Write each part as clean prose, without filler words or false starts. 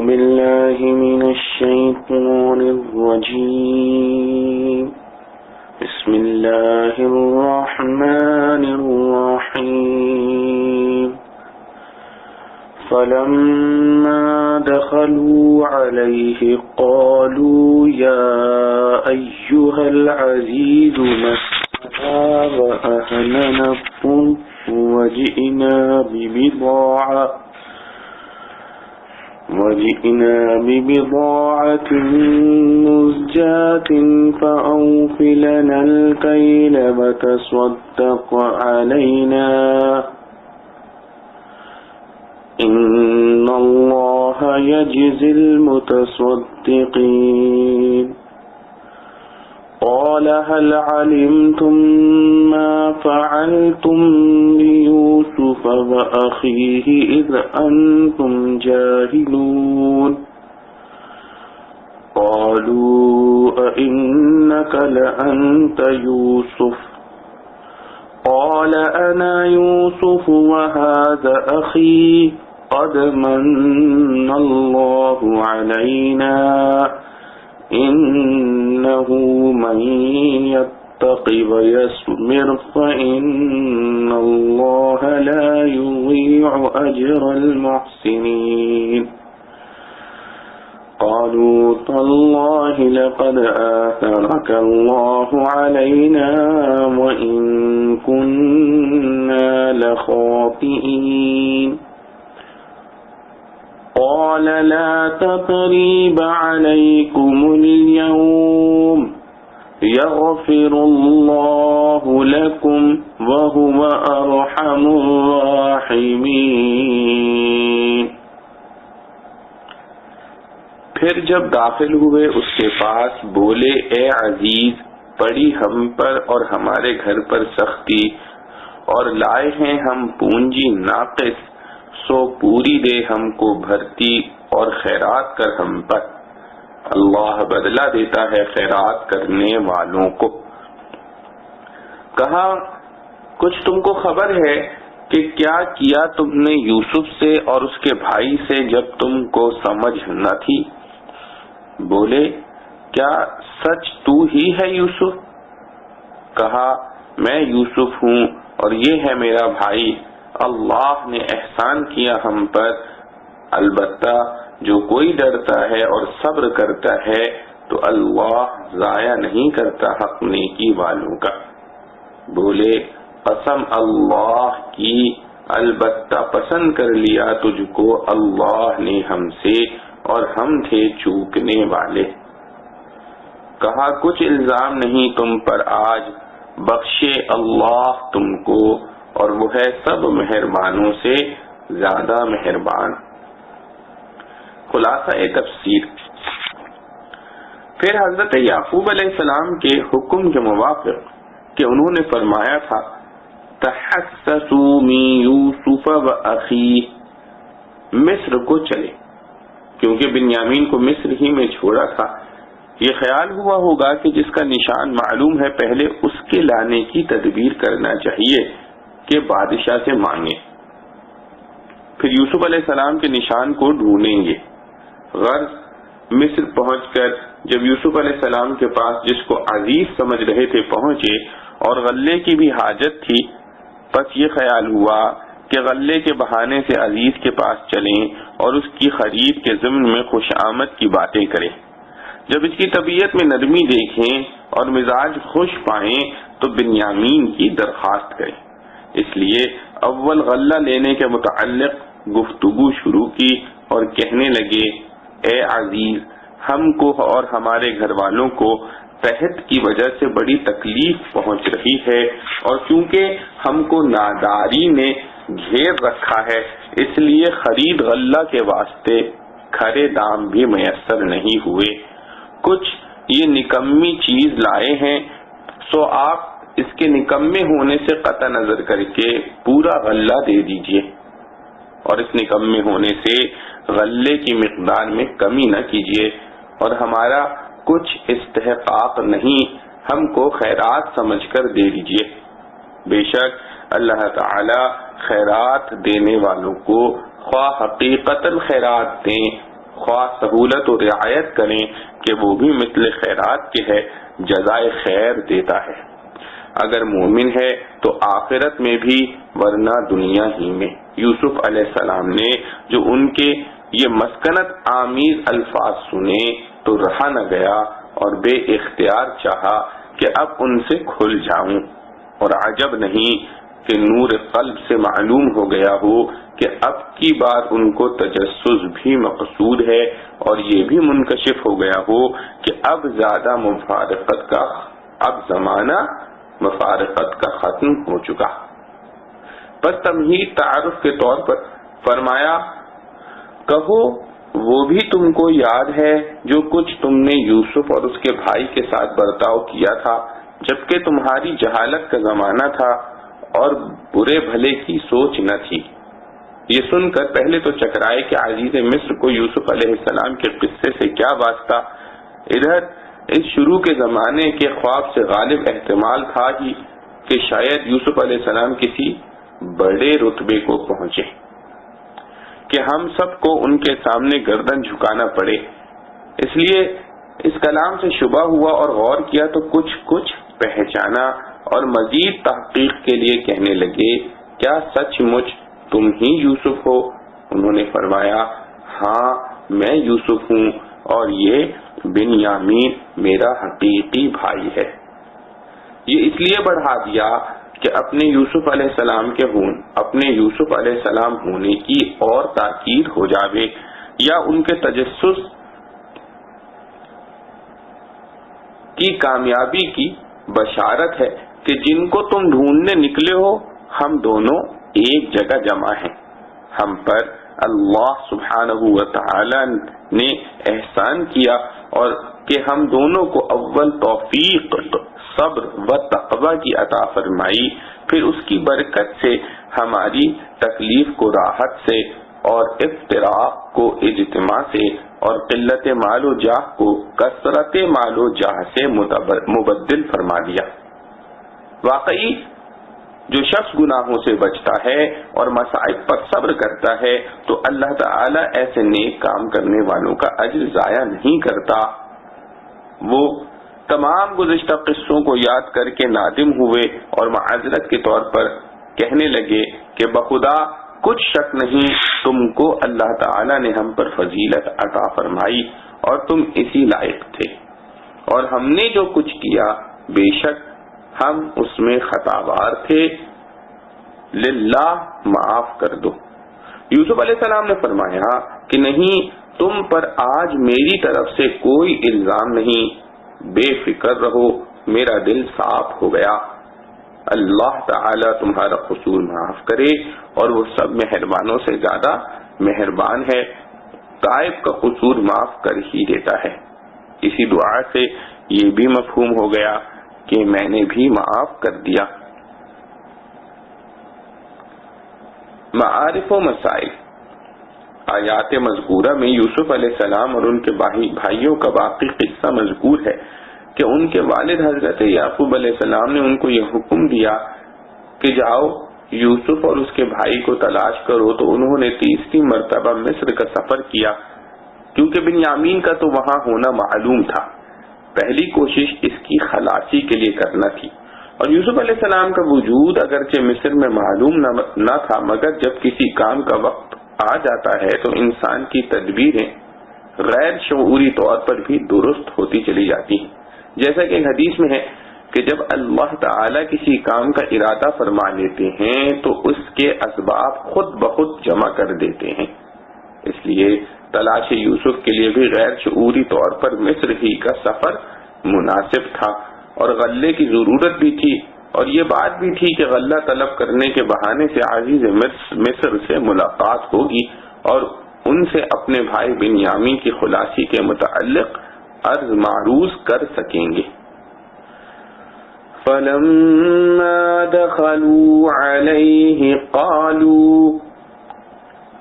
بالله من الشيطان الرجيم بسم الله الرحمن الرحيم فلما دخلوا عليه قالوا يا أيها العزيز مسنا وأهلنا الضيف وجئنا ببضاعة مزجاة فأوف لنا الكيل وتصدق علينا إن الله يجزي المتصدقين قال هل علمتم ما فعلتم بيوسف وأخيه إذ أنتم جاهلون قالوا أئنك لأنت يوسف قال أنا يوسف وهذا أخي قد من الله علينا إنه من يتق ويصبر فإن الله لا يضيع أجر المحسنين قالوا تالله لقد آثرك الله علينا وإن كنا لخاطئين قال لا تثريب عليكم اليوم يغفر الله لكم وهو أرحم الراحمين۔ پھر جب داخل ہوئے اس کے پاس بولے اے عزیز پڑی ہم پر اور ہمارے گھر پر سختی اور لائے ہیں ہم پونجی ناقص سو پوری دے ہم کو بھرتی اور خیرات کر ہم پر، اللہ بدلہ دیتا ہے خیرات کرنے والوں کو۔ کہا کچھ تم کو خبر ہے کہ کیا کیا تم نے یوسف سے اور اس کے بھائی سے جب تم کو سمجھ نہ تھی؟ بولے کیا سچ تو ہی ہے یوسف؟ کہا میں یوسف ہوں اور یہ ہے میرا بھائی، اللہ نے احسان کیا ہم پر، البتہ جو کوئی ڈرتا ہے اور صبر کرتا ہے تو اللہ ضائع نہیں کرتا حق نیکی والوں کا۔ بولے قسم اللہ کی البتہ پسند کر لیا تجھ کو اللہ نے ہم سے اور ہم تھے چوکنے والے۔ کہا کچھ الزام نہیں تم پر آج، بخشے اللہ تم کو اور وہ ہے سب مہربانوں سے زیادہ مہربان۔ خلاصہ تفسیر۔ پھر حضرت یعقوب علیہ السلام کے حکم کے موافق کہ انہوں نے فرمایا تھا تحسسوا من یوسف واخیہ، مصر کو چلے، کیونکہ بنیامین کو مصر ہی میں چھوڑا تھا۔ یہ خیال ہوا ہوگا کہ جس کا نشان معلوم ہے پہلے اس کے لانے کی تدبیر کرنا چاہیے کہ بادشاہ سے مانگے، پھر یوسف علیہ السلام کے نشان کو ڈھونڈیں گے۔ غرض مصر پہنچ کر جب یوسف علیہ السلام کے پاس جس کو عزیز سمجھ رہے تھے پہنچے اور غلے کی بھی حاجت تھی، بس یہ خیال ہوا کہ غلے کے بہانے سے عزیز کے پاس چلیں اور اس کی خرید کے ضمن میں خوش آمد کی باتیں کریں۔ جب اس کی طبیعت میں نرمی دیکھیں اور مزاج خوش پائیں تو بنیامین کی درخواست کریں۔ اس لیے اول غلہ لینے کے متعلق گفتگو شروع کی اور کہنے لگے اے عزیز ہم کو اور ہمارے گھر والوں کو قحط کی وجہ سے بڑی تکلیف پہنچ رہی ہے، اور چونکہ ہم کو ناداری نے گھیر رکھا ہے اس لیے خرید غلہ کے واسطے کھرے دام بھی میسر نہیں ہوئے، کچھ یہ نکمی چیز لائے ہیں، سو آپ اس کے نکمے ہونے سے قطع نظر کر کے پورا غلہ دے دیجئے، اور اس نکمے ہونے سے غلے کی مقدار میں کمی نہ کیجیے، اور ہمارا کچھ استحقاق نہیں، ہم کو خیرات سمجھ کر دے دیجیے۔ بے شک اللہ تعالی خیرات دینے والوں کو خواہ حقیقتاً خیرات دیں خواہ سہولت و رعایت کریں کہ وہ بھی مثل خیرات کے ہے، جزائے خیر دیتا ہے۔ اگر مومن ہے تو آخرت میں بھی ورنہ دنیا ہی میں۔ یوسف علیہ السلام نے جو ان کے یہ مسکنت آمیز الفاظ سنے تو رہا نہ گیا اور بے اختیار چاہا کہ اب ان سے کھل جاؤں، اور عجب نہیں کہ نور قلب سے معلوم ہو گیا ہو کہ اب کی بار ان کو تجسس بھی مقصود ہے، اور یہ بھی منکشف ہو گیا ہو کہ اب زیادہ مفارقت کا اب زمانہ مفارقت کا ختم ہو چکا۔ بس تمہید تعارف کے طور پر فرمایا، کہو وہ بھی تم کو یاد ہے جو کچھ تم نے یوسف اور اس کے بھائی کے ساتھ برتاؤ کیا تھا جبکہ تمہاری جہالت کا زمانہ تھا اور برے بھلے کی سوچ نہ تھی۔ یہ سن کر پہلے تو چکرائے کہ عزیز مصر کو یوسف علیہ السلام کے قصے سے کیا واسطہ، ادھر اس شروع کے زمانے کے خواب سے غالب احتمال تھا ہی کہ شاید یوسف علیہ السلام کسی بڑے رتبے کو پہنچے کہ ہم سب کو ان کے سامنے گردن جھکانا پڑے۔ اس لیے اس کلام سے شبہ ہوا اور غور کیا تو کچھ پہچانا اور مزید تحقیق کے لیے کہنے لگے، کیا سچ مچ تم ہی یوسف ہو؟ انہوں نے فرمایا، ہاں میں یوسف ہوں اور یہ بنیامین میرا حقیقی بھائی ہے۔ یہ اس لیے بڑھا دیا کہ اپنے یوسف علیہ السلام ہونے کی اور تاکید ہو جاوے، یا ان کے تجسس کی کامیابی کی بشارت ہے کہ جن کو تم ڈھونڈنے نکلے ہو ہم دونوں ایک جگہ جمع ہیں۔ ہم پر اللہ سبحانہ و تعالی نے احسان کیا اور کہ ہم دونوں کو اول توفیق، صبر و تقوی کی عطا فرمائی، پھر اس کی برکت سے ہماری تکلیف کو راحت سے اور افتراق کو اجتماع سے اور قلت مال و جاہ کو کثرت مال و جاہ سے مبدل فرما دیا۔ واقعی جو شخص گناہوں سے بچتا ہے اور مصائب پر صبر کرتا ہے تو اللہ تعالی ایسے نیک کام کرنے والوں کا اجر ضائع نہیں کرتا۔ وہ تمام گزشتہ قصوں کو یاد کر کے نادم ہوئے اور معذرت کے طور پر کہنے لگے کہ بخدا کچھ شک نہیں تم کو اللہ تعالی نے ہم پر فضیلت عطا فرمائی اور تم اسی لائق تھے، اور ہم نے جو کچھ کیا بے شک ہم اس میں خطاوار تھے، للہ معاف کر دو۔ یوسف علیہ السلام نے فرمایا کہ نہیں، تم پر آج میری طرف سے کوئی الزام نہیں، بے فکر رہو، میرا دل صاف ہو گیا۔ اللہ تعالی تمہارا قصور معاف کرے اور وہ سب مہربانوں سے زیادہ مہربان ہے، غائب کا قصور معاف کر ہی دیتا ہے۔ اسی دعا سے یہ بھی مفہوم ہو گیا کہ میں نے بھی معاف کر دیا۔ معارف و مسائل۔ آیات مذکورہ میں یوسف علیہ السلام اور ان کے بھائیوں کا باقی قصہ مذکور ہے کہ ان کے والد حضرت یعقوب علیہ السلام نے ان کو یہ حکم دیا کہ جاؤ یوسف اور اس کے بھائی کو تلاش کرو، تو انہوں نے تیسری مرتبہ مصر کا سفر کیا کیونکہ بنیامین کا تو وہاں ہونا معلوم تھا۔ پہلی کوشش اس کی خلاصی کے لیے کرنا تھی، اور یوسف علیہ السلام کا وجود اگرچہ مصر میں معلوم نہ تھا، مگر جب کسی کام کا وقت آ جاتا ہے تو انسان کی تدبیریں غیر شعوری طور پر بھی درست ہوتی چلی جاتی ہیں۔ جیسا کہ ایک حدیث میں ہے کہ جب اللہ تعالی کسی کام کا ارادہ فرما لیتے ہیں تو اس کے اسباب خود بخود جمع کر دیتے ہیں۔ اس لیے تلاش یوسف کے لیے بھی غیر شعوری طور پر مصر ہی کا سفر مناسب تھا، اور غلے کی ضرورت بھی تھی، اور یہ بات بھی تھی کہ غلہ طلب کرنے کے بہانے سے عزیز مصر سے ملاقات ہوگی اور ان سے اپنے بھائی بنیامین کی خلاصی کے متعلق عرض معروض کر سکیں گے۔ فَلَمَّا دَخَلُوا عَلَيْهِ قَالُوا،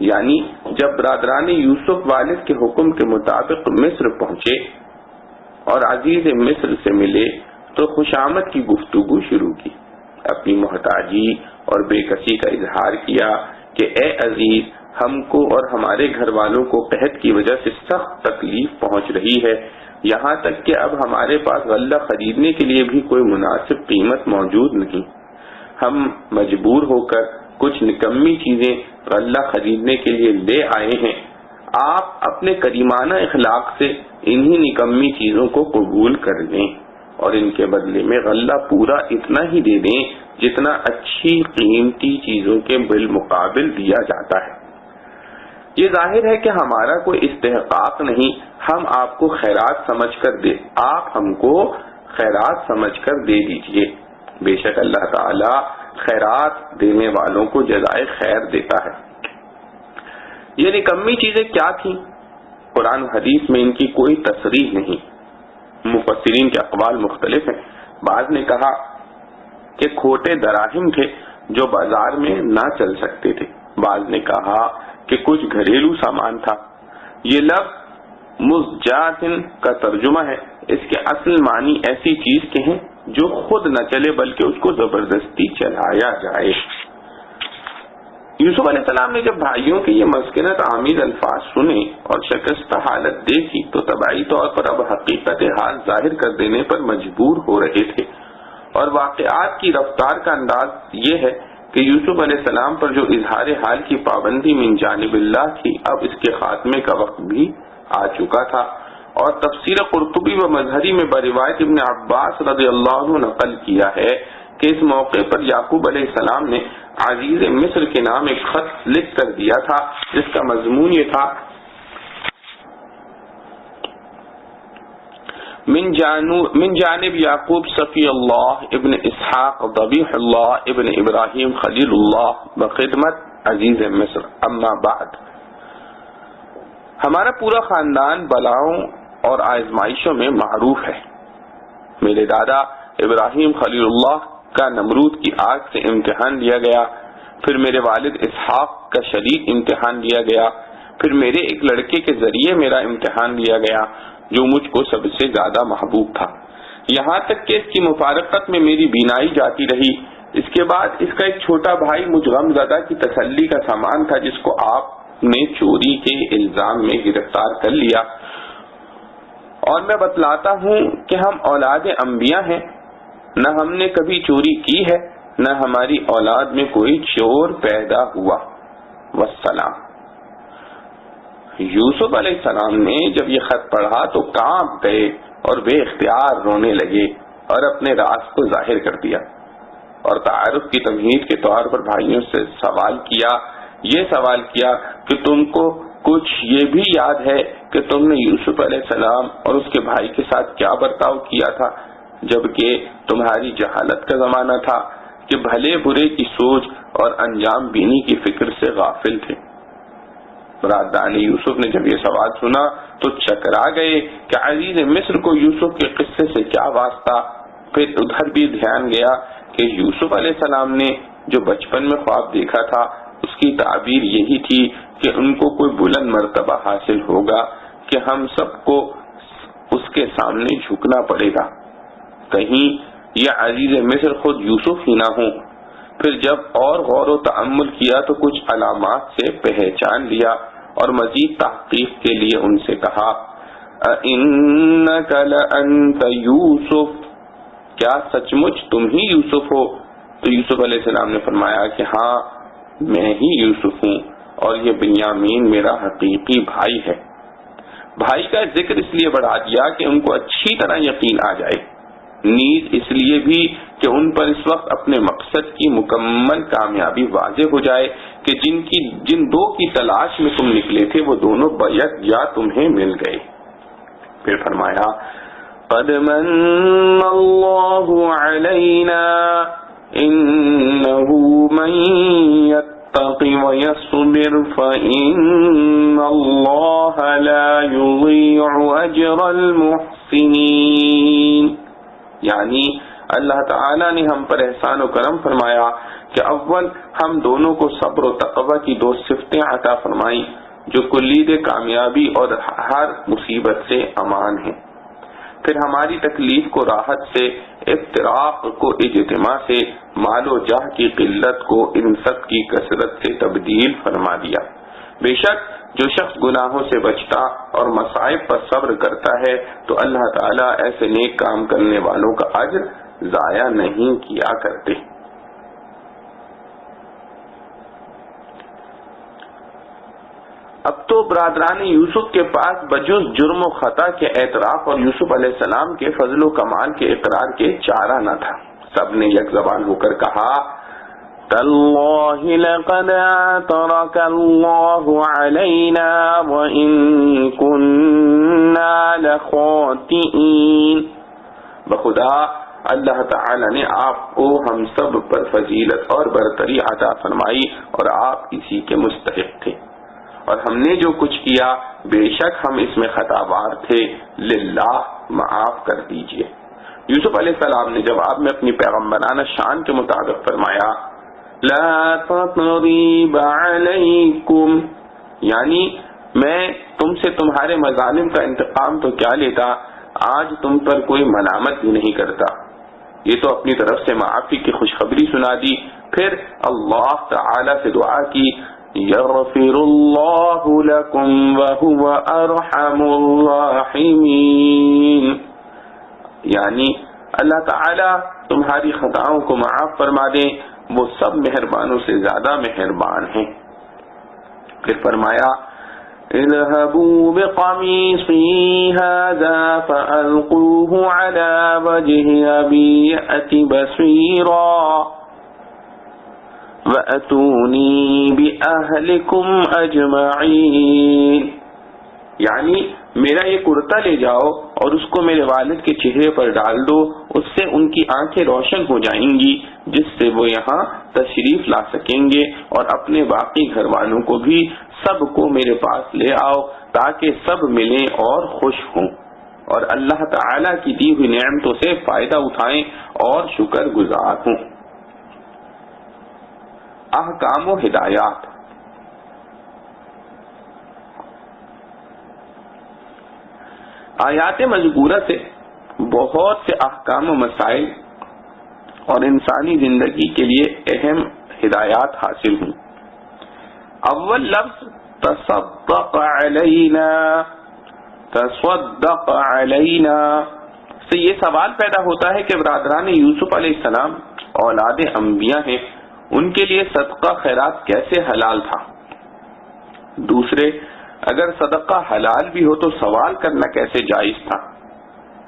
یعنی جب برادران یوسف والد کے حکم کے مطابق مصر پہنچے اور عزیز مصر سے ملے تو خوشامد کی گفتگو شروع کی، اپنی محتاجی اور بے کسی کا اظہار کیا کہ اے عزیز ہم کو اور ہمارے گھر والوں کو قحط کی وجہ سے سخت تکلیف پہنچ رہی ہے، یہاں تک کہ اب ہمارے پاس غلہ خریدنے کے لیے بھی کوئی مناسب قیمت موجود نہیں۔ ہم مجبور ہو کر کچھ نکمی چیزیں غلہ خریدنے کے لیے لے آئے ہیں، آپ اپنے کریمانہ اخلاق سے انہی نکمی چیزوں کو قبول کر لیں اور ان کے بدلے میں غلہ پورا اتنا ہی دے دیں جتنا اچھی قیمتی چیزوں کے بالمقابل دیا جاتا ہے۔ یہ ظاہر ہے کہ ہمارا کوئی استحقاق نہیں، ہم آپ کو خیرات سمجھ کر آپ ہم کو خیرات سمجھ کر دے دیجئے، بے شک اللہ تعالی خیرات دینے والوں کو جزائے خیر دیتا ہے۔ یہ نکمی چیزیں کیا تھیں؟ قرآن و حدیث میں ان کی کوئی تصریح نہیں، مفسرین کے اقوال مختلف ہیں۔ بعض نے کہا کہ کھوٹے دراہم تھے جو بازار میں نہ چل سکتے تھے، بعض نے کہا کہ کچھ گھریلو سامان تھا۔ یہ لفظ مزجاتن کا ترجمہ ہے، اس کے اصل معنی ایسی چیز کے ہیں جو خود نہ چلے بلکہ اس کو زبردستی چلایا جائے۔ یوسف علیہ السلام نے جب بھائیوں کے یہ مسکنت آمیز الفاظ سنے اور شکستہ حالت دیکھی تو طبعی طور پر اب حقیقت حال ظاہر کر دینے پر مجبور ہو رہے تھے، اور واقعات کی رفتار کا انداز یہ ہے کہ یوسف علیہ السلام پر جو اظہار حال کی پابندی من جانب اللہ تھی، اب اس کے خاتمے کا وقت بھی آ چکا تھا، اور تفسیر قرطبی و مظہری میں بروایت ابن عباس رضی اللہ عنہ نقل کیا ہے کہ اس موقع پر یعقوب علیہ السلام نے عزیز مصر کے نام ایک خط لکھ کر دیا تھا جس کا مضمون یہ تھا: من جانب یعقوب صفی اللہ ابن اسحاق ذبیح اللہ ابن ابراہیم خلیل اللہ بخدمت عزیز مصر، اما بعد۔ ہمارا پورا خاندان بلاؤں اور آزمائشوں میں معروف ہے۔ میرے دادا ابراہیم خلیل اللہ کا نمرود کی آگ سے امتحان لیا گیا، پھر میرے والد اسحاق کا شدید امتحان لیا گیا، پھر میرے ایک لڑکے کے ذریعے میرا امتحان لیا گیا جو مجھ کو سب سے زیادہ محبوب تھا، یہاں تک کہ اس کی مفارقت میں میری بینائی جاتی رہی۔ اس کے بعد اس کا ایک چھوٹا بھائی مجھ غم زدہ کی تسلی کا سامان تھا جس کو آپ نے چوری کے الزام میں گرفتار کر لیا، اور میں بتلاتا ہوں کہ ہم اولاد انبیاء ہیں، نہ ہم نے کبھی چوری کی ہے، نہ ہماری اولاد میں کوئی چور پیدا ہوا، والسلام۔ یوسف علیہ السلام نے جب یہ خط پڑھا تو کانپ گئے اور بے اختیار رونے لگے اور اپنے راز کو ظاہر کر دیا، اور تعارف کی تمہید کے طور پر بھائیوں سے یہ سوال کیا کہ تم کو کچھ یہ بھی یاد ہے کہ تم نے یوسف علیہ السلام اور اس کے بھائی کے ساتھ کیا برتاؤ کیا تھا جبکہ تمہاری جہالت کا زمانہ تھا کہ بھلے برے کی سوچ اور انجام بینی کی فکر سے غافل تھے۔ برادران یوسف نے جب یہ سوال سنا تو چکرا گئے کہ عزیز مصر کو یوسف کے قصے سے کیا واسطہ۔ پھر ادھر بھی دھیان گیا کہ یوسف علیہ السلام نے جو بچپن میں خواب دیکھا تھا اس کی تعبیر یہی تھی کہ ان کو کوئی بلند مرتبہ حاصل ہوگا کہ ہم سب کو اس کے سامنے جھکنا پڑے گا، کہیں یہ عزیز مصر خود یوسف ہی نہ ہوں۔ پھر جب اور غور و تأمل کیا تو کچھ علامات سے پہچان لیا اور مزید تحقیق کے لیے ان سے کہا: اِنَّكَ لَأَنْتَ یوسف، کیا سچ مچ تم ہی یوسف ہو؟ تو یوسف علیہ السلام نے فرمایا کہ ہاں میں ہی یوسف ہوں، اور یہ بنیامین میرا حقیقی بھائی ہے۔ بھائی کا ذکر اس لیے بڑھا دیا کہ ان کو اچھی طرح یقین آ جائے، نیز اس لیے بھی کہ ان پر اس وقت اپنے مقصد کی مکمل کامیابی واضح ہو جائے کہ جن دو کی تلاش میں تم نکلے تھے وہ دونوں بیک یا تمہیں مل گئے۔ پھر فرمایا: قد من اللہ علینا انہ من یتق ویصبر فإن اللہ لا یضیع اجر المحسنین، یعنی اللہ تعالیٰ نے ہم پر احسان و کرم فرمایا کہ اول ہم دونوں کو صبر و تقوی کی دو صفتیں عطا فرمائیں جو کلید کامیابی اور ہر مصیبت سے امان ہیں، پھر ہماری تکلیف کو راحت سے، افتراق کو اجتماع سے، مال و جاہ کی قلت کو ان سب کی کثرت سے تبدیل فرما دیا، بے شک جو شخص گناہوں سے بچتا اور مصائب پر صبر کرتا ہے تو اللہ تعالیٰ ایسے نیک کام کرنے والوں کا اجر ضائع نہیں کیا کرتے۔ اب تو برادران یوسف کے پاس بجز جرم و خطا کے اعتراف اور یوسف علیہ السلام کے فضل و کمال کے اقرار کے چارہ نہ تھا۔ سب نے یک زبان ہو کر کہا تاللہ لقد اعترک اللہ علینا وإن کننا لخاطئین، بخدا اللہ تعالی نے آپ کو ہم سب پر فضیلت اور برتری عطا فرمائی اور آپ اسی کے مستحق تھے، اور ہم نے جو کچھ کیا بے شک ہم اس میں خطابار تھے، للہ معاف کر دیجئے۔ یوسف علیہ السلام نے جواب میں اپنی پیغمبرانہ شان کے مطابق فرمایا لا تطریب علیکم، یعنی میں تم سے تمہارے مظالم کا انتقام تو کیا لیتا، آج تم پر کوئی ملامت بھی نہیں کرتا۔ یہ تو اپنی طرف سے معافی کی خوشخبری سنا دی، پھر اللہ تعالی سے دعا کی یغفر اللہ لکم وہو ارحم الراحمین، یعنی اللہ تعالی تمہاری خطاؤں کو معاف فرما دیں، وہ سب مہربانوں سے زیادہ مہربان ہیں۔ پھر فرمایا اذهبوا بقميصي هذا فألقوه على وجه أبي يأت بصيرا وأتوني بأهلكم أجمعين، یعنی میرا یہ کرتا لے جاؤ اور اس کو میرے والد کے چہرے پر ڈال دو، اس سے ان کی آنکھیں روشن ہو جائیں گی جس سے وہ یہاں تشریف لا سکیں گے، اور اپنے باقی گھر والوں کو بھی سب کو میرے پاس لے آؤ تاکہ سب ملیں اور خوش ہوں اور اللہ تعالی کی دی ہوئی نعمتوں سے فائدہ اٹھائیں اور شکر گزار ہوں۔ احکام و ہدایات۔ آیات مذکورہ سے بہت سے احکام و مسائل اور انسانی زندگی کے لیے اہم ہدایات حاصل ہوئی۔ اول لفظ تصدق علینا، تصدق علینا سے یہ سوال پیدا ہوتا ہے کہ برادران یوسف علیہ السلام اولاد انبیاء ہیں، ان کے لیے صدقہ خیرات کیسے حلال تھا؟ دوسرے، اگر صدقہ حلال بھی ہو تو سوال کرنا کیسے جائز تھا؟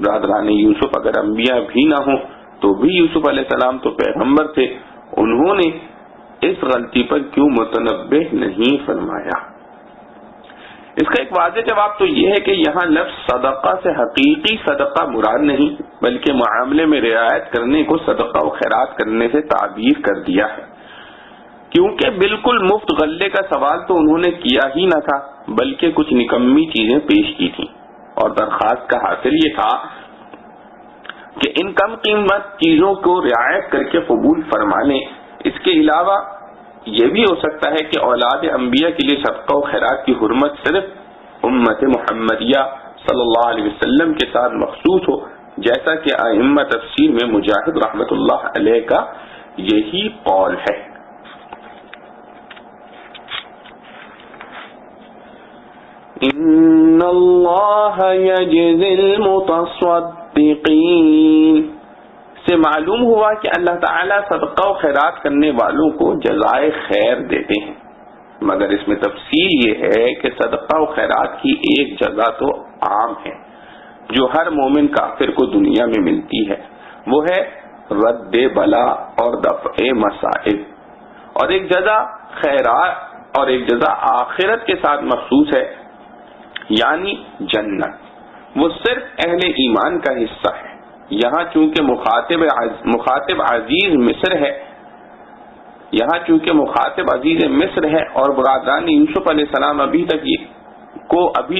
برادران یوسف اگر انبیاء بھی نہ ہوں تو بھی یوسف علیہ السلام تو پیغمبر تھے، انہوں نے اس غلطی پر کیوں متنبہ نہیں فرمایا؟ اس کا ایک واضح جواب تو یہ ہے کہ یہاں لفظ صدقہ سے حقیقی صدقہ مراد نہیں بلکہ معاملے میں رعایت کرنے کو صدقہ و خیرات کرنے سے تعبیر کر دیا ہے، کیونکہ بالکل مفت غلے کا سوال تو انہوں نے کیا ہی نہ تھا بلکہ کچھ نکمی چیزیں پیش کی تھیں، اور درخواست کا حاصل یہ تھا کہ ان کم قیمت چیزوں کو رعایت کر کے قبول فرما لیں۔ اس کے علاوہ یہ بھی ہو سکتا ہے کہ اولاد انبیاء کے لیے صدقہ و خیرات کی حرمت صرف امت محمدیہ صلی اللہ علیہ وسلم کے ساتھ مخصوص ہو، جیسا کہ ائمہ تفسیر میں مجاہد رحمت اللہ علیہ کا یہی قول ہے۔ ان اللہ یجزی المتصدقین سے معلوم ہوا کہ اللہ تعالیٰ صدقہ و خیرات کرنے والوں کو جزائے خیر دیتے ہیں، مگر اس میں تفصیل یہ ہے کہ صدقہ و خیرات کی ایک جزا تو عام ہے جو ہر مومن کافر کو دنیا میں ملتی ہے، وہ ہے رد بلا اور دفع مصائب، اور ایک جزا خیرات اور ایک جزا آخرت کے ساتھ مخصوص ہے، یعنی جنت، وہ صرف اہل ایمان کا حصہ ہے۔ یہاں چونکہ مخاطب عزیز مصر ہے، اور برادران یوسف علیہ السلام ابھی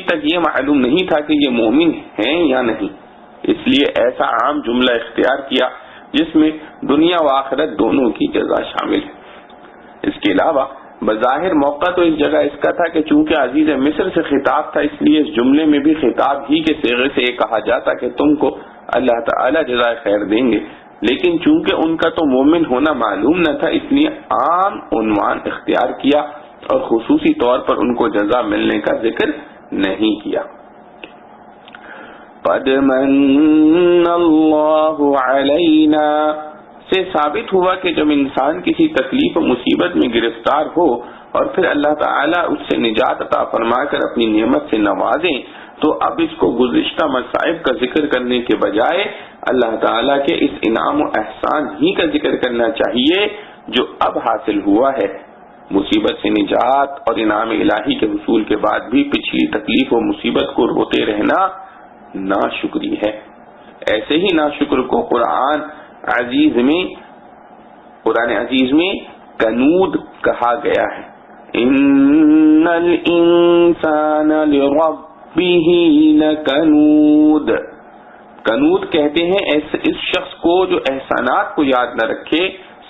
تک یہ معلوم نہیں تھا کہ یہ مومن ہیں یا نہیں، اس لیے ایسا عام جملہ اختیار کیا جس میں دنیا و آخرت دونوں کی جزا شامل ہے۔ اس کے علاوہ بظاہر موقع تو اس جگہ اس کا تھا کہ چونکہ عزیز مصر سے خطاب تھا، اس لیے اس جملے میں بھی خطاب ہی کے صیغے سے یہ کہا جاتا کہ تم کو اللہ تعالیٰ جزائے خیر دیں گے، لیکن چونکہ ان کا تو مومن ہونا معلوم نہ تھا اس لیے عام عنوان اختیار کیا اور خصوصی طور پر ان کو جزا ملنے کا ذکر نہیں کیا۔ قد من اللہ علینا سے ثابت ہوا کہ جب انسان کسی تکلیف و مصیبت میں گرفتار ہو اور پھر اللہ تعالیٰ اس سے نجات عطا فرما کر اپنی نعمت سے نوازیں تو اب اس کو گزشتہ مصائب کا ذکر کرنے کے بجائے اللہ تعالیٰ کے اس انعام و احسان ہی کا ذکر کرنا چاہیے جو اب حاصل ہوا ہے۔ مصیبت سے نجات اور انعام الہی کے حصول کے بعد بھی پچھلی تکلیف و مصیبت کو روتے رہنا ناشکری ہے۔ ایسے ہی ناشکر کو قرآن عزیز میں کنود کہا گیا ہے۔ ان الانسان لربہ لکنود، کنود کہتے ہیں اس شخص کو جو احسانات کو یاد نہ رکھے،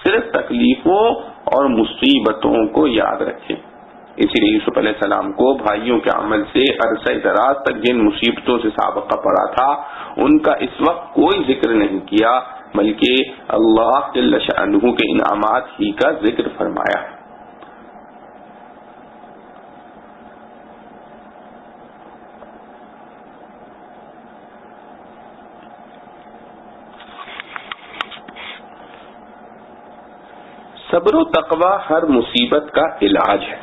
صرف تکلیفوں اور مصیبتوں کو یاد رکھے۔ اسی لیے یوسف علیہ السلام کو بھائیوں کے عمل سے عرصہ دراز تک جن مصیبتوں سے سابقہ پڑا تھا ان کا اس وقت کوئی ذکر نہیں کیا، بلکہ اللہ جل شأنہ کے انعامات ہی کا ذکر فرمایا۔ صبر و تقوی ہر مصیبت کا علاج ہے۔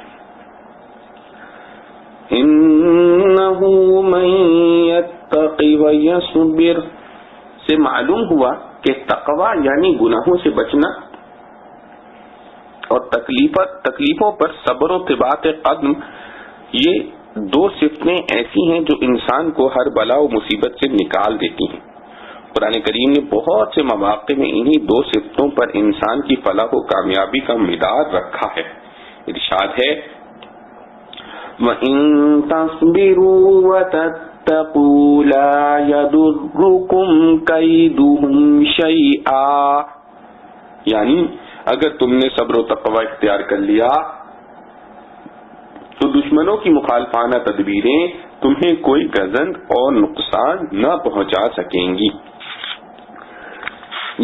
انہ من یتقی ویصبر سے معلوم ہوا کہ تقوی یعنی گناہوں سے بچنا اور تکلیفوں پر صبر و ثبات قدم، یہ دو صفتیں ایسی ہیں جو انسان کو ہر بلا و مصیبت سے نکال دیتی ہیں۔ قرآن کریم نے بہت سے مواقع میں انہی دو صفتوں پر انسان کی فلاح و کامیابی کا مدار رکھا ہے۔ ارشاد ہے وَإِن تَصْبِرُوا وَتَتَّقُوا لَا يَضُرُّكُمْ كَيْدُهُمْ شَيْئًا، یعنی اگر تم نے صبر و تقوی اختیار کر لیا تو دشمنوں کی مخالفانہ تدبیریں تمہیں کوئی گزند اور نقصان نہ پہنچا سکیں گی۔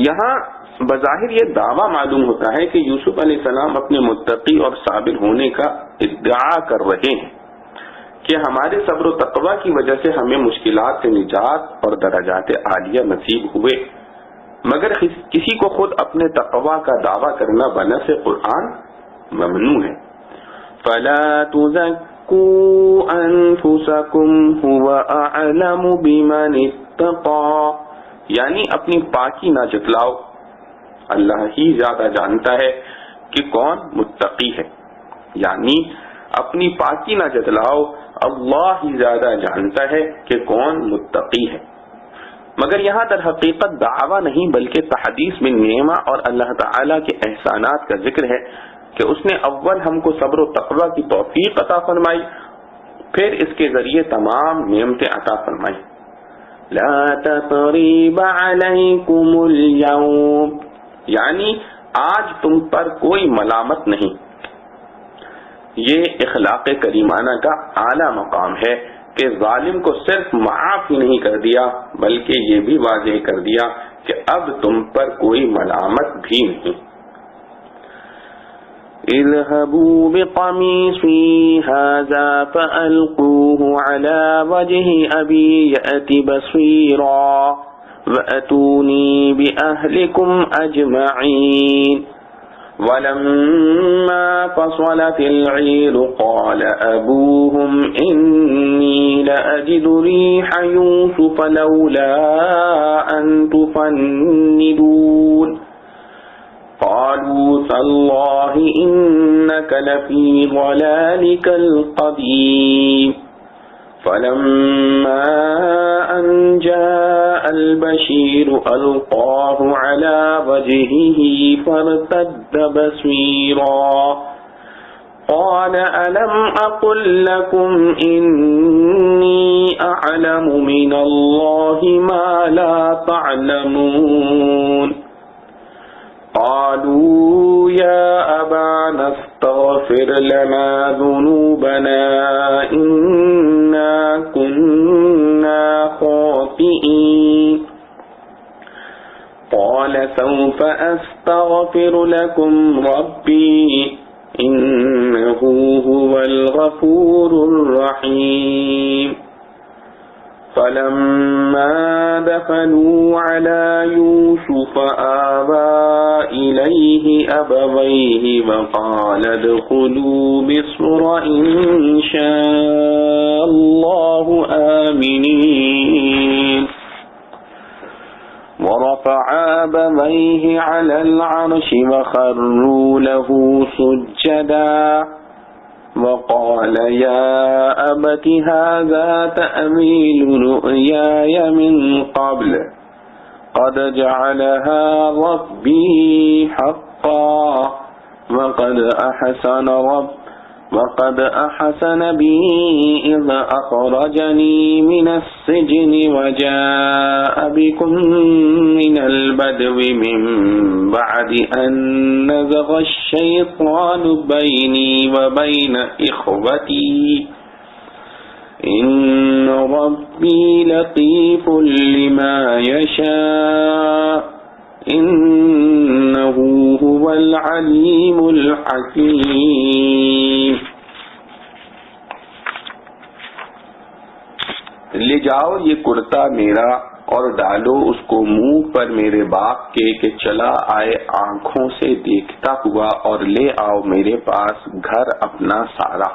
یہاں بظاہر یہ دعویٰ معلوم ہوتا ہے کہ یوسف علیہ السلام اپنے متقی اور صابر ہونے کا ادعا کر رہے ہیں کہ ہمارے صبر و تقوی کی وجہ سے ہمیں مشکلات سے نجات اور درجات عالیہ نصیب ہوئے، مگر کسی کو خود اپنے تقوی کا دعویٰ کرنا بنص قرآن ممنوع ہے۔ فَلَا تُزَكُّوا أَنفُسَكُمْ هُوَ أَعْلَمُ بِمَنِ اتَّقَى، یعنی اپنی پاکی نہ جتلاؤ، اللہ ہی زیادہ جانتا ہے کہ کون متقی ہے، یعنی اپنی پاکی نہ جتلاؤ، اللہ ہی زیادہ جانتا ہے کہ کون متقی ہے۔ مگر یہاں در حقیقت دعویٰ نہیں بلکہ تحدیث بالنعمہ اور اللہ تعالیٰ کے احسانات کا ذکر ہے کہ اس نے اول ہم کو صبر و تقوی کی توفیق عطا فرمائی، پھر اس کے ذریعے تمام نعمتیں عطا فرمائی۔ لا تثریب علیکم اليوم، یعنی آج تم پر کوئی ملامت نہیں۔ یہ اخلاق کریمانہ کا اعلیٰ مقام ہے کہ ظالم کو صرف معاف ہی نہیں کر دیا بلکہ یہ بھی واضح کر دیا کہ اب تم پر کوئی ملامت بھی نہیں۔ اذهبوا بقميصي هذا فألقوه على وجه أبي يأت بصيرا وأتوني بأهلكم أجمعين ولما فصلت العير قال أبوهم إني لأجد ريح يوسف لولا أن تفندون قالوا تالله إنك لفي ضلالك القديم فلما أن جاء البشير ألقاه على وجهه فارتد بصيرا قال ألم أقل لكم إني أعلم من الله ما لا تعلمون قالوا يا أبانا استغفر لنا ذنوبنا إنا كنا خاطئين قال سوف أستغفر لكم ربي إنه إنه هو الغفور الرحيم فلما دخلوا على يوسف آوى إليه أبويه وقال ادخلوا مصر إن شاء الله آمنين ورفع أبويه على العرش وخروا له سجدا وقال يا أبت هذا تأويل رؤياي من قبل قد جعلها ربي حقا وقد أحسن بي إذ أخرجني من السجن وجاء بكم من البدو من بعد أن نزغ الشيطان بيني وبين إخوتي إن ربي لطيف لما يشاء إنه هو العليم الحكيم لے جاؤ یہ کرتا میرا اور ڈالو اس کو منہ پر میرے باپ کے کہ چلا آئے آنکھوں سے دیکھتا ہوا اور لے آؤ میرے پاس گھر اپنا سارا.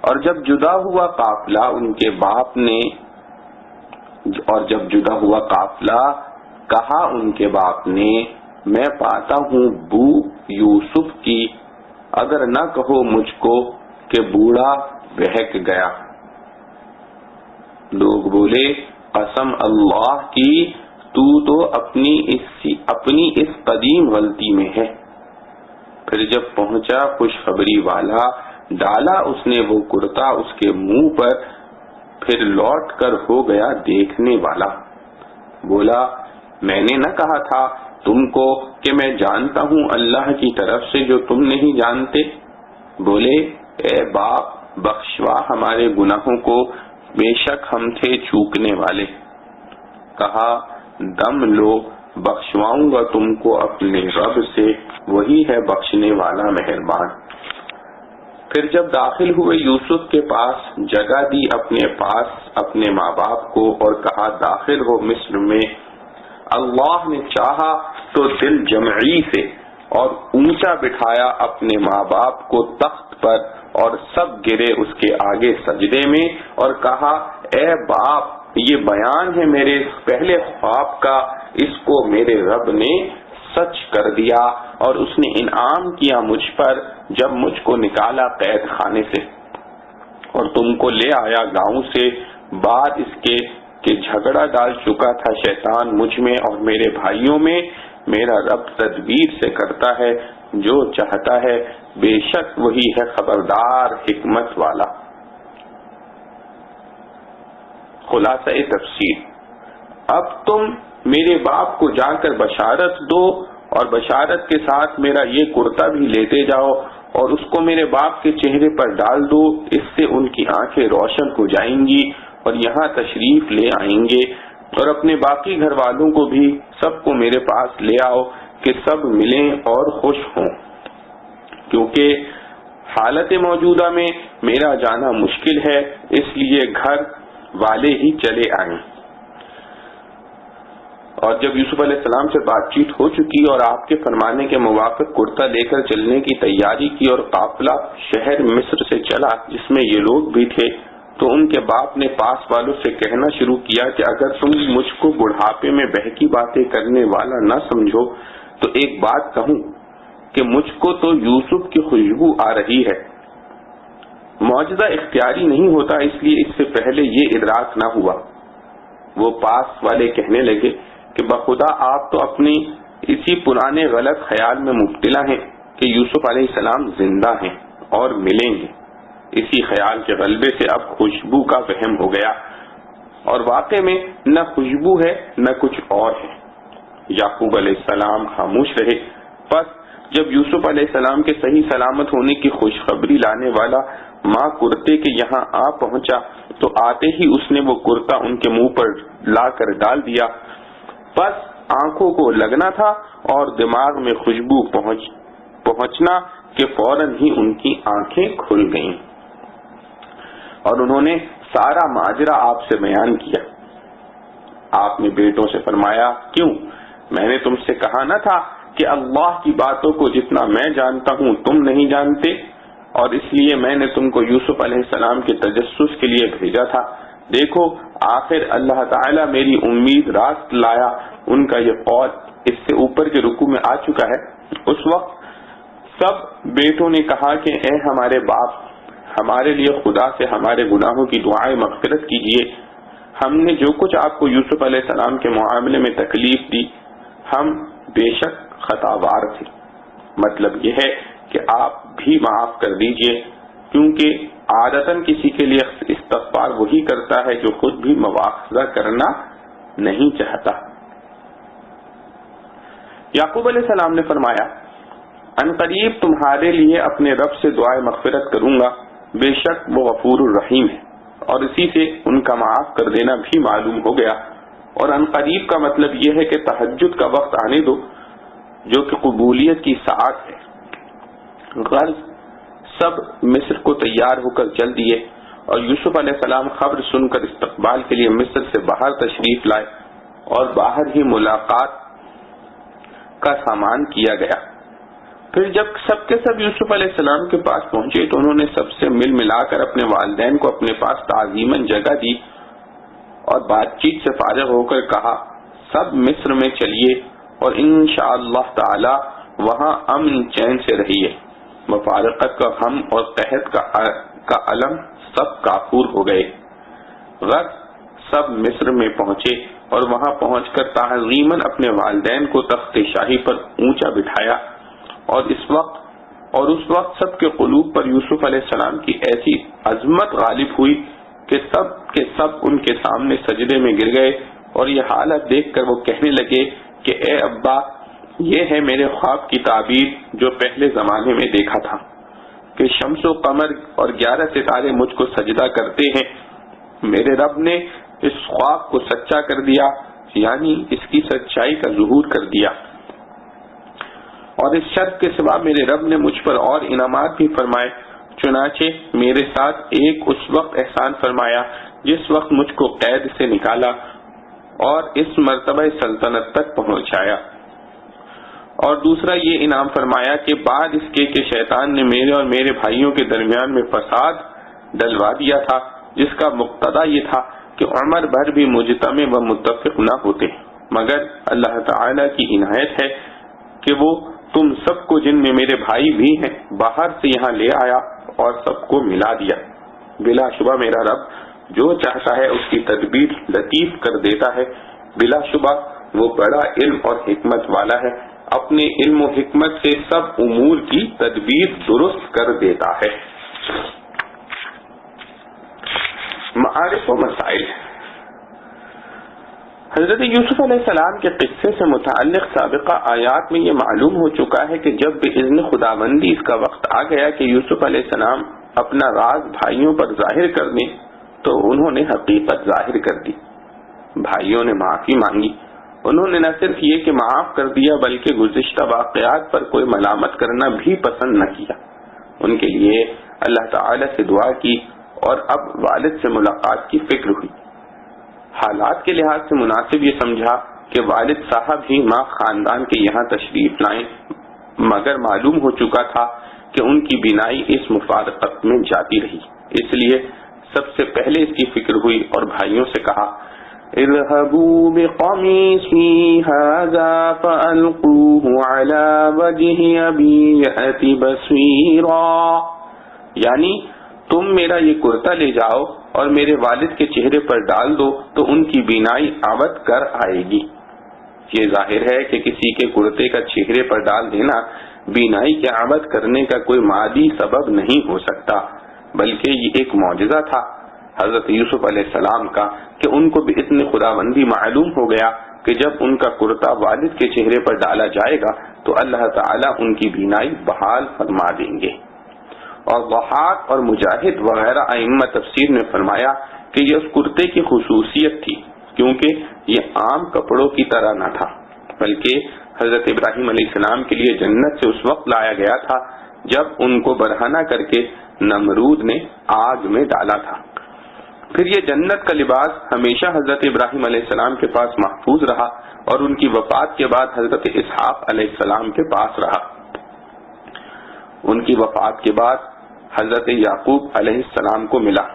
اور جب جدا ہوا قافلہ ان کے باپ نے کہا ان کے باپ نے میں پاتا ہوں بو یوسف کی، اگر نہ کہو مجھ کو کہ بوڑھا بہک گیا. لوگ بولے قسم اللہ کی تو اپنی اس قدیم غلطی میں ہے. پھر جب پہنچا خوشخبری والا ڈالا اس نے وہ کرتا اس کے منہ پر، پھر لوٹ کر ہو گیا دیکھنے والا. بولا میں نے نہ کہا تھا تم کو کہ میں جانتا ہوں اللہ کی طرف سے جو تم نہیں جانتے. بولے اے باپ بخشوا ہمارے گناہوں کو، بے شک ہم تھے چوکنے والے. کہا دم لو بخشواؤں گا تم کو اپنے رب سے، وہی ہے بخشنے والا مہربان. پھر جب داخل ہوئے یوسف کے پاس جگہ دی اپنے پاس اپنے ماں باپ کو اور کہا داخل ہو مصر میں. اللہ نے چاہا تو دل جمعی سے اور اونچا بٹھایا اپنے ماں باپ کو تخت پر اور سب گرے اس کے آگے سجدے میں اور کہا اے باپ یہ بیان ہے میرے پہلے خواب کا، اس کو میرے رب نے سچ کر دیا اور اس نے انعام کیا مجھ پر جب مجھ کو نکالا قید خانے سے اور تم کو لے آیا گاؤں سے، بعد اس کے کہ جھگڑا ڈال چکا تھا شیطان مجھ میں اور میرے بھائیوں میں. میرا رب تدبیر سے کرتا ہے جو چاہتا ہے، بے شک وہی ہے خبردار حکمت والا. خلاصہ تفسیر، اب تم میرے باپ کو جا کر بشارت دو اور بشارت کے ساتھ میرا یہ کرتا بھی لیتے جاؤ اور اس کو میرے باپ کے چہرے پر ڈال دو، اس سے ان کی آنکھیں روشن ہو جائیں گی اور یہاں تشریف لے آئیں گے. اور اپنے باقی گھر والوں کو بھی سب کو میرے پاس لے آؤ کہ سب ملیں اور خوش ہوں، کیونکہ حالت موجودہ میں میرا جانا مشکل ہے، اس لیے گھر والے ہی چلے آئیں. اور جب یوسف علیہ السلام سے بات چیت ہو چکی اور آپ کے فرمانے کے موافق کرتا لے کر چلنے کی تیاری کی اور قافلہ شہر مصر سے چلا جس میں یہ لوگ بھی تھے، تو ان کے باپ نے پاس والوں سے کہنا شروع کیا کہ اگر تم مجھ کو بڑھاپے میں بہکی باتیں کرنے والا نہ سمجھو تو ایک بات کہوں کہ مجھ کو تو یوسف کی خوشبو آ رہی ہے. معجزہ اختیاری نہیں ہوتا، اس لیے اس سے پہلے یہ ادراک نہ ہوا. وہ پاس والے کہنے لگے کہ بخدا آپ تو اپنی اسی پرانے غلط خیال میں مبتلا ہیں کہ یوسف علیہ السلام زندہ ہیں اور ملیں گے. اسی خیال کے غلبے سے اب خوشبو کا وہم ہو گیا اور واقع میں نہ خوشبو ہے نہ کچھ اور ہے. یعقوب علیہ السلام خاموش رہے. پس جب یوسف علیہ السلام کے صحیح سلامت ہونے کی خوشخبری لانے والا ماں کرتے کے یہاں آ پہنچا تو آتے ہی اس نے وہ کرتا ان کے منہ پر لا کر ڈال دیا. بس آنکھوں کو لگنا تھا اور دماغ میں خوشبو پہنچنا کہ فوراً ہی ان کی آنکھیں کھل گئیں اور انہوں نے سارا ماجرا آپ سے بیان کیا۔ آپ نے بیٹوں سے فرمایا، کیوں؟ میں نے تم سے کہا نہ تھا کہ اللہ کی باتوں کو جتنا میں جانتا ہوں تم نہیں جانتے، اور اس لیے میں نے تم کو یوسف علیہ السلام کے تجسس کے لیے بھیجا تھا۔ دیکھو آخر اللہ تعالیٰ میری امید راست لایا۔ ان کا یہ قول اس سے اوپر کے رکوع میں آ چکا ہے۔ اس وقت سب بیٹوں نے کہا کہ اے ہمارے باپ، ہمارے لیے خدا سے ہمارے گناہوں کی دعائیں مغفرت کیجیے۔ ہم نے جو کچھ آپ کو یوسف علیہ السلام کے معاملے میں تکلیف دی، ہم بے شک خطاوار تھے۔ مطلب یہ ہے کہ آپ بھی معاف کر دیجئے، کیونکہ عادتاً کسی کے لیے استغفار وہی کرتا ہے جو خود بھی مواخذہ کرنا نہیں چاہتا۔ یعقوب علیہ السلام نے فرمایا، ان قریب تمہارے لیے اپنے رب سے دعائے مغفرت کروں گا، بے شک وہ غفور الرحیم ہے، اور اسی سے ان کا معاف کر دینا بھی معلوم ہو گیا۔ اور ان قریب کا مطلب یہ ہے کہ تہجد کا وقت آنے دو، جو کہ قبولیت کی ساعت ہے۔ غرض سب مصر کو تیار ہو کر چل دیے، اور یوسف علیہ السلام خبر سن کر استقبال کے لیے مصر سے باہر تشریف لائے، اور باہر ہی ملاقات کا سامان کیا گیا۔ پھر جب سب کے سب یوسف علیہ السلام کے پاس پہنچے تو انہوں نے سب سے مل ملا کر اپنے والدین کو اپنے پاس تعظیماً جگہ دی اور بات چیت سے فارغ ہو کر کہا، سب مصر میں چلیے اور انشاءاللہ تعالی وہاں امن چین سے رہیے۔ مفارقت کا غم اور قحط کا علم سب کافور ہو گئے۔ غرض سب مصر میں پہنچے اور وہاں پہنچ کر تعظیماً اپنے والدین کو تخت شاہی پر اونچا بٹھایا، اور اس وقت سب کے قلوب پر یوسف علیہ السلام کی ایسی عظمت غالب ہوئی کہ سب کے سب ان کے سامنے سجدے میں گر گئے، اور یہ حالت دیکھ کر وہ کہنے لگے کہ اے ابا، یہ ہے میرے خواب کی تعبیر جو پہلے زمانے میں دیکھا تھا کہ شمس و قمر اور 11 ستارے مجھ کو سجدہ کرتے ہیں۔ میرے رب نے اس خواب کو سچا کر دیا، یعنی اس کی سچائی کا ظہور کر دیا، اور اس شرط کے سوا میرے رب نے مجھ پر اور انعامات بھی فرمائے۔ چنانچہ میرے ساتھ ایک اس وقت احسان فرمایا جس وقت مجھ کو قید سے نکالا اور اس مرتبہ سلطنت تک پہنچایا، اور دوسرا یہ انعام فرمایا کہ بعد اس کے کہ شیطان نے میرے اور میرے بھائیوں کے درمیان میں فساد ڈلوا دیا تھا، جس کا مقتضا یہ تھا کہ عمر بھر بھی مجتمع و متفق نہ ہوتے، مگر اللہ تعالی کی عنایت ہے کہ وہ تم سب کو، جن میں میرے بھائی بھی ہیں، باہر سے یہاں لے آیا اور سب کو ملا دیا۔ بلا شبہ میرا رب جو چاہتا ہے اس کی تدبیر لطیف کر دیتا ہے، بلا شبہ وہ بڑا علم اور حکمت والا ہے، اپنے علم و حکمت سے سب امور کی تدبیر درست کر دیتا ہے۔ معارف و مسائل۔ حضرت یوسف علیہ السلام کے قصے سے متعلق سابقہ آیات میں یہ معلوم ہو چکا ہے کہ جب بإذن خداوندی اس کا وقت آ گیا کہ یوسف علیہ السلام اپنا راز بھائیوں پر ظاہر کر دیں تو انہوں نے حقیقت ظاہر کر دی۔ بھائیوں نے معافی مانگی۔ انہوں نے نہ صرف یہ کہ معاف کر دیا بلکہ گزشتہ واقعات پر کوئی ملامت کرنا بھی پسند نہ کیا۔ ان کے لیے اللہ تعالی سے دعا کی اور اب والد سے ملاقات کی فکر ہوئی۔ حالات کے لحاظ سے مناسب یہ سمجھا کہ والد صاحب ہی ماں خاندان کے یہاں تشریف لائیں، مگر معلوم ہو چکا تھا کہ ان کی بینائی اس مفارقت میں جاتی رہی، اس لیے سب سے پہلے اس کی فکر ہوئی اور بھائیوں سے کہا، اذهبوا بقميصي هذا فألقوه على وجه أبي يأت بصيرا، یعنی تم میرا یہ کرتا لے جاؤ اور میرے والد کے چہرے پر ڈال دو تو ان کی بینائی عبد کر آئے گی۔ یہ ظاہر ہے کہ کسی کے کرتے کا چہرے پر ڈال دینا بینائی کے عبد کرنے کا کوئی مادی سبب نہیں ہو سکتا، بلکہ یہ ایک معجزہ تھا حضرت یوسف علیہ السلام کا کہ ان کو بإذن خداوندی معلوم ہو گیا کہ جب ان کا کرتا والد کے چہرے پر ڈالا جائے گا تو اللہ تعالیٰ ان کی بینائی بحال فرما دیں گے۔ اور ضحاک اور مجاہد وغیرہ ائمہ تفسیر نے فرمایا کہ یہ اس کرتے کی خصوصیت تھی، کیونکہ یہ عام کپڑوں کی طرح نہ تھا، بلکہ حضرت ابراہیم علیہ السلام کے لیے جنت سے اس وقت لایا گیا تھا جب ان کو برہنہ کر کے نمرود نے آگ میں ڈالا تھا۔ پھر یہ جنت کا لباس ہمیشہ حضرت ابراہیم علیہ السلام کے پاس محفوظ رہا اور ان کی وفات کے بعد حضرت اسحاق علیہ السلام کے پاس رہا۔ ان کی وفات کے بعد حضرت یعقوب علیہ السلام کو ملا۔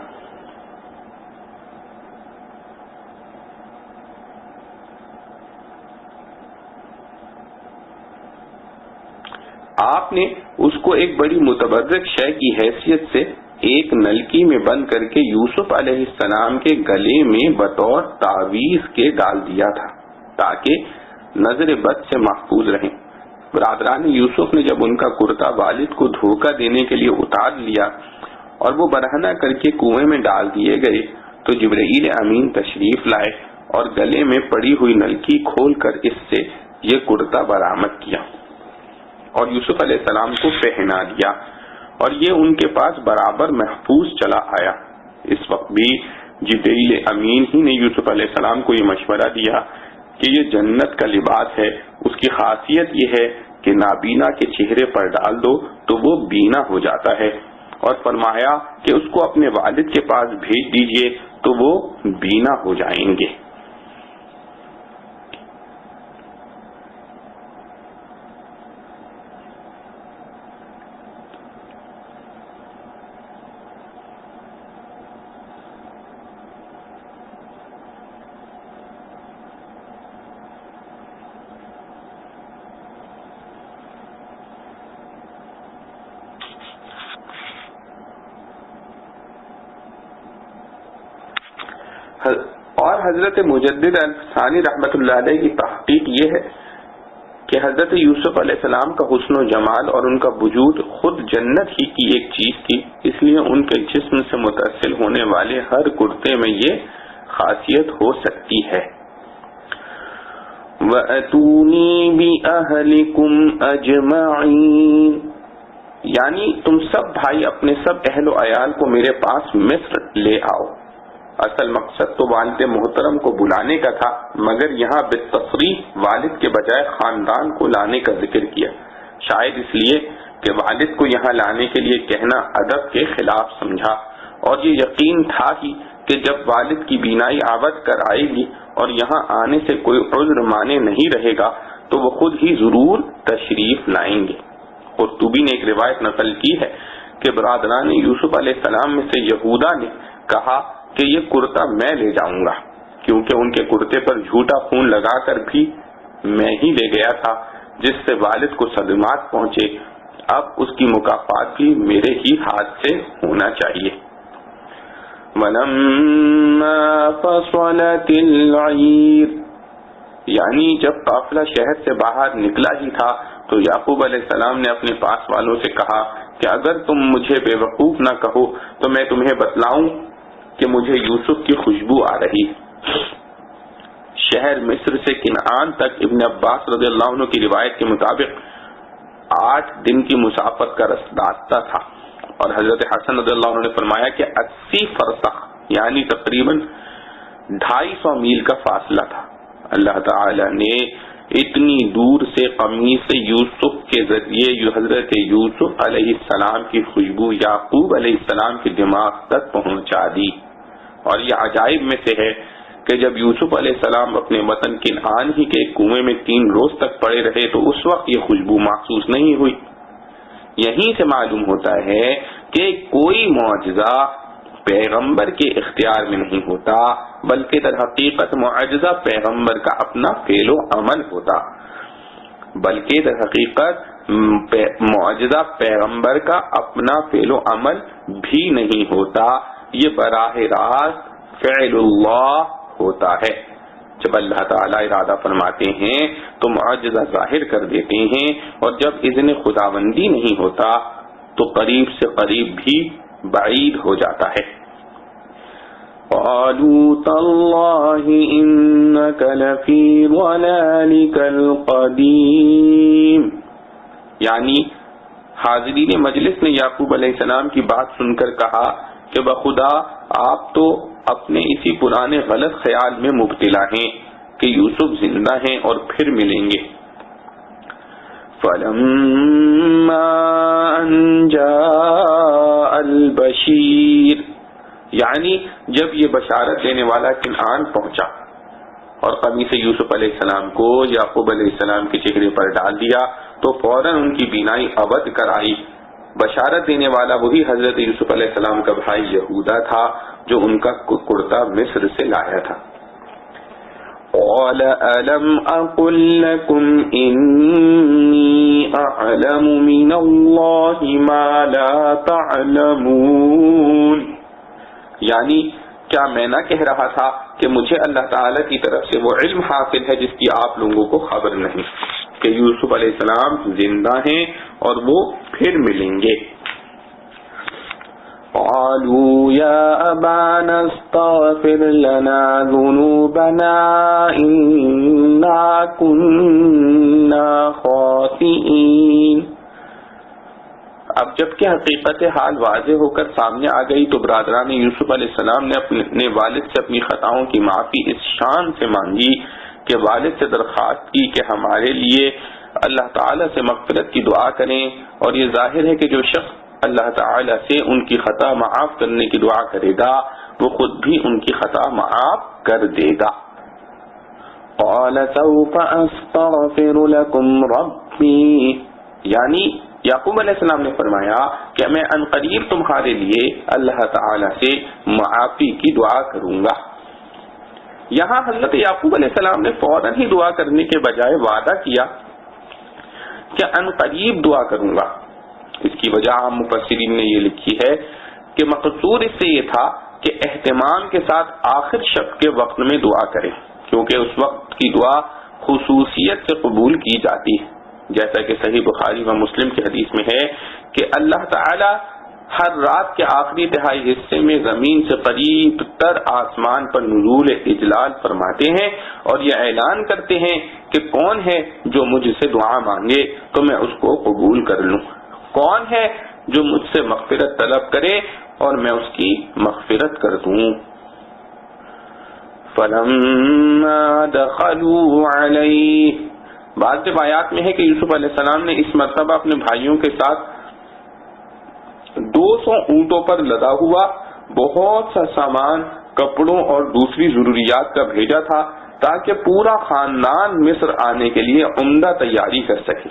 آپ نے اس کو ایک بڑی متبرک شے کی حیثیت سے ایک نلکی میں بند کر کے یوسف علیہ السلام کے گلے میں بطور تعویذ کے ڈال دیا تھا تاکہ نظر بد سے محفوظ رہیں۔ برادران یوسف نے جب ان کا کرتا والد کو دھوکہ دینے کے لیے اتار لیا اور وہ برہنہ کر کے کنویں میں ڈال دیے گئے تو جبرائیل امین تشریف لائے اور گلے میں پڑی ہوئی نلکی کھول کر اس سے یہ کرتا برآمد کیا اور یوسف علیہ السلام کو پہنا دیا، اور یہ ان کے پاس برابر محفوظ چلا آیا۔ اس وقت بھی جبرائیل امین ہی نے یوسف علیہ السلام کو یہ مشورہ دیا کہ یہ جنت کا لباس ہے، اس کی خاصیت یہ ہے کہ نابینا کے چہرے پر ڈال دو تو وہ بینا ہو جاتا ہے، اور فرمایا کہ اس کو اپنے والد کے پاس بھیج دیجئے تو وہ بینا ہو جائیں گے۔ اور حضرت مجدد الفسانی رحمت اللہ علیہ کی تحقیق یہ ہے کہ حضرت یوسف علیہ السلام کا حسن و جمال اور ان کا وجود خود جنت ہی کی ایک چیز تھی، اس لیے ان کے جسم سے متصل ہونے والے ہر کرتے میں یہ خاصیت ہو سکتی ہے۔ وَأَتُونِي بِأَهْلِكُمْ أَجْمَعِينَ، یعنی تم سب بھائی اپنے سب اہل و عیال کو میرے پاس مصر لے آؤ۔ اصل مقصد تو والد محترم کو بلانے کا تھا، مگر یہاں بالتصریح والد کے بجائے خاندان کو لانے کا ذکر کیا، شاید اس لیے کہ والد کو یہاں لانے کے لیے کہنا ادب کے خلاف سمجھا، اور یہ یقین تھا ہی کہ جب والد کی بینائی عوض کر آئے گی اور یہاں آنے سے کوئی عذر مانے نہیں رہے گا تو وہ خود ہی ضرور تشریف لائیں گے۔ قرطبی نے ایک روایت نقل کی ہے کہ برادران یوسف علیہ السلام میں سے یہودا نے کہا کہ یہ کرتا میں لے جاؤں گا، کیونکہ ان کے کرتے پر جھوٹا خون لگا کر بھی میں ہی لے گیا تھا جس سے والد کو صدمات پہنچے، اب اس کی مکافات بھی میرے ہی ہاتھ سے ہونا چاہیے۔ وَلَمَّا فَصَلَتِ الْعِيرُ، یعنی جب قافلہ شہر سے باہر نکلا ہی تھا تو یعقوب علیہ السلام نے اپنے پاس والوں سے کہا کہ اگر تم مجھے بے وقوف نہ کہو تو میں تمہیں بتلاؤں کہ مجھے یوسف کی خوشبو آ رہی۔ شہر مصر سے کنعان تک ابن عباس رضی اللہ عنہ کی روایت کے مطابق 8 دن کی مسافت کا راستہ تھا، اور حضرت حسن رضی اللہ عنہ نے فرمایا کہ 80 فرسخ یعنی تقریباً 250 میل کا فاصلہ تھا۔ اللہ تعالی نے اتنی دور سے قمیص یوسف کے ذریعے حضرت یوسف علیہ السلام کی خوشبو یعقوب علیہ السلام کے دماغ تک پہنچا دی، اور یہ عجائب میں سے ہے کہ جب یوسف علیہ السلام اپنے وطن کنعان ہی کے کنویں میں 3 روز تک پڑے رہے تو اس وقت یہ خوشبو محسوس نہیں ہوئی۔ یہیں سے معلوم ہوتا ہے کہ کوئی معجزہ پیغمبر کے اختیار میں نہیں ہوتا، بلکہ در حقیقت معجزہ پیغمبر کا اپنا فعل و عمل ہوتا، بلکہ در حقیقت معجزہ پیغمبر کا اپنا فعل و عمل بھی نہیں ہوتا، یہ براہ راست فعل اللہ ہوتا ہے۔ جب اللہ تعالیٰ ارادہ فرماتے ہیں تو معجزہ ظاہر کر دیتے ہیں، اور جب اذن خداوندی نہیں ہوتا تو قریب سے قریب بھی بعید ہو جاتا ہے۔ قالوا تاللہ انک لفی ضلالک القدیم، یعنی حاضرین مجلس نے یعقوب علیہ السلام کی بات سن کر کہا کہ بخدا آپ تو اپنے اسی پرانے غلط خیال میں مبتلا ہیں کہ یوسف زندہ ہیں اور پھر ملیں گے۔ فلما ان جاء البشیر، یعنی جب یہ بشارت دینے والا کنعان پہنچا اور قمیص یوسف علیہ السلام کو یعقوب علیہ السلام کے چہرے پر ڈال دیا تو فوراً ان کی بینائی ابد کر آئی۔ بشارت دینے والا وہی حضرت یوسف علیہ السلام کا بھائی یہودا تھا جو ان کا کرتا مصر سے لایا تھا۔ قال ألم أقل لكم إني أعلم من الله ما لا تعلمون، یعنی کیا میں نہ کہہ رہا تھا کہ مجھے اللہ تعالی کی طرف سے وہ علم حاصل ہے جس کی آپ لوگوں کو خبر نہیں، کہ یوسف علیہ السلام زندہ ہیں اور وہ پھر ملیں گے۔ قالوا يا أبانا استغفر لنا ذنوبنا إنا كنا خاطئين، اب جب کہ حقیقت حال واضح ہو کر سامنے آ گئی تو برادران یوسف علیہ السلام نے اپنے والد سے اپنی خطاؤں کی معافی اس شان سے مانگی کہ والد سے درخواست کی کہ ہمارے لیے اللہ تعالی سے مغفرت کی دعا کریں، اور یہ ظاہر ہے کہ جو شخص اللہ تعالی سے ان کی خطا معاف کرنے کی دعا کرے گا وہ خود بھی ان کی خطا معاف کر دے گا۔ قال سوف استغفر لكم ربي، یعنی یعقوب علیہ السلام نے فرمایا کہ میں عنقریب تمہارے لیے اللہ تعالی سے معافی کی دعا کروں گا۔ یہاں حضرت یعقوب علیہ السلام نے فوراً ہی دعا کرنے کے بجائے وعدہ کیا کہ عنقریب دعا کروں گا۔ اس کی وجہ عام مفسرین نے یہ لکھی ہے کہ مقصود اس سے یہ تھا کہ اہتمام کے ساتھ آخر شب کے وقت میں دعا کریں، کیونکہ اس وقت کی دعا خصوصیت سے قبول کی جاتی ہے، جیسا کہ صحیح بخاری و مسلم کی حدیث میں ہے کہ اللہ تعالی ہر رات کے آخری تہائی حصے میں زمین سے قریب تر آسمان پر نزول اجلال فرماتے ہیں اور یہ اعلان کرتے ہیں کہ کون ہے جو مجھ سے دعا مانگے تو میں اس کو قبول کر لوں، کون ہے جو مجھ سے مغفرت طلب کرے اور میں اس کی مغفرت کر دوں۔ فلما دخلوا علیہ، بعض روایات میں ہے کہ یوسف علیہ السلام نے اس مرتبہ اپنے بھائیوں کے ساتھ 200 اونٹوں پر لدا ہوا بہت سا سامان، کپڑوں اور دوسری ضروریات کا بھیجا تھا تاکہ پورا خاندان مصر آنے کے لیے عمدہ تیاری کر سکے۔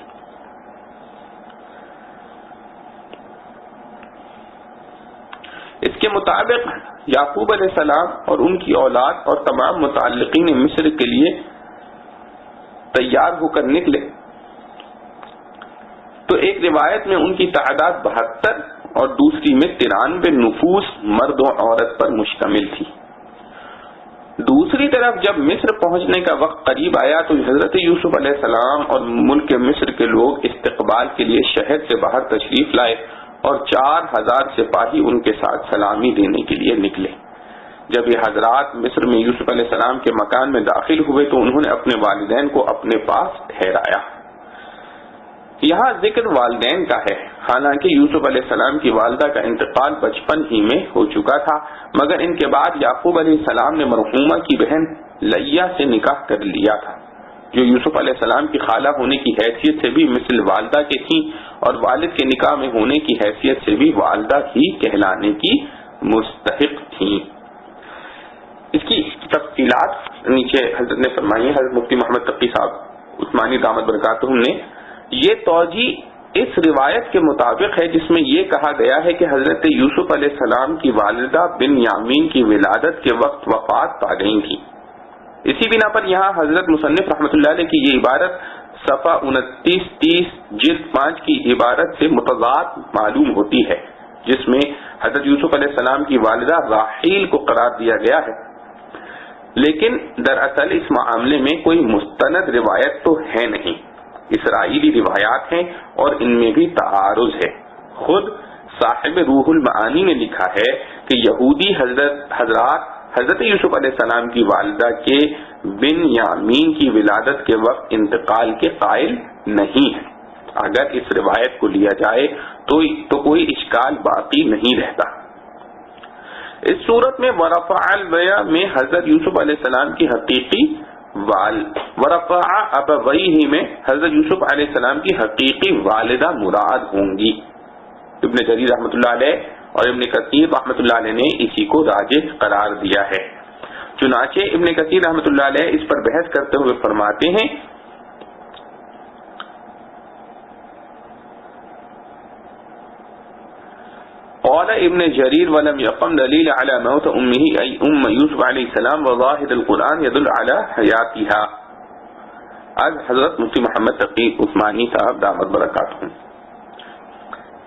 اس کے مطابق یعقوب علیہ السلام اور ان کی اولاد اور تمام متعلقین مصر کے لیے تیار ہو کر نکلے تو ایک روایت میں ان کی تعداد 72 اور دوسری میں 93 نفوس مرد و عورت پر مشتمل تھی۔ دوسری طرف جب مصر پہنچنے کا وقت قریب آیا تو حضرت یوسف علیہ السلام اور ملک مصر کے لوگ استقبال کے لیے شہر سے باہر تشریف لائے اور 4000 سپاہی ان کے ساتھ سلامی دینے کے لیے نکلے۔ جب یہ حضرات مصر میں یوسف علیہ السلام کے مکان میں داخل ہوئے تو انہوں نے اپنے والدین کو اپنے پاس ٹھہرایا۔ یہاں ذکر والدین کا ہے، حالانکہ یوسف علیہ السلام کی والدہ کا انتقال بچپن ہی میں ہو چکا تھا، مگر ان کے بعد یعقوب علیہ السلام نے مرحومہ کی بہن لیا سے نکاح کر لیا تھا، جو یوسف علیہ السلام کی خالہ ہونے کی حیثیت سے بھی مثل والدہ کے تھیں اور والد کے نکاح میں ہونے کی حیثیت سے بھی والدہ ہی کہلانے کی مستحق تھیں۔ اس کی تفصیلات نیچے حضرت نے فرمائی ہے۔ حضرت مفتی محمد تقی صاحب عثمانی دامت برکاتہم نے یہ توجیہ اس روایت کے مطابق ہے جس میں یہ کہا گیا ہے کہ حضرت یوسف علیہ السلام کی والدہ بن یامین کی ولادت کے وقت وفات پا گئی تھی۔ اسی بنا پر یہاں حضرت مصنف رحمۃ اللہ علیہ کی یہ عبارت صفحہ 29-30 جلد 5 کی عبارت سے متضاد معلوم ہوتی ہے، جس میں حضرت یوسف علیہ السلام کی والدہ راحیل کو قرار دیا گیا ہے، لیکن دراصل اس معاملے میں کوئی مستند روایت تو ہے نہیں، اسرائیلی روایات ہیں اور ان میں بھی تعارض ہے۔ خود صاحب روح المعانی نے لکھا ہے کہ یہودی حضرات حضرت یوسف علیہ السلام کی والدہ کے بن یامین کی ولادت کے وقت انتقال کے قائل نہیں ہیں۔ اگر اس روایت کو لیا جائے تو کوئی اشکال باقی نہیں رہتا۔ اس صورت میں ورفع البیا میں حضرت یوسف علیہ السلام کی حقیقی ورفع ابویہ میں حضرت یوسف علیہ السلام کی حقیقی والدہ مراد ہوں گی۔ ابن جریر رحمۃ اللہ علیہ اور ابن کثیر رحمۃ اللہ علیہ نے اسی کو راجح قرار دیا ہے۔ چنانچہ ابن کثیر رحمۃ اللہ علیہ اس پر بحث کرتے ہوئے فرماتے ہیں قال ابن جریر ولم يقم دلیل على موت امه ای ام یوسف علیہ السلام وظاہر القرآن يدل على حیاتها۔ از حضرت مفتی محمد تقی عثمانی صاحب دامت برکاتہم۔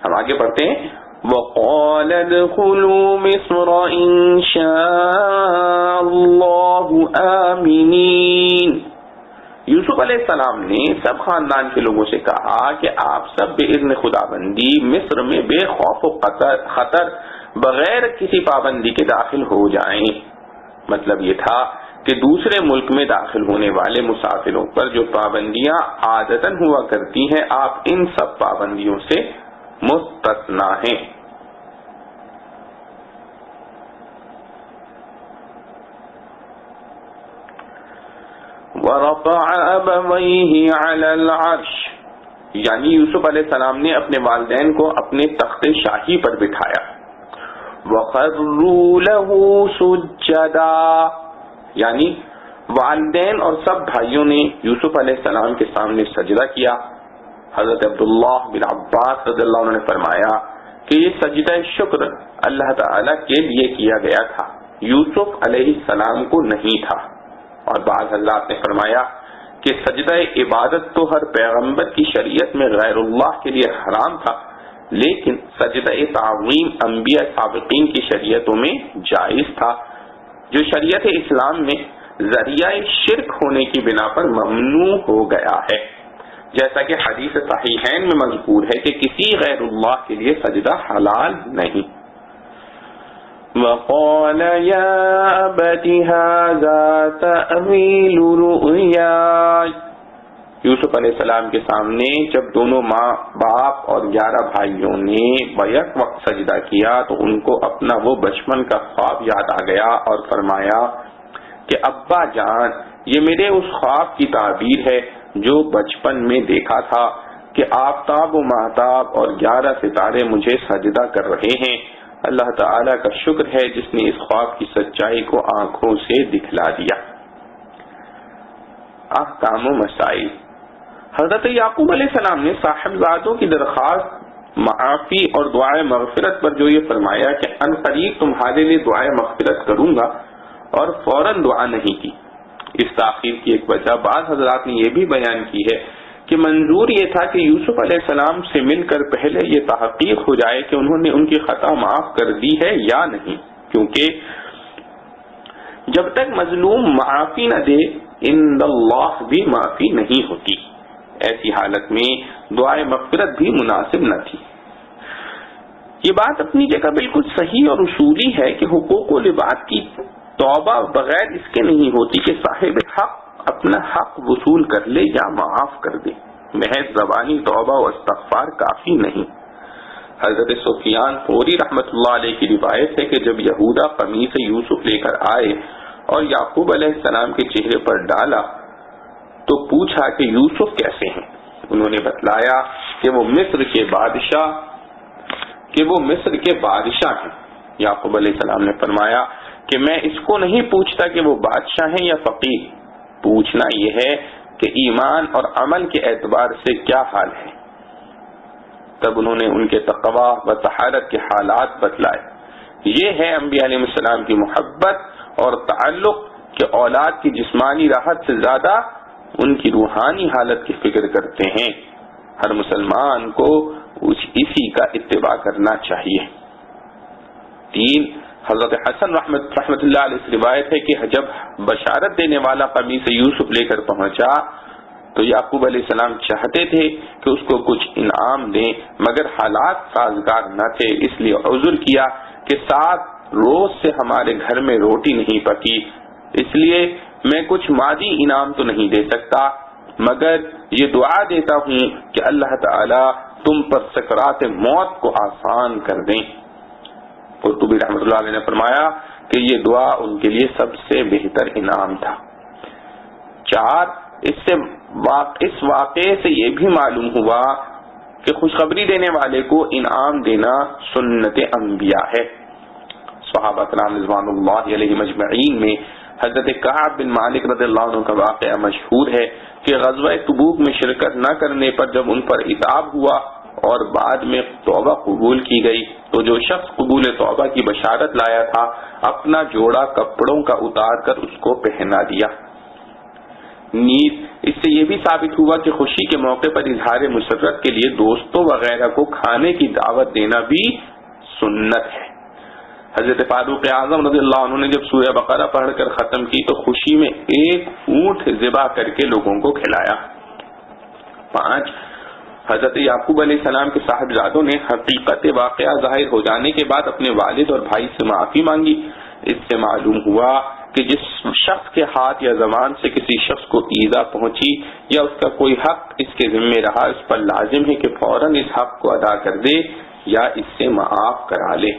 ہم آگے پڑھتے ہیں وقال ادخلوا مصر ان شاء الله آمنین۔ یوسف علیہ السلام نے سب خاندان کے لوگوں سے کہا کہ آپ سب باذن خداوندی مصر میں بے خوف و خطر بغیر کسی پابندی کے داخل ہو جائیں۔ مطلب یہ تھا کہ دوسرے ملک میں داخل ہونے والے مسافروں پر جو پابندیاں عادتاً ہوا کرتی ہیں آپ ان سب پابندیوں سے مستثنا ہیں۔ وَرَفَعَ أَبَوَيْهِ عَلَى الْعَرْشِ، یعنی یوسف علیہ السلام نے اپنے والدین کو اپنے تخت شاہی پر بٹھایا۔ وَخَرُّوا لَهُ سُجَّدًا، یعنی والدین اور سب بھائیوں نے یوسف علیہ السلام کے سامنے سجدہ کیا۔ حضرت عبداللہ بن عباس رضی اللہ عنہ نے فرمایا کہ یہ سجدہ شکر اللہ تعالی کے لیے کیا گیا تھا، یوسف علیہ السلام کو نہیں تھا۔ اور بعض حضرات نے فرمایا کہ سجدہ عبادت تو ہر پیغمبر کی شریعت میں غیر اللہ کے لیے حرام تھا، لیکن سجدہ تعظیم انبیاء سابقین کی شریعتوں میں جائز تھا، جو شریعت اسلام میں ذریعہ شرک ہونے کی بنا پر ممنوع ہو گیا ہے، جیسا کہ حدیث صحیحین میں مذکور ہے کہ کسی غیر اللہ کے لیے سجدہ حلال نہیں۔ وَقَالَ يَا أَبَتِ هَذَا تَأْوِيلُ رُؤْيَايَ، یوسف علیہ السلام کے سامنے جب دونوں ماں باپ اور 11 بھائیوں نے بیک وقت سجدہ کیا تو ان کو اپنا وہ بچپن کا خواب یاد آ گیا اور فرمایا کہ ابا جان یہ میرے اس خواب کی تعبیر ہے جو بچپن میں دیکھا تھا کہ آفتاب و مہتاب اور 11 ستارے مجھے سجدہ کر رہے ہیں۔ اللہ تعالیٰ کا شکر ہے جس نے اس خواب کی سچائی کو آنکھوں سے دکھلا دیا۔ احکام و مسائل۔ حضرت یعقوب علیہ السلام نے صاحبزادوں کی درخواست معافی اور دعائے مغفرت پر جو یہ فرمایا کہ ان قریب تمہارے لیے دعائے مغفرت کروں گا اور فوراً دعا نہیں کی، اس تاخیر کی ایک وجہ بعض حضرات نے یہ بھی بیان کی ہے کہ منظور یہ تھا کہ یوسف علیہ السلام سے مل کر پہلے یہ تحقیق ہو جائے کہ انہوں نے ان کی خطا معاف کر دی ہے یا نہیں، کیونکہ جب تک مظلوم معافی نہ دے عند اللہ بھی معافی نہیں ہوتی۔ ایسی حالت میں دعائے مغفرت بھی مناسب نہ تھی۔ یہ بات اپنی جگہ بالکل صحیح اور اصولی ہے کہ حقوق و لباد کی توبہ بغیر اس کے نہیں ہوتی کہ صاحب حق اپنا حق وصول کر لے یا معاف کر دے، محض زبانی توبہ و استغفار کافی نہیں۔ حضرت سفیان ثوری رحمۃ اللہ علیہ کی روایت ہے کہ جب یہودا قمیص یوسف لے کر آئے اور یعقوب علیہ السلام کے چہرے پر ڈالا تو پوچھا کہ یوسف کیسے ہیں؟ انہوں نے بتلایا کہ وہ مصر کے بادشاہ ہیں۔ یعقوب علیہ السلام نے فرمایا کہ میں اس کو نہیں پوچھتا کہ وہ بادشاہ ہیں یا فقیر، پوچھنا یہ ہے کہ ایمان اور عمل کے اعتبار سے کیا حال ہے۔ تب انہوں نے ان کے تقوی و طہارت کے حالات بتلائے۔ یہ ہے انبیاء علیہ السلام کی محبت اور تعلق کہ اولاد کی جسمانی راحت سے زیادہ ان کی روحانی حالت کی فکر کرتے ہیں۔ ہر مسلمان کو اسی کا اتباع کرنا چاہیے۔ 3 حضرت حسن رحمت اللہ علیہ سے روایت ہے کہ جب بشارت دینے والا قمیص یوسف لے کر پہنچا تو یعقوب علیہ السلام چاہتے تھے کہ اس کو کچھ انعام دیں، مگر حالات سازگار نہ تھے، اس لیے عذر کیا کہ 7 روز سے ہمارے گھر میں روٹی نہیں پکی، اس لیے میں کچھ مادی انعام تو نہیں دے سکتا، مگر یہ دعا دیتا ہوں کہ اللہ تعالی تم پر سکرات موت کو آسان کر دیں۔ قرطبی رحمۃ اللہ علیہ نے فرمایا کہ یہ دعا ان کے لیے سب سے بہتر انعام تھا۔ 4 اس واقعے سے یہ بھی معلوم ہوا کہ خوشخبری دینے والے کو انعام دینا سنت انبیاء ہے۔ صحابہ کرام رضوان اللہ علیہ مجمعین میں حضرت کعب بن مالک رضی اللہ عنہ کا واقعہ مشہور ہے کہ غزوہ تبوک میں شرکت نہ کرنے پر جب ان پر عتاب ہوا اور بعد میں توبہ قبول کی گئی تو جو شخص قبول توبہ کی بشارت لایا تھا اپنا جوڑا کپڑوں کا اتار کر اس کو پہنا دیا۔ نیز اس سے یہ بھی ثابت ہوا کہ خوشی کے موقع پر اظہار مسرت کے لیے دوستوں وغیرہ کو کھانے کی دعوت دینا بھی سنت ہے۔ حضرت فاروق اعظم رضی اللہ عنہ نے جب سورہ بقرہ پڑھ کر ختم کی تو خوشی میں ایک اونٹ ذبح کر کے لوگوں کو کھلایا۔ 5 حضرت یعقوب علیہ السلام کے صاحبزادوں نے حقیقت واقعہ ظاہر ہو جانے کے بعد اپنے والد اور بھائی سے معافی مانگی۔ اس سے معلوم ہوا کہ جس شخص کے ہاتھ یا زبان سے کسی شخص کو ایذا پہنچی یا اس کا کوئی حق اس کے ذمہ رہا، اس پر لازم ہے کہ فوراً اس حق کو ادا کر دے یا اس سے معاف کرا لے۔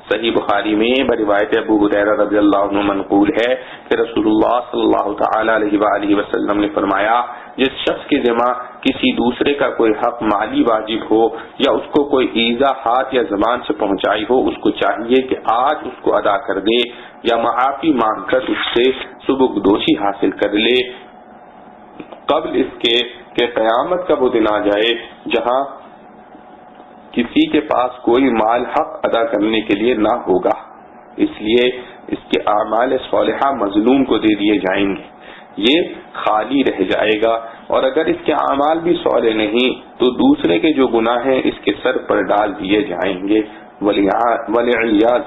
صحیح بخاری میں بروایت ابو ہریرہ رضی اللہ عنہ منقول ہے کہ رسول اللہ صلی اللہ تعالی علیہ وآلہ وسلم نے فرمایا، جس شخص کے ذمہ کسی دوسرے کا کوئی حق مالی واجب ہو یا اس کو کوئی ایذا ہاتھ یا زبان سے پہنچائی ہو، اس کو چاہیے کہ آج اس کو ادا کر دے یا معافی مانگ کر اس سے سبکدوشی حاصل کر لے قبل اس کے کہ قیامت کا وہ دن آ جائے جہاں کسی کے پاس کوئی مال حق ادا کرنے کے لیے نہ ہوگا، اس لیے اس کے اعمال صالحہ مظلوم کو دے دیے جائیں گے، یہ خالی رہ جائے گا، اور اگر اس کے اعمال بھی صالح نہیں تو دوسرے کے جو گناہ ہیں اس کے سر پر ڈال دیے جائیں گے، والعیاذ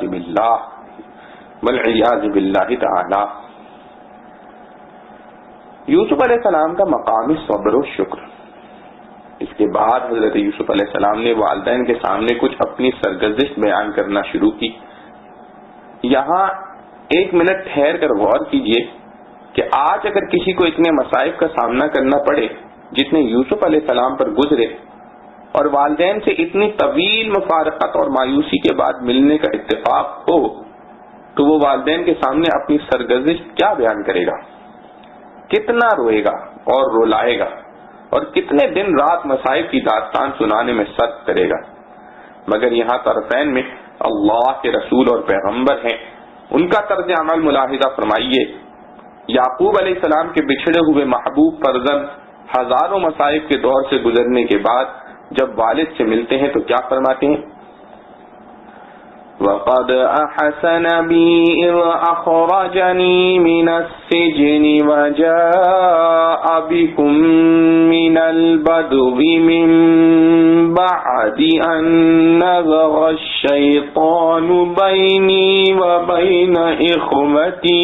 باللہ تعالی۔ یوسف علیہ السلام کا مقام صبر و شکر۔ اس کے بعد حضرت یوسف علیہ السلام نے والدین کے سامنے کچھ اپنی سرگزشت بیان کرنا شروع کی۔ یہاں 1 منٹ ٹھہر کر غور کیجئے کہ آج اگر کسی کو اتنے مصائب کا سامنا کرنا پڑے جتنے یوسف علیہ السلام پر گزرے اور والدین سے اتنی طویل مفارقت اور مایوسی کے بعد ملنے کا اتفاق ہو تو وہ والدین کے سامنے اپنی سرگزشت کیا بیان کرے گا، کتنا روئے گا اور رولائے گا، اور کتنے دن رات مصائب کی داستان سنانے میں صرف کرے گا۔ مگر یہاں طرفین میں اللہ کے رسول اور پیغمبر ہیں، ان کا طرز عمل ملاحظہ فرمائیے۔ یعقوب علیہ السلام کے بچھڑے ہوئے محبوب فرزند ہزاروں مصائب کے دور سے گزرنے کے بعد جب والد سے ملتے ہیں تو کیا فرماتے ہیں؟ وَقَدْ أَحْسَنَ بِي إِذْ أَخْرَجَنِي مِنَ السِّجْنِ وَجَاءَ بِكُم مِّنَ الْبَدْوِ مِن بَعْدِ أَن نَّزَغَ الشَّيْطَانُ بَيْنِي وَبَيْنَ إِخْوَتِي،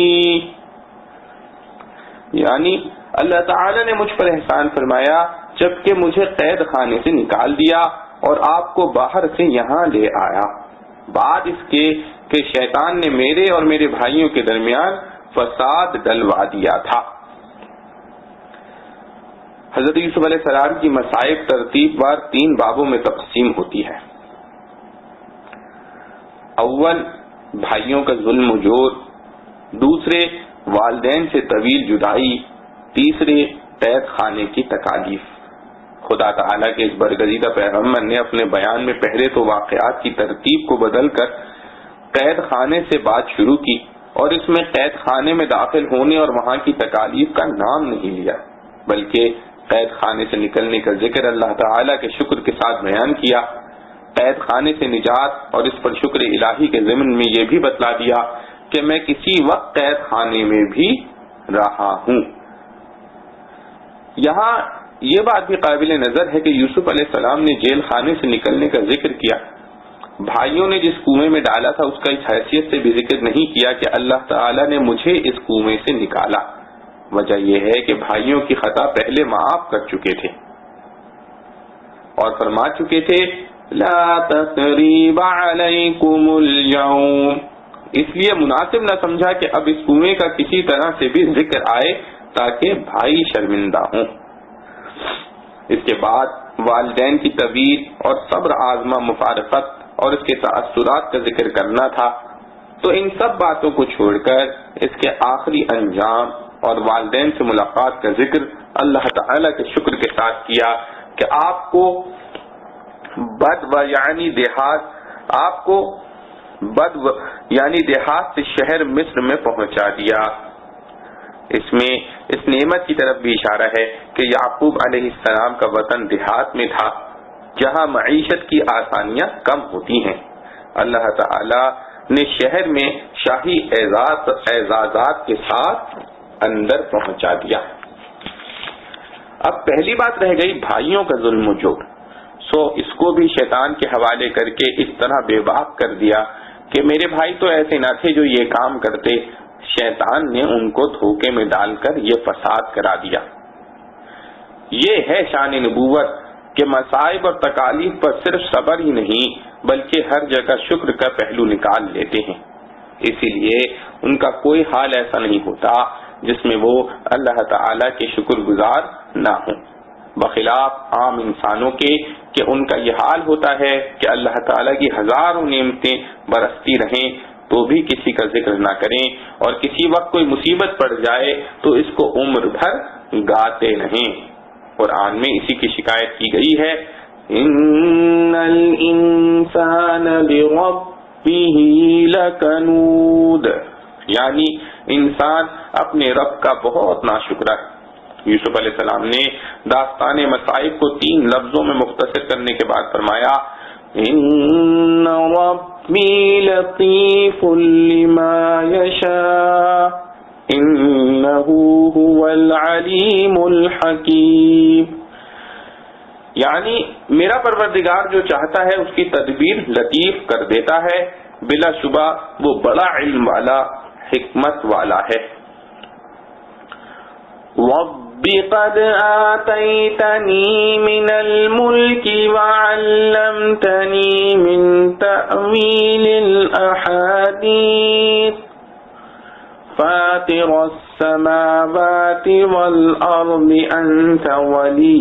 یعنی اللہ تعالی نے مجھ پر احسان فرمایا جبکہ مجھے قید خانے سے نکال دیا اور آپ کو باہر سے یہاں لے آیا، بعد اس کے کہ شیطان نے میرے اور میرے بھائیوں کے درمیان فساد ڈلوا دیا تھا۔ حضرت یوسف علیہ السلام کی مصائب ترتیب وار 3 بابوں میں تقسیم ہوتی ہے۔ اول، بھائیوں کا ظلم و جور، دوسرے، والدین سے طویل جدائی، تیسرے، قید خانے کی تکالیف۔ خدا تعالیٰ کے اس برگزیدہ پیغمبر نے اپنے بیان میں پہلے تو واقعات کی ترتیب کو بدل کر قید خانے سے بات شروع کی، اور اس میں قید خانے میں داخل ہونے اور وہاں کی تکالیف کا نام نہیں لیا، بلکہ قید خانے سے نکلنے کا ذکر اللہ تعالیٰ کے شکر کے ساتھ بیان کیا۔ قید خانے سے نجات اور اس پر شکر الہی کے ضمن میں یہ بھی بتلا دیا کہ میں کسی وقت قید خانے میں بھی رہا ہوں۔ یہاں یہ بات بھی قابل نظر ہے کہ یوسف علیہ السلام نے جیل خانے سے نکلنے کا ذکر کیا، بھائیوں نے جس کنویں میں ڈالا تھا اس کا اس حیثیت سے بھی ذکر نہیں کیا کہ اللہ تعالیٰ نے مجھے اس کنویں سے نکالا۔ وجہ یہ ہے کہ بھائیوں کی خطا پہلے معاف کر چکے تھے اور فرما چکے تھے لا تثریب علیکم اليوم، اس لیے مناسب نہ سمجھا کہ اب اس کنویں کا کسی طرح سے بھی ذکر آئے تاکہ بھائی شرمندہ ہوں۔ اس کے بعد والدین کی طویل اور صبر آزما مفارقت اور اس کے تاثرات کا ذکر کرنا تھا، تو ان سب باتوں کو چھوڑ کر اس کے آخری انجام اور والدین سے ملاقات کا ذکر اللہ تعالیٰ کے شکر کے ساتھ کیا کہ آپ کو دیہات سے شہر مصر میں پہنچا دیا۔ اس میں اس نعمت کی طرف بھی اشارہ ہے کہ یعقوب علیہ السلام کا وطن دیہات میں تھا جہاں معیشت کی آسانیاں کم ہوتی ہیں۔ اللہ تعالی نے شہر میں شاہی اعزازات کے ساتھ اندر پہنچا دیا۔ اب پہلی بات رہ گئی بھائیوں کا ظلم و جور، اس کو بھی شیطان کے حوالے کر کے اس طرح بے باک کر دیا کہ میرے بھائی تو ایسے نہ تھے جو یہ کام کرتے، شیطان نے ان کو دھوکے میں ڈال کر یہ فساد کرا دیا۔ یہ ہے شان نبوت کہ مصائب اور تکالیف پر صرف صبر ہی نہیں بلکہ ہر جگہ شکر کا پہلو نکال لیتے ہیں، اسی لیے ان کا کوئی حال ایسا نہیں ہوتا جس میں وہ اللہ تعالی کے شکر گزار نہ ہوں، بخلاف عام انسانوں کے کہ ان کا یہ حال ہوتا ہے کہ اللہ تعالی کی ہزاروں نعمتیں برستی رہیں تو بھی کسی کا ذکر نہ کریں، اور کسی وقت کوئی مصیبت پڑ جائے تو اس کو عمر بھر گاتے رہیں۔ قرآن میں اسی کی شکایت کی گئی ہے، ان الانسان لربہ لکنود، یعنی انسان اپنے رب کا بہت ناشکرا ہے۔ یوسف علیہ السلام نے داستان مصائب کو 3 لفظوں میں مختصر کرنے کے بعد فرمایا، ان ربی لطیف لما یشاء انہ هو العلیم الحکیم، یعنی میرا پروردگار جو چاہتا ہے اس کی تدبیر لطیف کر دیتا ہے، بلا شبہ وہ بڑا علم والا حکمت والا ہے۔ رب قد آتیتنی من الملک وعلمتنی من تأویل الاحادیث فاطر السماوات والارض انت ولی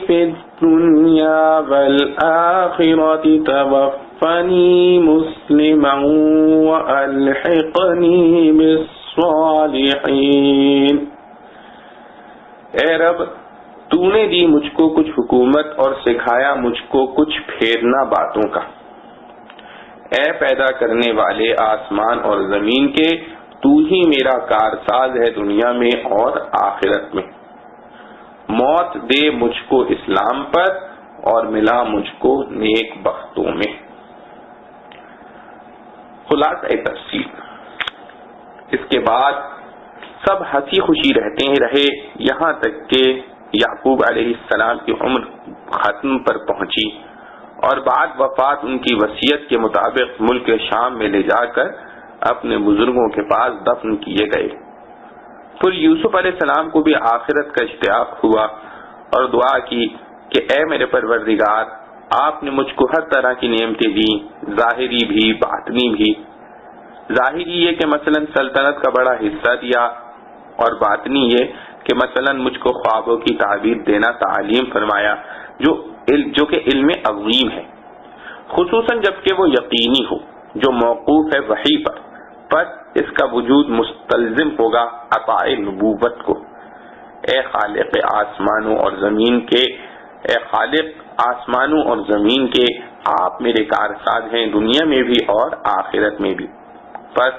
فی الدنیا والآخرة توفنی مسلما والحقنی بالصالحین۔ اے رب، تو نے دی مجھ کو کچھ حکومت اور سکھایا مجھ کو کچھ پھیرنا باتوں کا۔ اے پیدا کرنے والے آسمان اور زمین کے، تو ہی میرا کارساز ہے دنیا میں اور آخرت میں۔ موت دے مجھ کو اسلام پر اور ملا مجھ کو نیک بختوں میں۔ خلاصہ تفصیل، اس کے بعد سب ہنسی خوشی رہتے رہے یہاں تک کہ یعقوب علیہ السلام کی عمر ختم پر پہنچی اور بعد وفات ان کی وصیت کے مطابق ملک شام میں لے جا کر اپنے بزرگوں کے پاس دفن کیے گئے۔ پھر یوسف علیہ السلام کو بھی آخرت کا اشتیاق ہوا اور دعا کی کہ اے میرے پروردگار، آپ نے مجھ کو ہر طرح کی نعمتیں دی، ظاہری بھی باطنی بھی۔ ظاہری یہ کہ مثلا سلطنت کا بڑا حصہ دیا، اور باطنی یہ کہ مثلا مجھ کو خوابوں کی تعبیر دینا تعلیم فرمایا جو کہ علم عظیم ہے، خصوصاً جبکہ وہ یقینی ہو، جو موقوف ہے وحی پر اس کا وجود مستلزم ہوگا عطاء نبوت کو۔ اے خالق آسمانوں اور زمین کے آپ میرے کارساز ہیں دنیا میں بھی اور آخرت میں بھی۔ پس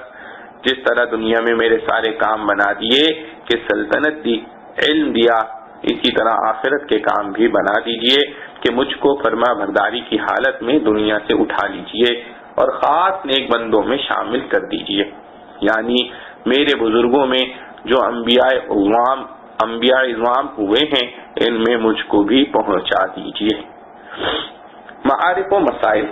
جس طرح دنیا میں میرے سارے کام بنا دیے کہ سلطنت دی، علم دیا، اسی طرح آخرت کے کام بھی بنا دیجئے کہ مجھ کو فرما برداری کی حالت میں دنیا سے اٹھا لیجئے اور خاص نیک بندوں میں شامل کر دیجئے، یعنی میرے بزرگوں میں جو انبیاء اعظام ہوئے ہیں ان میں مجھ کو بھی پہنچا دیجئے۔ معارف و مسائل،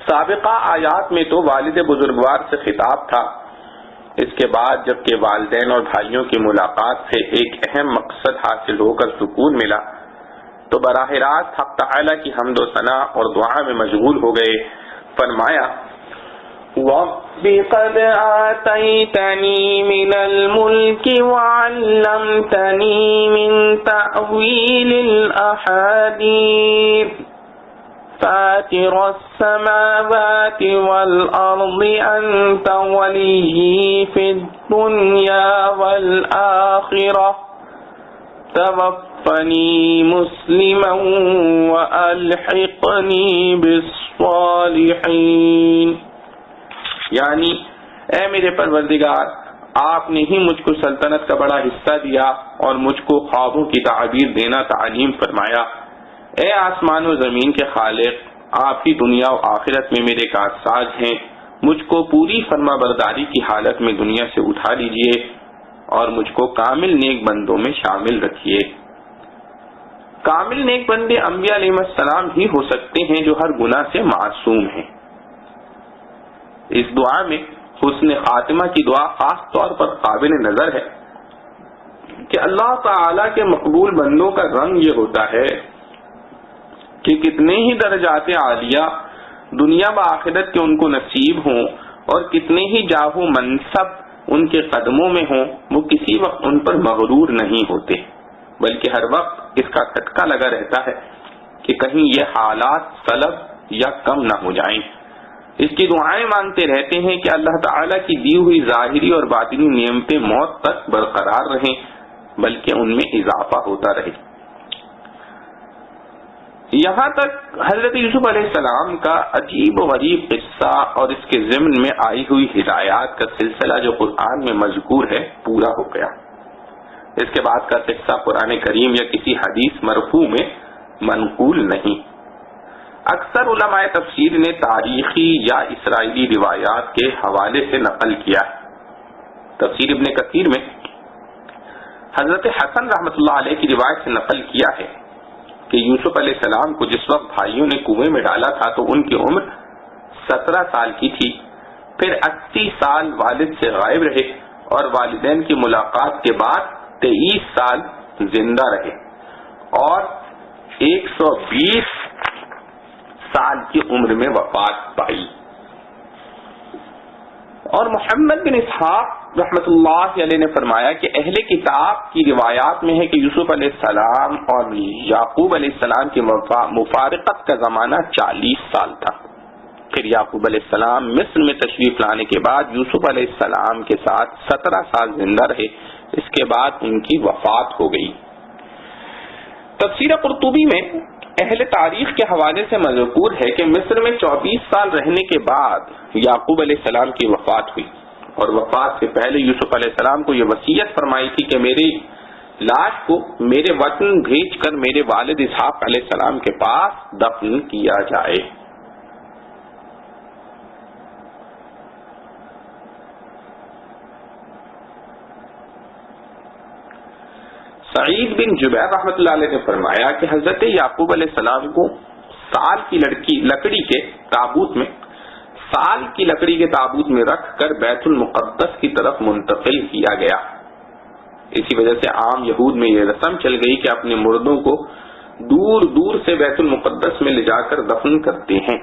سابقہ آیات میں تو والد بزرگوار سے خطاب تھا، اس کے بعد جبکہ والدین اور بھائیوں کی ملاقات سے ایک اہم مقصد حاصل ہو کر سکون ملا تو براہ راست حق تعالی کی حمد و ثنا اور دعا میں مشغول ہو گئے۔ فرمایا رب قد آتیتنی من الملک وعلمتنی من تأویل الاحادیث فاطر السماوات والأرض أنت ولي في الدنيا والآخرة توفني مسلما وألحقني بالصالحين. یعنی اے میرے پروردگار، آپ نے ہی مجھ کو سلطنت کا بڑا حصہ دیا اور مجھ کو خوابوں کی تعبیر دینا تعلیم فرمایا. اے آسمان و زمین کے خالق، آپ ہی دنیا و آخرت میں میرے کارساز ہیں. مجھ کو پوری فرما برداری کی حالت میں دنیا سے اٹھا لیجئے اور مجھ کو کامل نیک بندوں میں شامل رکھیے. کامل نیک بندے انبیاء علیہ السلام ہی ہو سکتے ہیں جو ہر گناہ سے معصوم ہیں. اس دعا میں حسن خاتمہ کی دعا خاص طور پر قابل نظر ہے کہ اللہ تعالی کے مقبول بندوں کا رنگ یہ ہوتا ہے کہ کتنے ہی درجات عالیہ دنیا و آخرت کے ان کو نصیب ہوں اور کتنے ہی جاہ و منصب ان کے قدموں میں ہوں، وہ کسی وقت ان پر مغرور نہیں ہوتے، بلکہ ہر وقت اس کا کھٹکا لگا رہتا ہے کہ کہیں یہ حالات سلب یا کم نہ ہو جائیں. اس کی دعائیں مانگتے رہتے ہیں کہ اللہ تعالیٰ کی دی ہوئی ظاہری اور باطنی نعمتیں موت تک برقرار رہیں، بلکہ ان میں اضافہ ہوتا رہے. یہاں تک حضرت یوسف علیہ السلام کا عجیب و غریب قصہ اور اس کے ضمن میں آئی ہوئی ہدایات کا سلسلہ جو قرآن میں مذکور ہے پورا ہو گیا. اس کے بعد کا قصہ قرآن کریم یا کسی حدیث مرفوع میں منقول نہیں. اکثر علماء تفسیر نے تاریخی یا اسرائیلی روایات کے حوالے سے نقل کیا. تفسیر ابن کثیر میں حضرت حسن رحمۃ اللہ علیہ کی روایت سے نقل کیا ہے کہ یوسف علیہ السلام کو جس وقت بھائیوں نے کنویں میں ڈالا تھا تو ان کی عمر 17 سال کی تھی. پھر 80 سال والد سے غائب رہے اور والدین کی ملاقات کے بعد 23 سال زندہ رہے اور 120 سال کی عمر میں وفات پائی. اور محمد بن اسحاق رحمۃ اللہ علیہ نے فرمایا کہ اہل کتاب کی روایات میں ہے کہ یوسف علیہ السلام اور یعقوب علیہ السلام کی مفارقت کا زمانہ 40 سال تھا. پھر یعقوب علیہ السلام مصر میں تشریف لانے کے بعد یوسف علیہ السلام کے ساتھ 17 سال زندہ رہے. اس کے بعد ان کی وفات ہو گئی. تفسیر قرطبی میں اہل تاریخ کے حوالے سے مذکور ہے کہ مصر میں 24 سال رہنے کے بعد یعقوب علیہ السلام کی وفات ہوئی اور وفات سے پہلے یوسف علیہ السلام کو یہ وصیت فرمائی تھی کہ میری لاش کو میرے وطن بھیج کر میرے والد اسحاق علیہ السلام کے پاس دفن کیا جائے. سعید بن جبیر رحمۃ اللہ علیہ نے فرمایا کہ حضرت یعقوب علیہ السلام کو سال کی لکڑی کے تابوت میں رکھ کر بیت المقدس کی طرف منتقل کیا گیا. اسی وجہ سے عام یہود میں یہ رسم چل گئی کہ اپنے مردوں کو دور دور سے بیت المقدس میں لے جا کر دفن کرتے ہیں.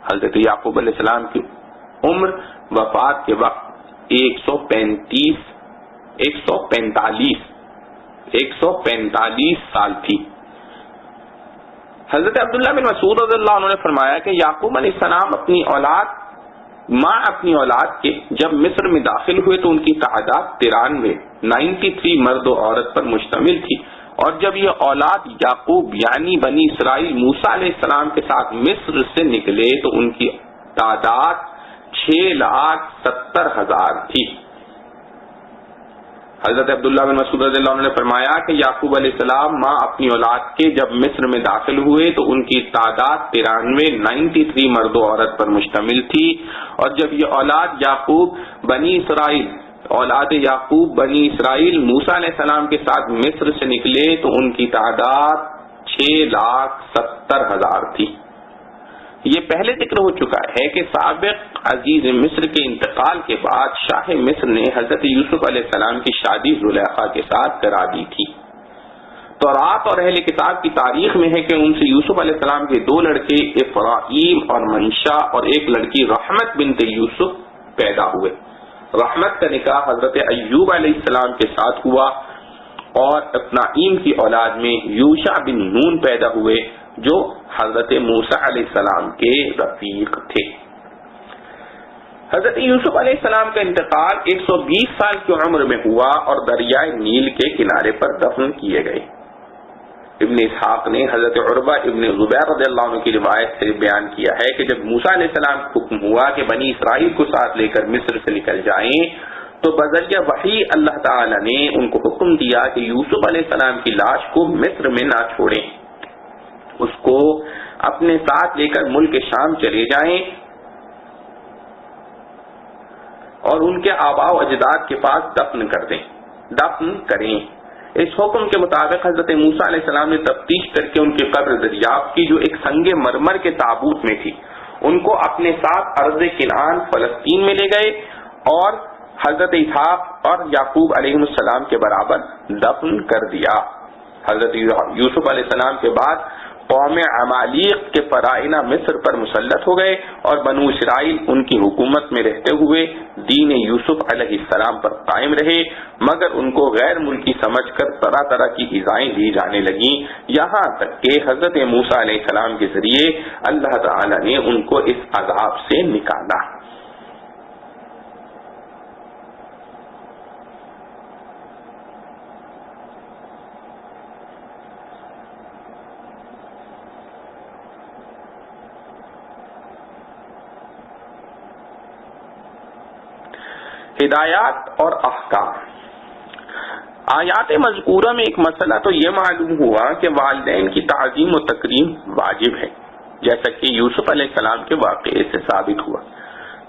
حضرت یعقوب علیہ السلام کی عمر وفات کے وقت 145 سال تھی. حضرت عبداللہ بن مسعود رضی اللہ عنہ نے فرمایا کہ یعقوب علیہ السلام اپنی اولاد کے جب مصر میں داخل ہوئے تو ان کی تعداد 93 مرد و عورت پر مشتمل تھی، اور جب یہ اولاد یعقوب یعنی بنی اسرائیل موسیٰ علیہ السلام کے ساتھ مصر سے نکلے تو ان کی تعداد 6,70,000 تھی. حضرت عبداللہ بن مسعود رضی اللہ عنہ نے فرمایا کہ یعقوب علیہ السلام ماں اپنی اولاد کے جب مصر میں داخل ہوئے تو ان کی تعداد 93 مرد و عورت پر مشتمل تھی، اور جب یہ اولاد یعقوب بنی اسرائیل موسیٰ علیہ السلام کے ساتھ مصر سے نکلے تو ان کی تعداد 6,70,000 تھی. یہ پہلے ذکر ہو چکا ہے کہ سابق عزیز مصر کے انتقال کے بعد شاہ مصر نے حضرت یوسف علیہ السلام کی شادی زلیخا کے ساتھ کرا دی تھی. تورات اور اہل کتاب کی تاریخ میں ہے کہ ان سے یوسف علیہ السلام کے 2 لڑکے افرایم اور منشا اور ایک لڑکی رحمت بنت یوسف پیدا ہوئے. رحمت کا نکاح حضرت ایوب علیہ السلام کے ساتھ ہوا اور افرایم کی اولاد میں یوشع بن نون پیدا ہوئے جو حضرت موسیٰ علیہ السلام کے رفیق تھے۔ حضرت یوسف علیہ السلام کا انتقال 120 سال کی عمر میں ہوا اور دریائے نیل کے کنارے پر دفن کیے گئے۔ ابن اسحاق نے حضرت عروہ ابن زبیر رضی اللہ عنہ کی روایت سے بیان کیا ہے کہ جب موسیٰ علیہ السلام کو حکم ہوا کہ بنی اسرائیل کو ساتھ لے کر مصر سے نکل جائیں تو بذریعہ وحی اللہ تعالی نے ان کو حکم دیا کہ یوسف علیہ السلام کی لاش کو مصر میں نہ چھوڑیں، اس کو اپنے ساتھ لے کر ملک شام چلے جائیں اور ان کے آباء و اجداد کے پاس دفن کریں۔ اس حکم کے مطابق حضرت موسیٰ علیہ السلام نے تفتیش کر کے ان کی قبر دریافت کی جو ایک سنگ مرمر کے تابوت میں تھی، ان کو اپنے ساتھ ارض کنعان فلسطین میں لے گئے اور حضرت اسحاق اور یعقوب علیہ السلام کے برابر دفن کر دیا۔ حضرت یوسف علیہ السلام کے بعد قوم عمالیق کے فرائنہ مصر پر مسلط ہو گئے اور بنو اسرائیل ان کی حکومت میں رہتے ہوئے دین یوسف علیہ السلام پر قائم رہے، مگر ان کو غیر ملکی سمجھ کر طرح طرح کی ایذائیں دی جانے لگیں، یہاں تک کہ حضرت موسیٰ علیہ السلام کے ذریعے اللہ تعالی نے ان کو اس عذاب سے نکالا۔ ہدایات اور احکام۔ آیات مذکورہ میں ایک مسئلہ تو یہ معلوم ہوا کہ والدین کی تعظیم و تکریم واجب ہے، جیسا کہ یوسف علیہ السلام کے واقعے سے ثابت ہوا۔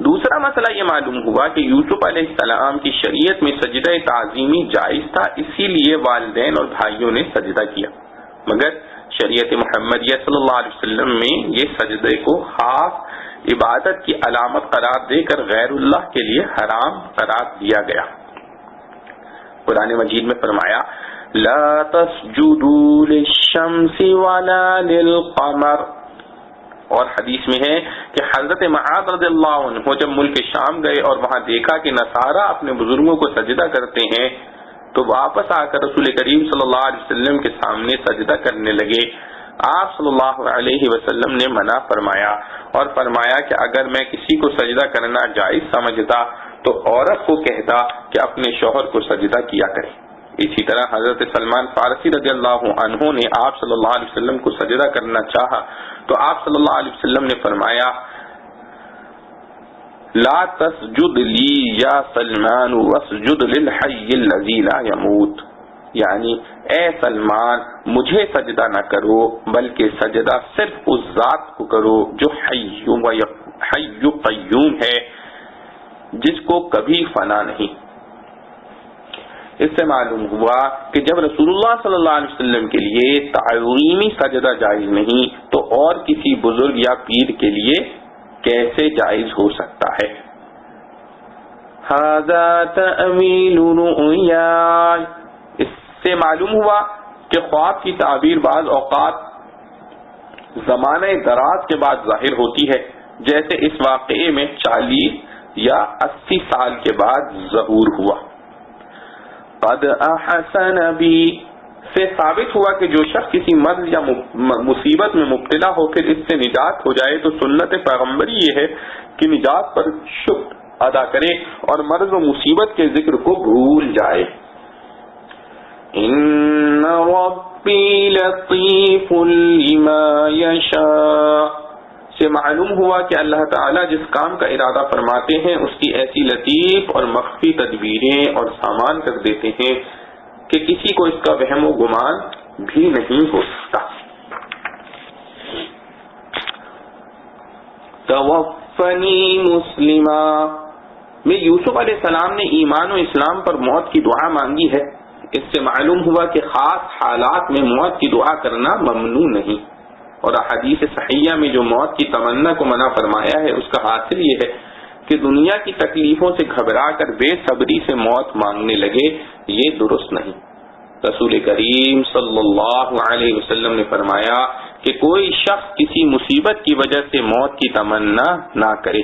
دوسرا مسئلہ یہ معلوم ہوا کہ یوسف علیہ السلام کی شریعت میں سجدہ تعظیمی جائز تھا، اسی لیے والدین اور بھائیوں نے سجدہ کیا، مگر شریعت محمدیہ صلی اللہ علیہ وسلم میں یہ سجدے کو خاص عبادت کی علامت قرار دے کر غیر اللہ کے لیے حرام قرار دیا گیا۔ قرآن مجید میں فرمایا لا تسجدوا للشمس ولا للقمر، اور حدیث میں ہے کہ حضرت معاذ رضی اللہ عنہ جب ملک شام گئے اور وہاں دیکھا کہ نصارہ اپنے بزرگوں کو سجدہ کرتے ہیں تو واپس آ کر رسول کریم صلی اللہ علیہ وسلم کے سامنے سجدہ کرنے لگے۔ آپ صلی اللہ علیہ وسلم نے منع فرمایا اور فرمایا کہ اگر میں کسی کو سجدہ کرنا جائز سمجھتا تو عورت کو کہتا کہ اپنے شوہر کو سجدہ کیا کرے۔ اسی طرح حضرت سلمان فارسی رضی اللہ عنہ نے آپ صلی اللہ علیہ وسلم کو سجدہ کرنا چاہا تو آپ صلی اللہ علیہ وسلم نے فرمایا لا تسجد لی یا سلمان واسجد للحی الذی لا یموت، یعنی اے سلمان مجھے سجدہ نہ کرو بلکہ سجدہ صرف اس ذات کو کرو جو حی قیوم ہے، جس کو کبھی فنا نہیں۔ اس سے معلوم ہوا کہ جب رسول اللہ صلی اللہ علیہ وسلم کے لیے تعظیمی سجدہ جائز نہیں تو اور کسی بزرگ یا پیر کے لیے کیسے جائز ہو سکتا ہے۔ ھذا تأویل رؤیای، اس سے معلوم ہوا کہ خواب کی تعبیر بعض اوقات زمانہ دراز کے بعد ظاہر ہوتی ہے، جیسے اس واقعے میں 40 یا 80 سال کے بعد ظہور ہوا۔ قد احسن بی سے ثابت ہوا کہ جو شخص کسی مرض یا مصیبت میں مبتلا ہو پھر اس سے نجات ہو جائے تو سنت پیغمبری یہ ہے کہ نجات پر شکر ادا کرے اور مرض و مصیبت کے ذکر کو بھول جائے۔ ان ربی لطیف لما یشاء سے معلوم ہوا کہ اللہ تعالیٰ جس کام کا ارادہ فرماتے ہیں اس کی ایسی لطیف اور مخفی تدبیریں اور سامان کر دیتے ہیں کہ کسی کو اس کا وہم و گمان بھی نہیں ہو سکتا۔ توفنی مسلمہ میں یوسف علیہ السلام نے ایمان و اسلام پر موت کی دعا مانگی ہے۔ اس سے معلوم ہوا کہ خاص حالات میں موت کی دعا کرنا ممنوع نہیں، اور احادیث صحیحہ میں جو موت کی تمنا کو منع فرمایا ہے اس کا حاصل یہ ہے کہ دنیا کی تکلیفوں سے گھبرا کر بے صبری سے موت مانگنے لگے، یہ درست نہیں۔ رسول کریم صلی اللہ علیہ وسلم نے فرمایا کہ کوئی شخص کسی مصیبت کی وجہ سے موت کی تمنا نہ کرے،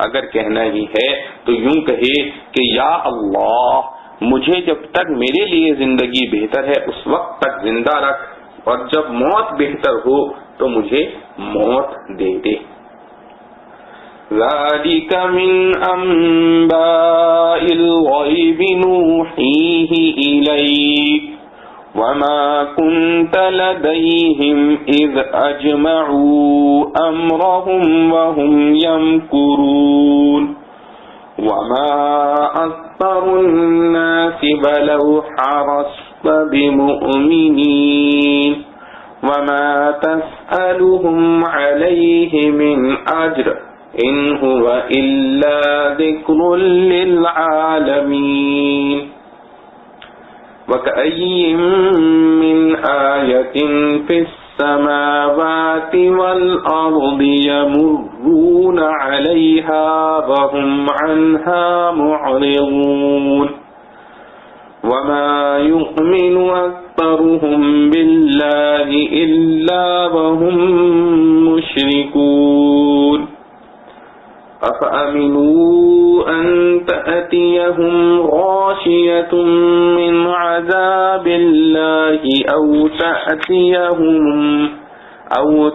اگر کہنا ہی ہے تو یوں کہے کہ یا اللہ مجھے جب تک میرے لیے زندگی بہتر ہے اس وقت تک زندہ رکھ اور جب موت بہتر ہو تو مجھے موت دے دے۔ ذَلِكَ مِنْ أَنْبَاءِ الْغَيْبِ نُوحِيهِ إِلَيْكَ وَمَا كُنْتَ لَدَيْهِمْ إِذْ أَجْمَعُوا أَمْرَهُمْ وَهُمْ يَمْكُرُونَ وَمَا أَكْثَرُ النَّاسِ وَلَوْ حَرَصْتَ بِمُؤْمِنِينَ وَمَا تَسْأَلُهُمْ عَلَيْهِ مِنْ أَجْرٍ إِنْ هُوَ إِلَّا ذِكْرٌ لِلْعَالَمِينَ وَكَأَيٍّ مِّنْ آيَةٍ فِي السَّمَاوَاتِ وَالْأَرْضِ يَمُرُّونَ عَلَيْهَا وَهُمْ عَنْهَا مُعْرِضُونَ وَمَا يُؤْمِنُ أَكْثَرُهُم بِاللَّهِ إِلَّا وَهُم مُّشْرِكُونَ أَفَأَمِنُوا أَن تَأْتِيَهُمْ غَاشِيَةٌ مِّنْ عَذَابِ اللَّهِ أَوْ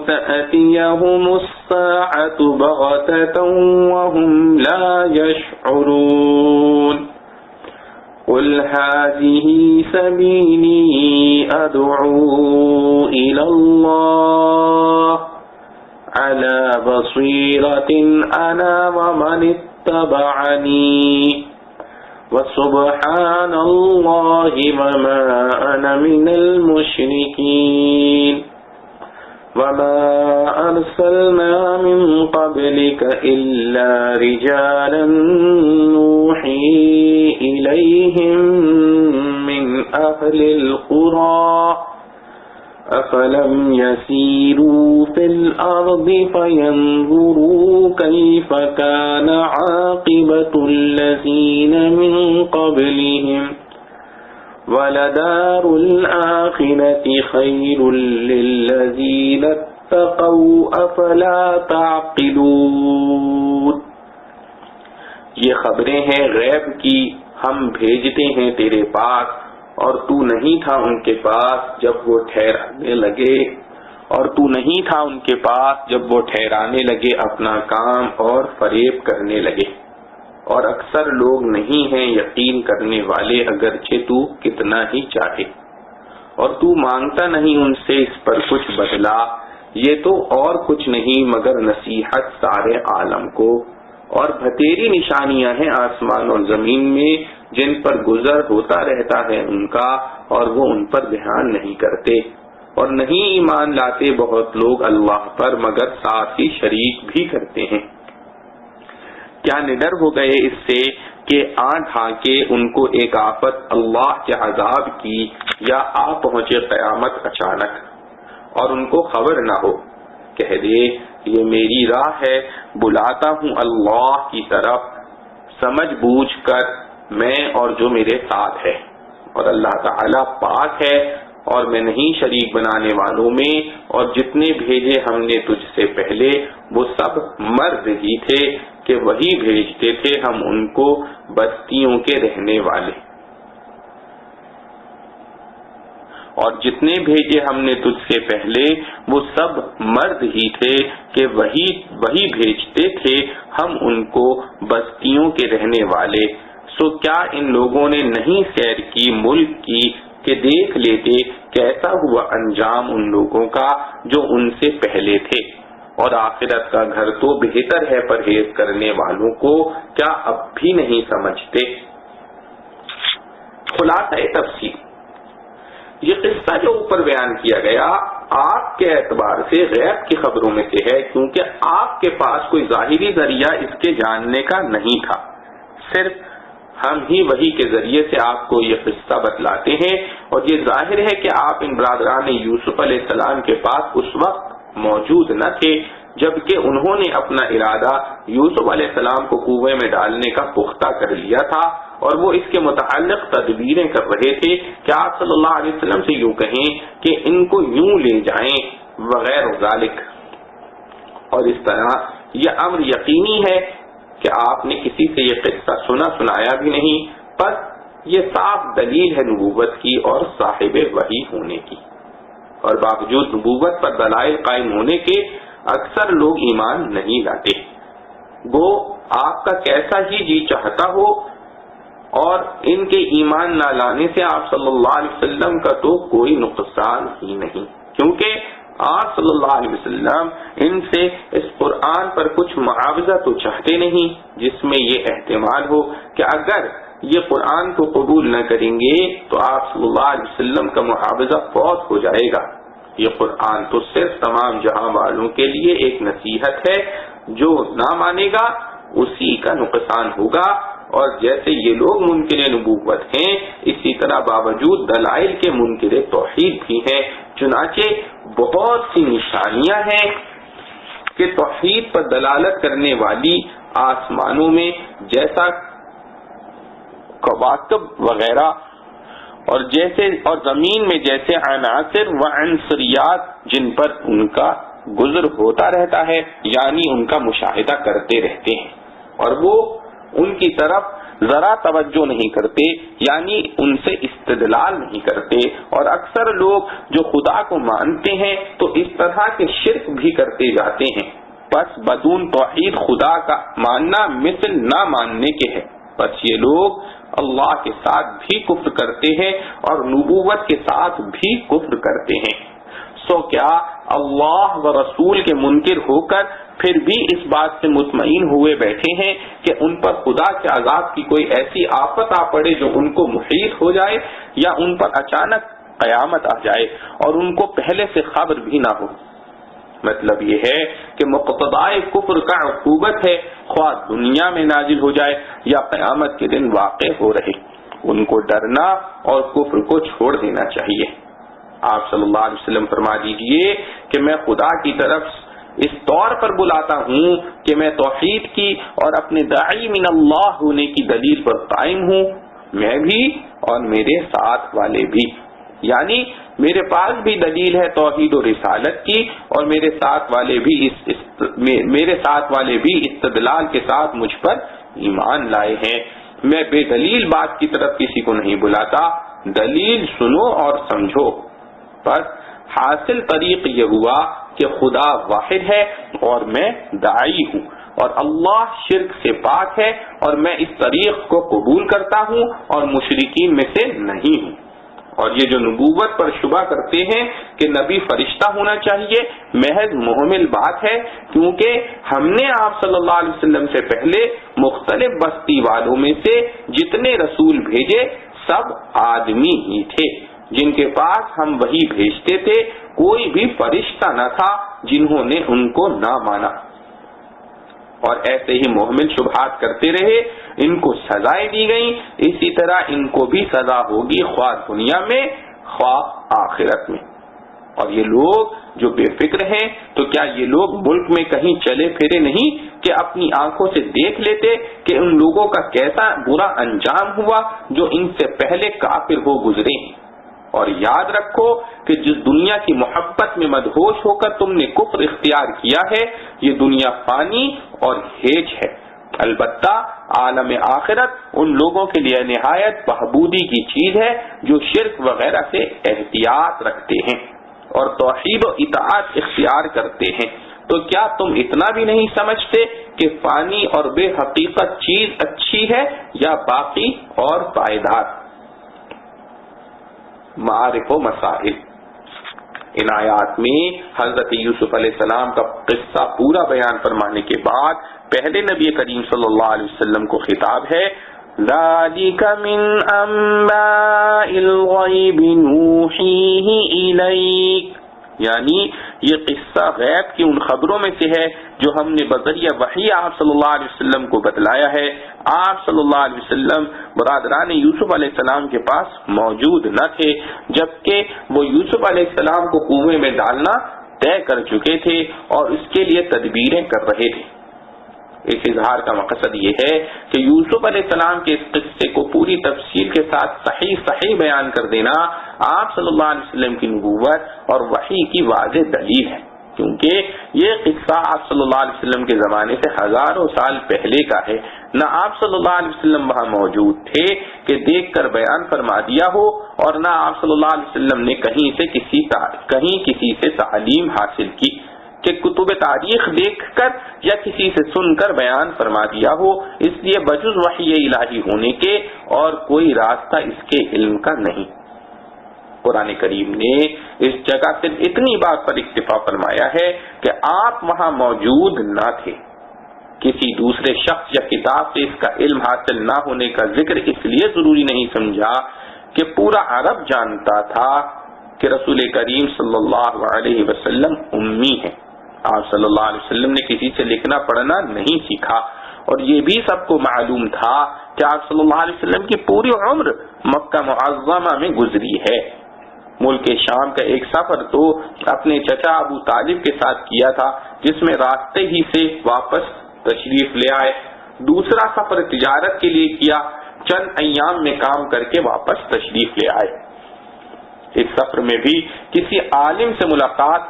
تَأْتِيَهُمُ السَّاعَةُ بَغْتَةً وَهُمْ لَا يَشْعُرُونَ قُلْ هَٰذِهِ سَبِيلِي أَدْعُو إِلَى اللَّهِ عَلَىٰ بَصِيرَةٍ أَنَا وَمَنِ اتَّبَعَنِي وَسُبْحَانَ اللَّهِ وَمَا أَنَا مِنَ الْمُشْرِكِينَ وَمَا أَرْسَلْنَا مِن قَبْلِكَ إِلَّا رِجَالًا نُّوحِي إِلَيْهِم مِّنْ أَهْلِ الْقُرَىٰ أَفَلَمْ يَسِيرُوا فِي الْأَرْضِ فَيَنظُرُوا كَيْفَ كَانَ عَاقِبَةُ الَّذِينَ مِن قَبْلِهِمْ وَلَدَارُ الْآخِرَةِ خَيْرٌ لِّلَّذِينَ اتَّقَوْا أَفَلَا تَعْقِلُونَ یہ خبریں ہیں غیب کی ہم بھیجتے ہیں تیرے پاس، اور تو نہیں تھا ان کے پاس جب وہ ٹھہرانے لگے اپنا کام اور فریب کرنے لگے، اور اکثر لوگ نہیں ہیں یقین کرنے والے اگرچہ تو کتنا ہی چاہے، اور تو مانگتا نہیں ان سے اس پر کچھ بدلہ، یہ تو اور کچھ نہیں مگر نصیحت سارے عالم کو، اور بھتیری نشانیاں ہیں آسمان اور زمین میں جن پر گزر ہوتا رہتا ہے ان کا، اور وہ ان پر دھیان نہیں کرتے، اور نہیں ایمان لاتے بہت لوگ اللہ پر مگر ساتھ ہی شریک بھی کرتے ہیں۔ کیا نڈر ہو گئے اس سے کہ آ ڈھانکے ان کو ایک آفت اللہ کے عذاب کی، یا آ پہنچے قیامت اچانک اور ان کو خبر نہ ہو۔ کہہ دے یہ میری راہ ہے، بلاتا ہوں اللہ کی طرف سمجھ بوجھ کر میں اور جو میرے ساتھ ہے، اور اللہ تعالیٰ پاک ہے اور میں نہیں شریک بنانے والوں میں، اور جتنے بھیجے ہم نے تجھ سے پہلے وہ سب مرد ہی تھے کہ وہی بھیجتے تھے ہم ان کو بستیوں کے رہنے والے، اور جتنے بھیجے ہم نے تجھ سے پہلے وہ سب مرد ہی تھے کہ وہی بھیجتے تھے ہم ان کو بستیوں کے رہنے والے۔ سو کیا ان لوگوں نے نہیں سیر کی ملک کی کہ دیکھ لیتے کیسا ہوا انجام ان لوگوں کا جو ان سے پہلے تھے، اور آخرت کا گھر تو بہتر ہے پرہیز کرنے والوں کو، کیا اب بھی نہیں سمجھتے؟ خلاصہ تفسیر، یہ قصہ جو اوپر بیان کیا گیا آپ کے اعتبار سے غیب کی خبروں میں سے ہے، کیونکہ آپ کے پاس کوئی ظاہری ذریعہ اس کے جاننے کا نہیں تھا، صرف ہم ہی وحی کے ذریعے سے آپ کو یہ قصہ بتلاتے ہیں، اور یہ ظاہر ہے کہ آپ ان برادران یوسف علیہ السلام کے پاس اس وقت موجود نہ تھے جبکہ انہوں نے اپنا ارادہ یوسف علیہ السلام کو کنویں میں ڈالنے کا پختہ کر لیا تھا، اور وہ اس کے متعلق تدبیریں کر رہے تھے کہ آپ صلی اللہ علیہ وسلم سے یوں کہیں کہ ان کو یوں لے جائیں وغیرہ ذالک، اور اس طرح یہ امر یقینی ہے کہ آپ نے کسی سے یہ قصہ سنایا بھی نہیں، بس یہ صاف دلیل ہے نبوت کی اور صاحب وحی ہونے کی۔ اور باوجود نبوت پر دلائل قائم ہونے کے اکثر لوگ ایمان نہیں لاتے۔ وہ آپ کا کیسا ہی جی چاہتا ہو، اور ان کے ایمان نہ لانے سے آپ صلی اللہ علیہ وسلم کا تو کوئی نقصان ہی نہیں، کیونکہ آپ صلی اللہ علیہ وسلم ان سے اس قرآن پر کچھ معاوضہ تو چاہتے نہیں، جس میں یہ احتمال ہو کہ اگر یہ قرآن کو قبول نہ کریں گے تو آپ صلی اللہ علیہ وسلم کا معاوضہ فوت ہو جائے گا۔ یہ قرآن تو صرف تمام جہاں والوں کے لیے ایک نصیحت ہے، جو نہ مانے گا اسی کا نقصان ہوگا۔ اور جیسے یہ لوگ منکر نبوت ہیں، اسی طرح باوجود دلائل کے منکر توحید بھی ہیں۔ چنانچہ بہت سی نشانیاں ہیں کہ توحید پر دلالت کرنے والی آسمانوں میں جیسا کواکب وغیرہ اور زمین میں جیسے عناصر و عنصریات جن پر ان کا گزر ہوتا رہتا ہے، یعنی ان کا مشاہدہ کرتے رہتے ہیں اور وہ ان کی طرف ذرا توجہ نہیں کرتے، یعنی ان سے استدلال نہیں کرتے۔ اور اکثر لوگ جو خدا کو مانتے ہیں تو اس طرح کے شرک بھی کرتے جاتے ہیں۔ بس بدون توحید خدا کا ماننا مثل نہ ماننے کے ہے۔ بس یہ لوگ اللہ کے ساتھ بھی کفر کرتے ہیں اور نبوت کے ساتھ بھی کفر کرتے ہیں۔ سو کیا اللہ و رسول کے منکر ہو کر پھر بھی اس بات سے مطمئن ہوئے بیٹھے ہیں کہ ان پر خدا کے عذاب کی کوئی ایسی آفت آ پڑے جو ان کو محیط ہو جائے، یا ان پر اچانک قیامت آ جائے اور ان کو پہلے سے خبر بھی نہ ہو؟ مطلب یہ ہے کہ مقتضائے کفر کا عقوبت ہے، خواہ دنیا میں نازل ہو جائے یا قیامت کے دن واقع ہو رہے۔ ان کو ڈرنا اور کفر کو چھوڑ دینا چاہیے۔ آپ صلی اللہ علیہ وسلم فرما دیجئے کہ میں خدا کی طرف اس طور پر بلاتا ہوں کہ میں توحید کی اور اپنے داعی من اللہ ہونے کی دلیل پر قائم ہوں، میں بھی اور میرے ساتھ والے بھی، یعنی میرے پاس بھی دلیل ہے توحید و رسالت کی، اور میرے ساتھ والے بھی استدلال کے ساتھ مجھ پر ایمان لائے ہیں۔ میں بے دلیل بات کی طرف کسی کو نہیں بلاتا، دلیل سنو اور سمجھو۔ بس حاصل طریق یہ ہوا کہ خدا واحد ہے اور میں داعی ہوں، اور اللہ شرک سے پاک ہے، اور میں اس طریق کو قبول کرتا ہوں اور مشرکین میں سے نہیں ہوں۔ اور یہ جو نبوت پر شبہ کرتے ہیں کہ نبی فرشتہ ہونا چاہیے، محض محمل بات ہے، کیونکہ ہم نے آپ صلی اللہ علیہ وسلم سے پہلے مختلف بستی والوں میں سے جتنے رسول بھیجے سب آدمی ہی تھے جن کے پاس ہم وحی بھیجتے تھے، کوئی بھی فرشتہ نہ تھا جنہوں نے ان کو نہ مانا۔ اور ایسے ہی محمل شبہات کرتے رہے، ان کو سزائیں دی گئیں، اسی طرح ان کو بھی سزا ہوگی، خواہ دنیا میں خواہ آخرت میں۔ اور یہ لوگ جو بے فکر ہیں، تو کیا یہ لوگ ملک میں کہیں چلے پھرے نہیں کہ اپنی آنکھوں سے دیکھ لیتے کہ ان لوگوں کا کیسا برا انجام ہوا جو ان سے پہلے کافر ہو گزرے؟ اور یاد رکھو کہ جس دنیا کی محبت میں مدہوش ہو کر تم نے کفر اختیار کیا ہے، یہ دنیا فانی اور ہیج ہے۔ البتہ عالم آخرت ان لوگوں کے لیے نہایت بہبودی کی چیز ہے جو شرک وغیرہ سے احتیاط رکھتے ہیں اور توحید و اطاعت اختیار کرتے ہیں۔ تو کیا تم اتنا بھی نہیں سمجھتے کہ فانی اور بے حقیقت چیز اچھی ہے یا باقی اور پائیدار؟ معارف و مسائل۔ ان آیات میں حضرت یوسف علیہ السلام کا قصہ پورا بیان فرمانے کے بعد پہلے نبی کریم صلی اللہ علیہ وسلم کو خطاب ہے، ذالک من انباء الغیب نوحیہ الیک، یعنی یہ قصہ غیب کی ان خبروں میں سے ہے جو ہم نے بذریعہ وحی آپ صلی اللہ علیہ وسلم کو بتلایا ہے۔ آپ صلی اللہ علیہ وسلم برادران یوسف علیہ السلام کے پاس موجود نہ تھے، جبکہ وہ یوسف علیہ السلام کو کنویں میں ڈالنا طے کر چکے تھے اور اس کے لیے تدبیریں کر رہے تھے۔ اس اظہار کا مقصد یہ ہے کہ یوسف علیہ السلام کے اس قصے کو پوری تفصیل کے ساتھ صحیح بیان کر دینا آپ صلی اللہ علیہ وسلم کی نبوت اور وحی کی واضح دلیل ہے، کیونکہ یہ قصہ آپ صلی اللہ علیہ وسلم کے زمانے سے ہزاروں سال پہلے کا ہے، نہ آپ صلی اللہ علیہ وسلم وہاں موجود تھے کہ دیکھ کر بیان فرما دیا ہو، اور نہ آپ صلی اللہ علیہ وسلم نے کہیں کسی سے تعلیم حاصل کی کہ کتب تاریخ دیکھ کر یا کسی سے سن کر بیان فرما دیا ہو، اس لیے بجز وحی الہی ہونے کے اور کوئی راستہ اس کے علم کا نہیں۔ قرآن کریم نے اس جگہ صرف اتنی بات پر اکتفا فرمایا ہے کہ آپ وہاں موجود نہ تھے۔ کسی دوسرے شخص یا کتاب سے اس کا علم حاصل نہ ہونے کا ذکر اس لیے ضروری نہیں سمجھا کہ پورا عرب جانتا تھا کہ رسول کریم صلی اللہ علیہ وسلم امی ہیں۔ آپ صلی اللہ علیہ وسلم نے کسی سے لکھنا پڑھنا نہیں سیکھا، اور یہ بھی سب کو معلوم تھا کہ آپ صلی اللہ علیہ وسلم کی پوری عمر مکہ معظمہ میں گزری ہے۔ ملک شام کا ایک سفر تو اپنے چچا ابو طالب کے ساتھ کیا تھا، جس میں راستے ہی سے واپس تشریف لے آئے۔ دوسرا سفر تجارت کے لیے کیا، چند ایام میں کام کر کے واپس تشریف لے آئے۔ اس سفر میں بھی کسی عالم سے ملاقات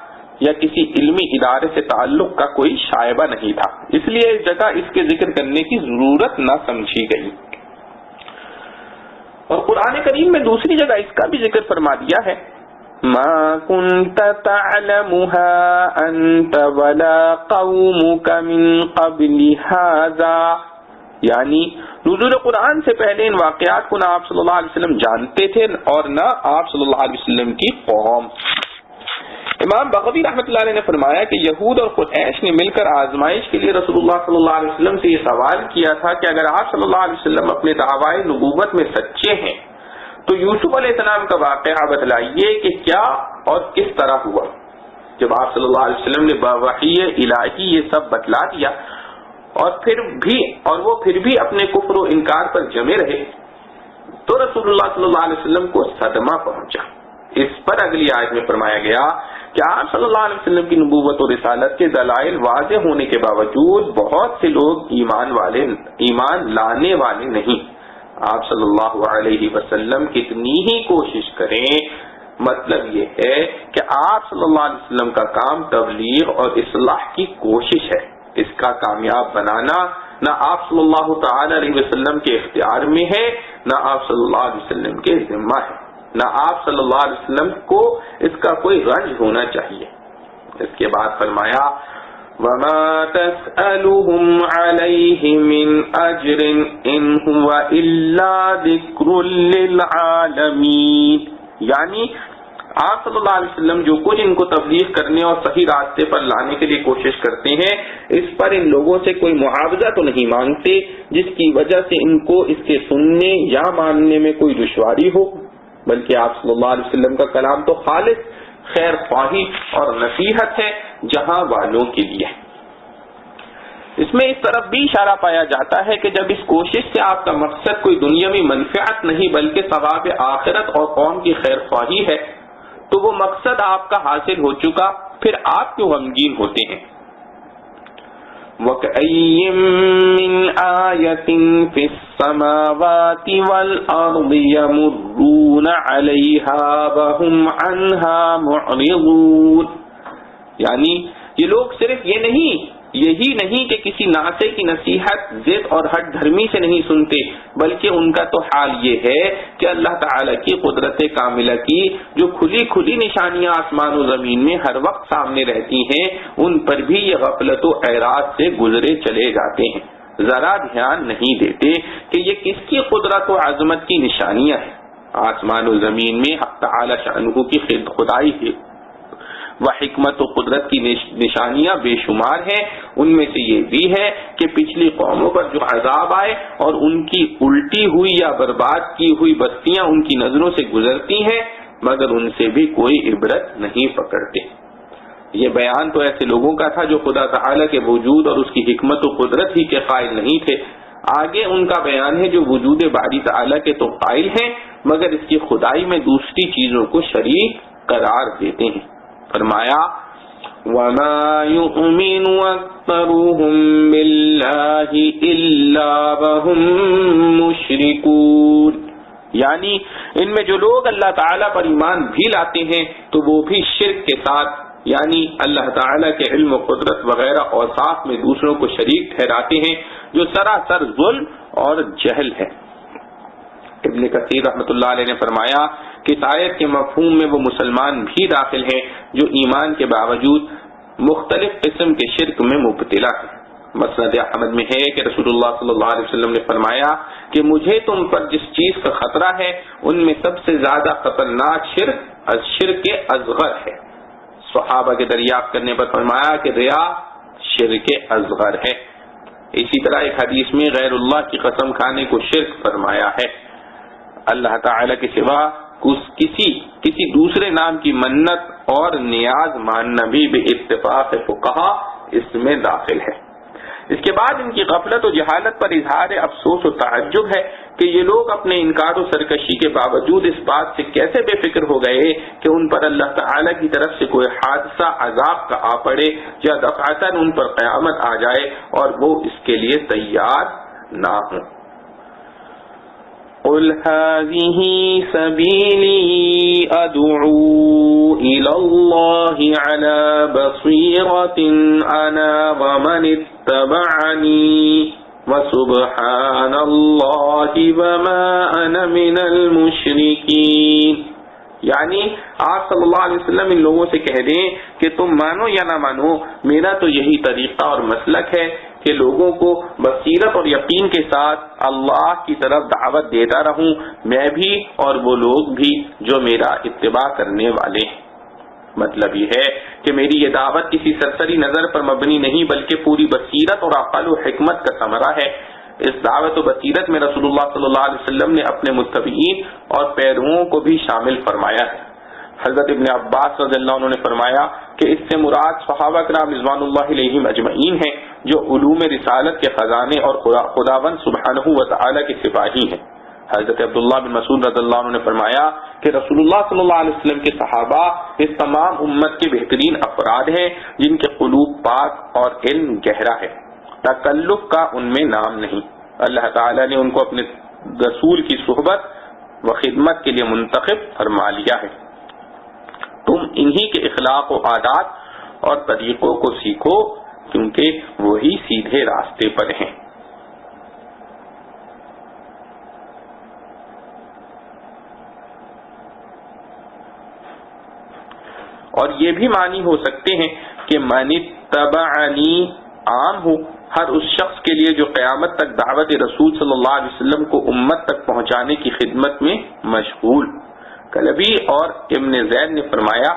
یا کسی علمی ادارے سے تعلق کا کوئی شائبہ نہیں تھا، اس لیے اس جگہ اس کے ذکر کرنے کی ضرورت نہ سمجھی گئی۔ اور قرآن کریم میں دوسری جگہ اس کا بھی ذکر فرما دیا ہے، ما كنت تعلمها انت ولا قومك من قبل هذا، یعنی نزول قرآن سے پہلے ان واقعات کو نہ آپ صلی اللہ علیہ وسلم جانتے تھے اور نہ آپ صلی اللہ علیہ وسلم کی قوم۔ امام بغوی رحمۃ اللہ علیہ نے فرمایا کہ یہود اور قریش نے مل کر آزمائش کے لیے رسول اللہ صلی اللہ علیہ وسلم سے یہ سوال کیا تھا کہ اگر آپ صلی اللہ علیہ وسلم اپنے دعوی نبوت میں سچے ہیں تو یوسف علیہ السلام کا واقعہ بتلائیے کہ کیا اور کس طرح ہوا۔ جب آپ صلی اللہ علیہ وسلم نے بوحی الہی یہ سب بتلا دیا اور وہ پھر بھی اپنے کفر و انکار پر جمے رہے تو رسول اللہ صلی اللہ علیہ وسلم کو صدمہ پہنچا۔ اس پر اگلی آیت میں فرمایا گیا کہ آپ صلی اللہ علیہ وسلم کی نبوت و رسالت کے دلائل واضح ہونے کے باوجود بہت سے لوگ ایمان لانے والے نہیں۔ آپ صلی اللہ علیہ وسلم کتنی ہی کوشش کریں، مطلب یہ ہے کہ آپ صلی اللہ علیہ وسلم کا کام تبلیغ اور اصلاح کی کوشش ہے۔ اس کا کامیاب بنانا نہ آپ صلی اللہ تعالی علیہ وسلم کے اختیار میں ہے، نہ آپ صلی اللہ علیہ وسلم کے ذمہ ہے، نہ آپ صلی اللہ علیہ وسلم کو اس کا کوئی رنج ہونا چاہیے۔ اس کے بعد فرمایا وَمَا تَسْأَلُهُمْ عَلَيْهِ مِنْ أَجْرٍ إِنْ هُوَ إِلَّا ذِكْرٌ لِلْعَالَمِينَ، یعنی آپ صلی اللہ علیہ وسلم جو کچھ ان کو تبلیغ کرنے اور صحیح راستے پر لانے کے لیے کوشش کرتے ہیں، اس پر ان لوگوں سے کوئی معاوضہ تو نہیں مانگتے جس کی وجہ سے ان کو اس کے سننے یا ماننے میں کوئی دشواری ہو، بلکہ آپ صلی اللہ علیہ وسلم کا کلام تو خالص خیر خواہی اور نصیحت ہے جہاں والوں کے لیے۔ اس میں اس طرف بھی اشارہ پایا جاتا ہے کہ جب اس کوشش سے آپ کا مقصد کوئی دنیاوی منفعت نہیں بلکہ ثواب آخرت اور قوم کی خیر خواہی ہے تو وہ مقصد آپ کا حاصل ہو چکا، پھر آپ کیوں غمگین ہوتے ہیں؟ وَكَأَيٍّ مِّنْ آيَةٍ فِي السَّمَاوَاتِ وَالْأَرْضِ يَمُرُّونَ عَلَيْهَا وَهُمْ عَنْهَا مُعْرِضُونَ، یعنی یہ لوگ صرف یہی نہیں کہ کسی ناصح کی نصیحت ضد اور ہٹ دھرمی سے نہیں سنتے، بلکہ ان کا تو حال یہ ہے کہ اللہ تعالی کی قدرت کاملہ کی جو کھلی کھلی نشانیاں آسمان و زمین میں ہر وقت سامنے رہتی ہیں ان پر بھی یہ غفلت و اعراض سے گزرے چلے جاتے ہیں، ذرا دھیان نہیں دیتے کہ یہ کس کی قدرت و عظمت کی نشانیاں ہیں۔ آسمان و زمین میں حق تعالی شأنہ کی خدائی ہے وہ حکمت و قدرت کی نشانیاں بے شمار ہیں، ان میں سے یہ بھی ہے کہ پچھلی قوموں پر جو عذاب آئے اور ان کی الٹی ہوئی یا برباد کی ہوئی بستیاں ان کی نظروں سے گزرتی ہیں مگر ان سے بھی کوئی عبرت نہیں پکڑتے۔ یہ بیان تو ایسے لوگوں کا تھا جو خدا تعالی کے وجود اور اس کی حکمت و قدرت ہی کے قائل نہیں تھے۔ آگے ان کا بیان ہے جو وجود باری تعالی کے تو قائل ہیں مگر اس کی خدائی میں دوسری چیزوں کو شریک قرار دیتے ہیں۔ فرمایا وَمَا يُؤْمِنُ أَكْثَرُهُم بِاللَّهِ إِلَّا وَهُم مُشْرِكُونَ، یعنی ان میں جو لوگ اللہ تعالیٰ پر ایمان بھی لاتے ہیں تو وہ بھی شرک کے ساتھ یعنی اللہ تعالیٰ کے علم و قدرت وغیرہ اوصاف میں دوسروں کو شریک ٹھہراتے ہیں، جو سراسر ظلم اور جہل ہے۔ ابن کثیر رحمۃ اللہ علیہ نے فرمایا کہ اس آیت کے مفہوم میں وہ مسلمان بھی داخل ہیں جو ایمان کے باوجود مختلف قسم کے شرک میں مبتلا ہیں۔ مسند احمد میں ہے کہ رسول اللہ صلی اللہ علیہ وسلم نے فرمایا کہ مجھے تم پر جس چیز کا خطرہ ہے ان میں سب سے زیادہ خطرناک شرک اصغر ہے۔ صحابہ کے دریافت کرنے پر فرمایا کہ ریا شرک اصغر ہے۔ اسی طرح ایک حدیث میں غیر اللہ کی قسم کھانے کو شرک فرمایا ہے۔ اللہ تعالی کے سوا کسی دوسرے نام کی منت اور نیاز ماننا بھی بے اتفاق فقہا اس میں داخل ہے۔ اس کے بعد ان کی غفلت و جہالت پر اظہار افسوس و تعجب ہے کہ یہ لوگ اپنے انکار و سرکشی کے باوجود اس بات سے کیسے بے فکر ہو گئے کہ ان پر اللہ تعالی کی طرف سے کوئی حادثہ عذاب کا آ پڑے یا دفعتاً ان پر قیامت آ جائے اور وہ اس کے لیے تیار نہ ہوں۔ قل هذه سبيلي أدعو إلى الله على بصيرة أنا ومن اتبعني وسبحان الله وما أنا من المشركين۔ یعنی آپ صلی اللہ علیہ وسلم ان لوگوں سے کہہ دیں کہ تم مانو یا نہ مانو، میرا تو یہی طریقہ اور مسلک ہے کہ لوگوں کو بصیرت اور یقین کے ساتھ اللہ کی طرف دعوت دیتا رہوں، میں بھی اور وہ لوگ بھی جو میرا اتباع کرنے والے ہیں۔ مطلب یہ ہے کہ میری یہ دعوت کسی سرسری نظر پر مبنی نہیں بلکہ پوری بصیرت اور عقل و حکمت کا ثمرہ ہے۔ اس دعوت و بصیرت میں رسول اللہ صلی اللہ علیہ وسلم نے اپنے متبعین اور پیرووں کو بھی شامل فرمایا ہے۔ حضرت ابن عباس رضی اللہ عنہ نے فرمایا کہ اس سے مراد صحابہ کرام رضوان اللہ علیہم اجمعین ہیں جو علوم رسالت کے خزانے اور خداوند سبحانہ و تعالی کے سپاہی ہیں۔ حضرت عبداللہ بن مسعود رضی اللہ عنہ نے فرمایا کہ رسول اللہ صلی اللہ علیہ وسلم کے صحابہ اس تمام امت کے بہترین افراد ہیں جن کے قلوب پاک اور علم گہرا ہے، تکلف کا ان میں نام نہیں۔ اللہ تعالی نے ان کو اپنے رسول کی صحبت و خدمت کے لیے منتخب فرما لیا ہے۔ تم انہی کے اخلاق و عادات اور طریقوں کو سیکھو کیونکہ وہی سیدھے راستے پر ہیں۔ اور یہ بھی معنی ہو سکتے ہیں کہ من اتبعنی عام ہو ہر اس شخص کے لیے جو قیامت تک دعوت رسول صلی اللہ علیہ وسلم کو امت تک پہنچانے کی خدمت میں مشغول۔ کلبی اور ابن زید نے فرمایا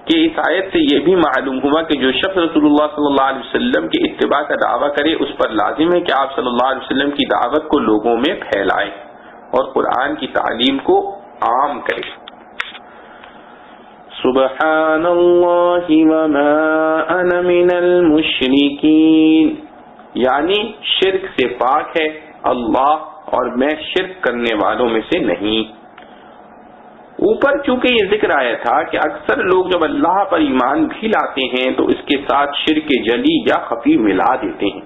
کہ اس آیت سے یہ بھی معلوم ہوا کہ جو شخص رسول اللہ صلی اللہ علیہ وسلم کی اتباع کا دعویٰ کرے اس پر لازم ہے کہ آپ صلی اللہ علیہ وسلم کی دعوت کو لوگوں میں پھیلائے اور قرآن کی تعلیم کو عام کرے۔ سبحان اللہ وما انا من المشرکین، یعنی شرک سے پاک ہے اللہ اور میں شرک کرنے والوں میں سے نہیں۔ اوپر چونکہ یہ ذکر آیا تھا کہ اکثر لوگ جب اللہ پر ایمان بھی لاتے ہیں تو اس کے ساتھ شرک جلی یا خفی ملا دیتے ہیں،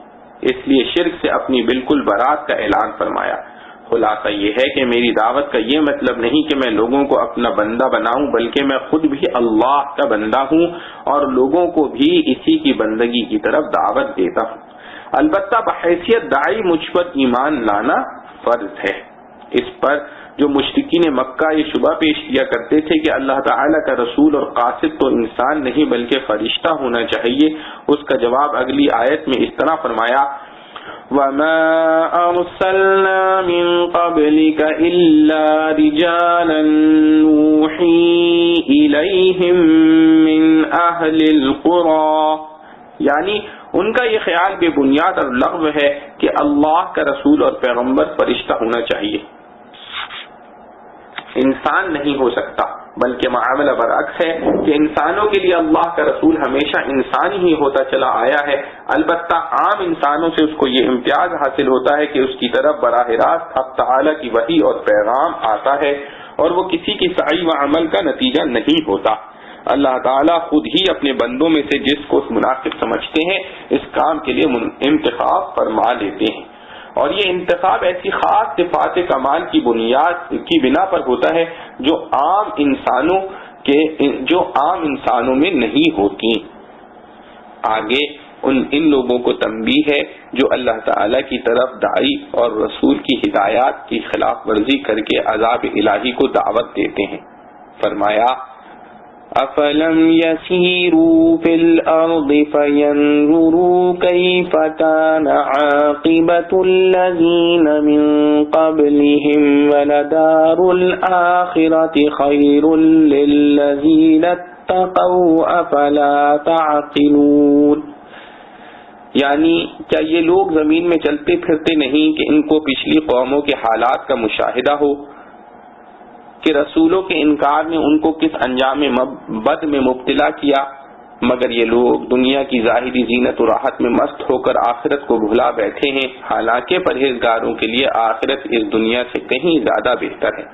اس لیے شرک سے اپنی بالکل برات کا اعلان فرمایا۔ خلاصہ یہ ہے کہ میری دعوت کا یہ مطلب نہیں کہ میں لوگوں کو اپنا بندہ بناؤں، بلکہ میں خود بھی اللہ کا بندہ ہوں اور لوگوں کو بھی اسی کی بندگی کی طرف دعوت دیتا ہوں۔ البتہ بحیثیت داعی مجھ پر ایمان لانا فرض ہے۔ اس پر جو مشرکین مکہ یہ شبہ پیش کیا کرتے تھے کہ اللہ تعالیٰ کا رسول اور قاصد تو انسان نہیں بلکہ فرشتہ ہونا چاہیے، اس کا جواب اگلی آیت میں اس طرح فرمایا وَمَا أَرْسَلْنَا مِن قَبْلِكَ إِلَّا رِجَالًا نُوحِي إِلَيْهِم مِّنْ أَهْلِ الْقُرَى، یعنی ان کا یہ خیال بے بنیاد اور لغو ہے کہ اللہ کا رسول اور پیغمبر فرشتہ ہونا چاہیے، انسان نہیں ہو سکتا، بلکہ معاملہ برعکس ہے کہ انسانوں کے لیے اللہ کا رسول ہمیشہ انسان ہی ہوتا چلا آیا ہے، البتہ عام انسانوں سے اس کو یہ امتیاز حاصل ہوتا ہے کہ اس کی طرف براہ راست حق تعالی کی وحی اور پیغام آتا ہے اور وہ کسی کی سعی و عمل کا نتیجہ نہیں ہوتا۔ اللہ تعالیٰ خود ہی اپنے بندوں میں سے جس کو مناسب سمجھتے ہیں اس کام کے لیے انتخاب فرما لیتے ہیں، اور یہ انتخاب ایسی خاص صفات کمال کی بنا پر ہوتا ہے جو عام انسانوں کہ جو عام انسانوں میں نہیں ہوتی۔ آگے ان لوگوں کو تنبیہ ہے جو اللہ تعالی کی طرف داعی اور رسول کی ہدایات کی خلاف ورزی کر کے عذاب الہی کو دعوت دیتے ہیں۔ فرمایا افلم يسيروا في الارض فينظروا كيف كان عاقبة الذين من قبلهم ولدار الآخرة خير للذين اتقوا افلا تعقلون، یعنی کیا یہ لوگ زمین میں چلتے پھرتے نہیں کہ ان کو پچھلی قوموں کے حالات کا مشاہدہ ہو کہ رسولوں کے انکار نے ان کو کس انجام بد میں مبتلا کیا، مگر یہ لوگ دنیا کی ظاہری زینت و راحت میں مست ہو کر آخرت کو بھلا بیٹھے ہیں، حالانکہ پرہیزگاروں کے لیے آخرت اس دنیا سے کہیں زیادہ بہتر ہے۔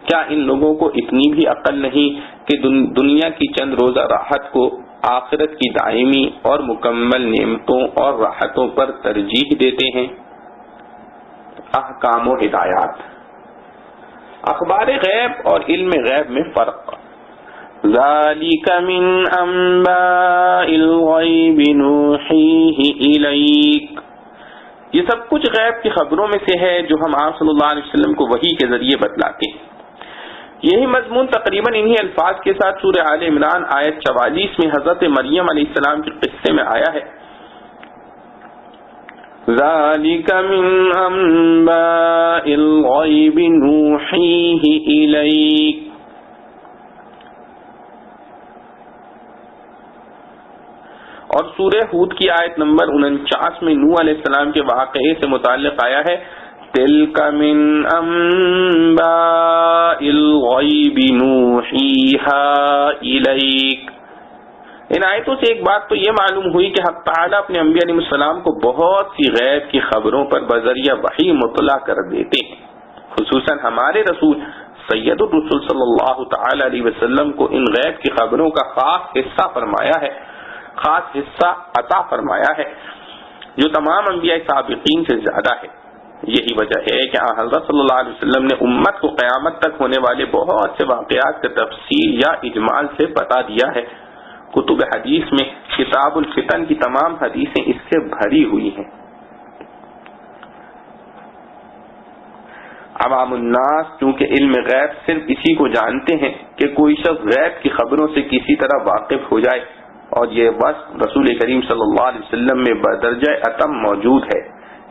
کیا ان لوگوں کو اتنی بھی عقل نہیں کہ دنیا کی چند روزہ راحت کو آخرت کی دائمی اور مکمل نعمتوں اور راحتوں پر ترجیح دیتے ہیں؟ احکام و ہدایات۔ اخبار غیب اور علم غیب میں فرق۔ ذالک من انباء الغیب نوحیہ الیک، یہ سب کچھ غیب کی خبروں میں سے ہے جو ہم آپ صلی اللہ علیہ وسلم کو وحی کے ذریعے بتلاتے ہیں۔ یہی مضمون تقریباً انہی الفاظ کے ساتھ سورہ آل عمران آیت 44 میں حضرت مریم علیہ السلام کے قصے میں آیا ہے۔ ذالک من انباء الغیب نوحیہ الیک، اور سورہ ہود کی آیت نمبر 49 میں نوح علیہ السلام کے واقعے سے متعلق آیا ہے تلک من انباء الغیب نوحیہا الیک۔ ان آیتوں سے ایک بات تو یہ معلوم ہوئی کہ حق تعالیٰ اپنے انبیاء علیہ السلام کو بہت سی غیب کی خبروں پر بذریعہ وحی مطلع کر دیتے ہیں، خصوصاً ہمارے رسول سید الرسول صلی اللہ تعالی علیہ وسلم کو ان غیب کی خبروں کا خاص حصہ فرمایا ہے، خاص حصہ عطا فرمایا ہے جو تمام انبیاء سابقین سے زیادہ ہے۔ یہی وجہ ہے کہ حضرت صلی اللہ علیہ وسلم نے امت کو قیامت تک ہونے والے بہت سے واقعات کا تفصیل یا اجمال سے بتا دیا ہے۔ کتب حدیث میں کتاب الفتن کی تمام حدیثیں اس سے بھری ہوئی ہیں۔ عوام الناس چونکہ علم غیب صرف اسی کو جانتے ہیں کہ کوئی شخص غیب کی خبروں سے کسی طرح واقف ہو جائے، اور یہ بس رسول کریم صلی اللہ علیہ وسلم میں بدرجہ اتم موجود ہے،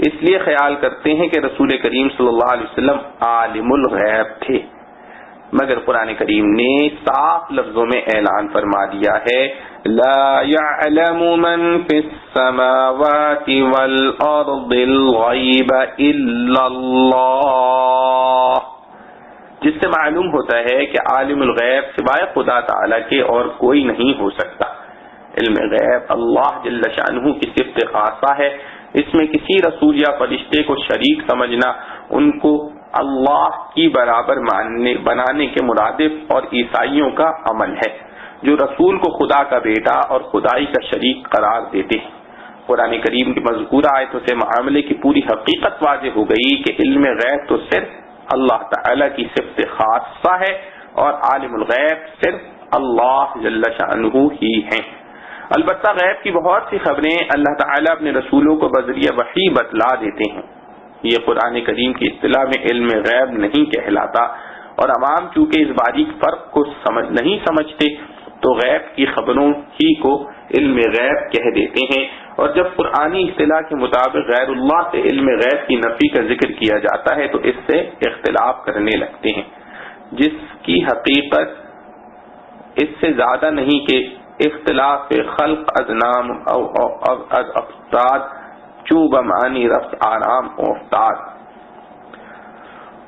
اس لیے خیال کرتے ہیں کہ رسول کریم صلی اللہ علیہ وسلم عالم الغیب تھے، مگر قرآن کریم نے صاف لفظوں میں اعلان فرما دیا ہے لا يعلم من في السماوات والارض الغیب الا اللہ، جس سے معلوم ہوتا ہے کہ عالم الغیب سوائے خدا تعالی کے اور کوئی نہیں ہو سکتا۔ علم غیب اللہ جل شانہ کی صفت خاصہ ہے، اس میں کسی رسول یا فرشتے کو شریک سمجھنا ان کو اللہ کی برابر بنانے کے مرادف اور عیسائیوں کا عمل ہے جو رسول کو خدا کا بیٹا اور خدائی کا شریک قرار دیتے ہیں۔ قرآن کریم کی مذکورہ آیتوں سے معاملے کی پوری حقیقت واضح ہو گئی کہ علم غیب تو صرف اللہ تعالی کی صفت خاصہ ہے اور عالم الغیب صرف اللہ جل شانہ ہی ہیں۔ البتہ غیب کی بہت سی خبریں اللہ تعالیٰ اپنے رسولوں کو بذریعہ وحی بتلا دیتے ہیں، یہ قرآن کریم کی اصطلاح میں علم غیب نہیں کہلاتا، اور عوام چونکہ اس باریک فرق کو نہیں سمجھتے تو غیب کی خبروں ہی کو علم غیب کہہ دیتے ہیں، اور جب قرآنی اصطلاح کے مطابق غیر اللہ سے علم غیب کی نفی کا ذکر کیا جاتا ہے تو اس سے اختلاف کرنے لگتے ہیں، جس کی حقیقت اس سے زیادہ نہیں کہ اختلاف خلق از نام او از افتاد چوب معنی رفت آرام و افتاد۔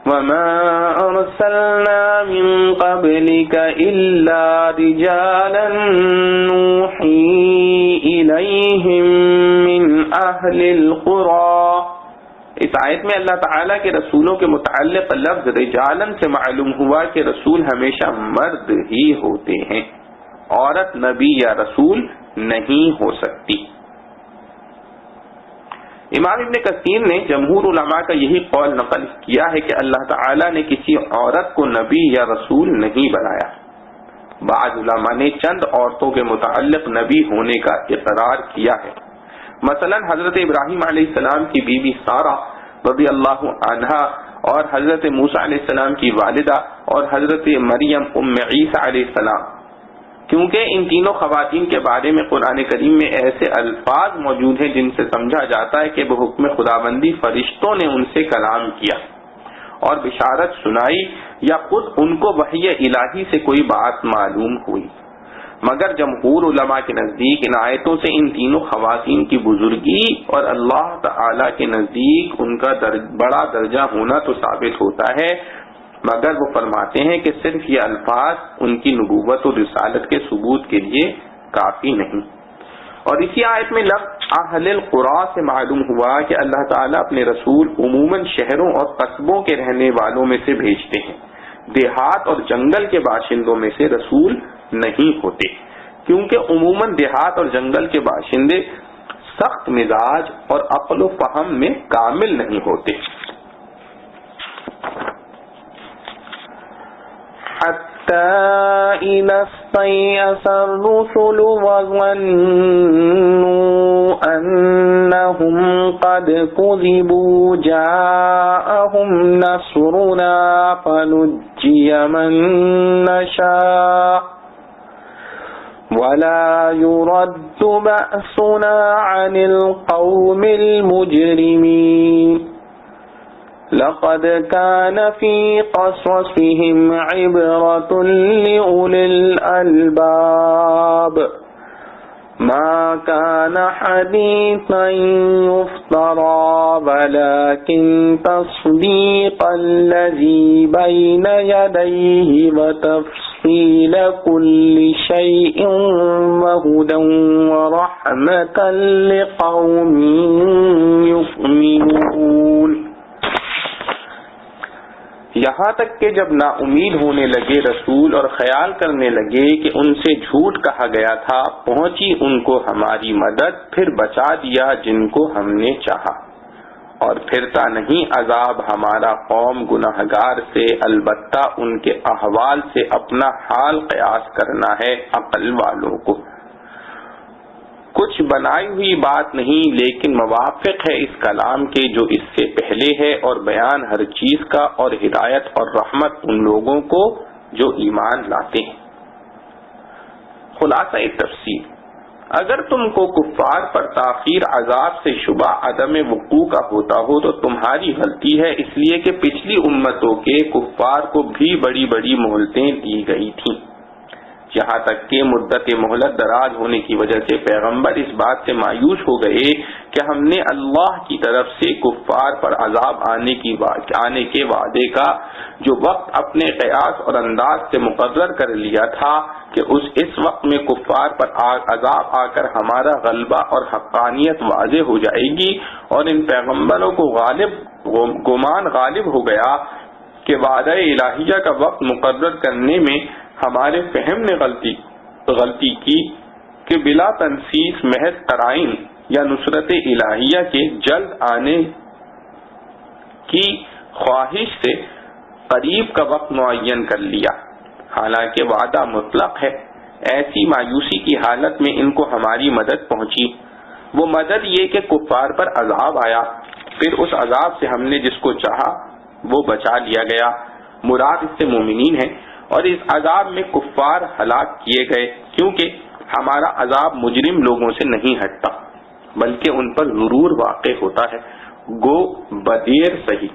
وما ارسلنا من قبلك الا رجالا نوحی الیہم من اہل القرى، اس آیت میں اللہ تعالیٰ کے رسولوں کے متعلق لفظ رجالن سے معلوم ہوا کہ رسول ہمیشہ مرد ہی ہوتے ہیں، عورت نبی یا رسول نہیں ہو سکتی۔ امام ابن کثیر نے جمہور علماء کا یہی قول نقل کیا ہے کہ اللہ تعالیٰ نے کسی عورت کو نبی یا رسول نہیں بنایا۔ بعض علماء نے چند عورتوں کے متعلق نبی ہونے کا اقرار کیا ہے. مثلا حضرت ابراہیم علیہ السلام کی بیوی سارہ رضی اللہ عنہا اور حضرت موسیٰ علیہ السلام کی والدہ اور حضرت مریم ام عیسیٰ علیہ السلام، کیونکہ ان تینوں خواتین کے بارے میں قرآن کریم میں ایسے الفاظ موجود ہیں جن سے سمجھا جاتا ہے کہ بحکم خداوندی فرشتوں نے ان سے کلام کیا اور بشارت سنائی یا خود ان کو وحی الہی سے کوئی بات معلوم ہوئی. مگر جمہور علماء کے نزدیک ان آیتوں سے ان تینوں خواتین کی بزرگی اور اللہ تعالی کے نزدیک ان کا بڑا درجہ ہونا تو ثابت ہوتا ہے، مگر وہ فرماتے ہیں کہ صرف یہ الفاظ ان کی نبوت اور رسالت کے ثبوت کے لیے کافی نہیں. اور اسی آیت میں لفظ اہل القریٰ سے معلوم ہوا کہ اللہ تعالیٰ اپنے رسول عموماً شہروں اور قصبوں کے رہنے والوں میں سے بھیجتے ہیں، دیہات اور جنگل کے باشندوں میں سے رسول نہیں ہوتے، کیونکہ عموماً دیہات اور جنگل کے باشندے سخت مزاج اور عقل و فہم میں کامل نہیں ہوتے. حتى إذا استيأس الرسل وظنوا أنهم قد كذبوا جاءهم نصرنا فنجي من نشاء ولا يرد بأسنا عن القوم المجرمين. لقد كان في قصصهم عبرة لأولي الألباب ما كان حديثا يفترى ولكن تصديق الذي بين يديه وتفصيل كل شيء وهدى ورحمة لقوم يؤمنون. یہاں تک کہ جب نا امید ہونے لگے رسول اور خیال کرنے لگے کہ ان سے جھوٹ کہا گیا تھا، پہنچی ان کو ہماری مدد، پھر بچا دیا جن کو ہم نے چاہا. اور پھرتا نہیں عذاب ہمارا قوم گناہگار سے، البتہ ان کے احوال سے اپنا حال قیاس کرنا ہے عقل والوں کو. کچھ بنائی ہوئی بات نہیں، لیکن موافق ہے اس کلام کے جو اس سے پہلے ہے، اور بیان ہر چیز کا، اور ہدایت اور رحمت ان لوگوں کو جو ایمان لاتے ہیں. خلاصہ تفسیر: اگر تم کو کفار پر تاخیر عذاب سے شبہ عدم وقوع کا ہوتا ہو تو تمہاری غلطی ہے، اس لیے کہ پچھلی امتوں کے کفار کو بھی بڑی بڑی مہلتیں دی گئی تھیں، یہاں تک کہ مدت مہلت دراز ہونے کی وجہ سے پیغمبر اس بات سے مایوس ہو گئے کہ ہم نے اللہ کی طرف سے کفار پر عذاب آنے کے وعدے کا جو وقت اپنے قیاس اور انداز سے مقرر کر لیا تھا کہ اس وقت میں کفار پر عذاب آ کر ہمارا غلبہ اور حقانیت واضح ہو جائے گی، اور ان پیغمبروں کو گمان غالب ہو گیا کہ وعدہ الہیہ کا وقت مقرر کرنے میں ہمارے فہم نے غلطی کی کہ بلا تنسیس محض قرائن یا نصرت الہیہ کے جلد آنے کی خواہش سے قریب کا وقت معین کر لیا، حالانکہ وعدہ مطلق ہے. ایسی مایوسی کی حالت میں ان کو ہماری مدد پہنچی. وہ مدد یہ کہ کفار پر عذاب آیا، پھر اس عذاب سے ہم نے جس کو چاہا وہ بچا لیا گیا. مراد اس سے مومنین ہیں، اور اس عذاب میں کفار ہلاک کیے گئے، کیونکہ ہمارا عذاب مجرم لوگوں سے نہیں ہٹتا بلکہ ان پر ضرور واقع ہوتا ہے، گو بدیر صحیح.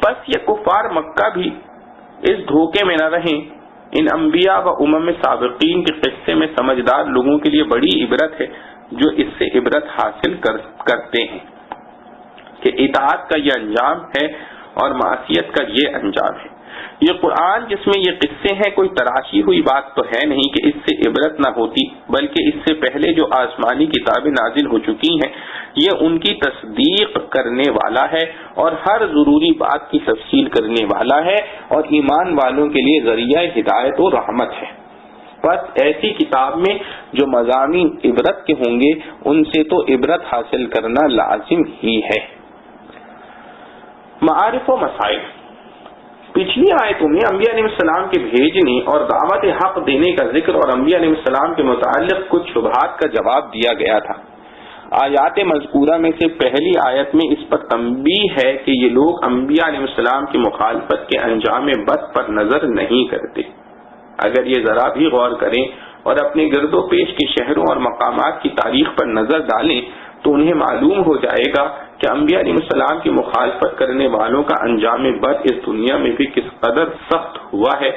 پس یہ کفار مکہ بھی اس دھوکے میں نہ رہیں. ان انبیاء و امم سابقین کے قصے میں سمجھدار لوگوں کے لیے بڑی عبرت ہے جو اس سے عبرت حاصل کرتے ہیں کہ اطاعت کا یہ انجام ہے اور معصیت کا یہ انجام ہے. یہ قرآن جس میں یہ قصے ہیں کوئی تراشی ہوئی بات تو ہے نہیں کہ اس سے عبرت نہ ہوتی، بلکہ اس سے پہلے جو آسمانی کتابیں نازل ہو چکی ہیں یہ ان کی تصدیق کرنے والا ہے اور ہر ضروری بات کی تفصیل کرنے والا ہے، اور ایمان والوں کے لیے ذریعہ ہدایت و رحمت ہے. بس ایسی کتاب میں جو مضامین عبرت کے ہوں گے ان سے تو عبرت حاصل کرنا لازم ہی ہے. معارف و مسائل. پچھلی آیتوں میں انبیاء علیہ السلام کے بھیجنے اور دعوت حق دینے کا ذکر اور انبیاء علیہ السلام کے متعلق کچھ شبہات کا جواب دیا گیا تھا۔ آیات مذکورہ میں سے پہلی آیت میں اس پر تنبیہ ہے کہ یہ لوگ انبیاء علیہ السلام کی مخالفت کے انجام بد پر نظر نہیں کرتے۔ اگر یہ ذرا بھی غور کریں اور اپنے گرد و پیش کے شہروں اور مقامات کی تاریخ پر نظر ڈالیں تو انہیں معلوم ہو جائے گا کہ انبیاء علیہ السلام کی مخالفت کرنے والوں کا انجام بد اس دنیا میں بھی کس قدر سخت ہوا ہے۔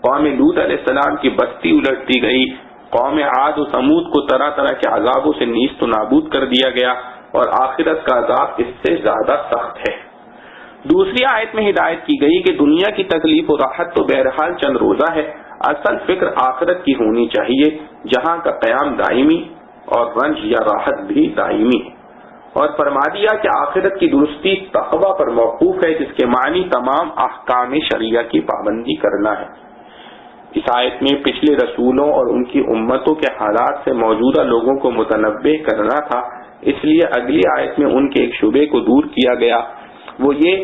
قوم لوط علیہ السلام کی بستی الٹ دی گئی، قوم عاد و ثمود کو طرح طرح کے عذابوں سے نیست و نابود کر دیا گیا، اور آخرت کا عذاب اس سے زیادہ سخت ہے۔ دوسری آیت میں ہدایت کی گئی کہ دنیا کی تکلیف و راحت تو بہرحال چند روزہ ہے، اصل فکر آخرت کی ہونی چاہیے جہاں کا قیام دائمی اور رنج یا راحت بھی دائمی ہے، اور فرما دیا کہ آخرت کی درستی تقوی پر موقوف ہے جس کے معنی تمام احکام شریعہ کی پابندی کرنا ہے۔ اس آیت میں پچھلے رسولوں اور ان کی امتوں کے حالات سے موجودہ لوگوں کو متنبہ کرنا تھا، اس لیے اگلی آیت میں ان کے ایک شبے کو دور کیا گیا، وہ یہ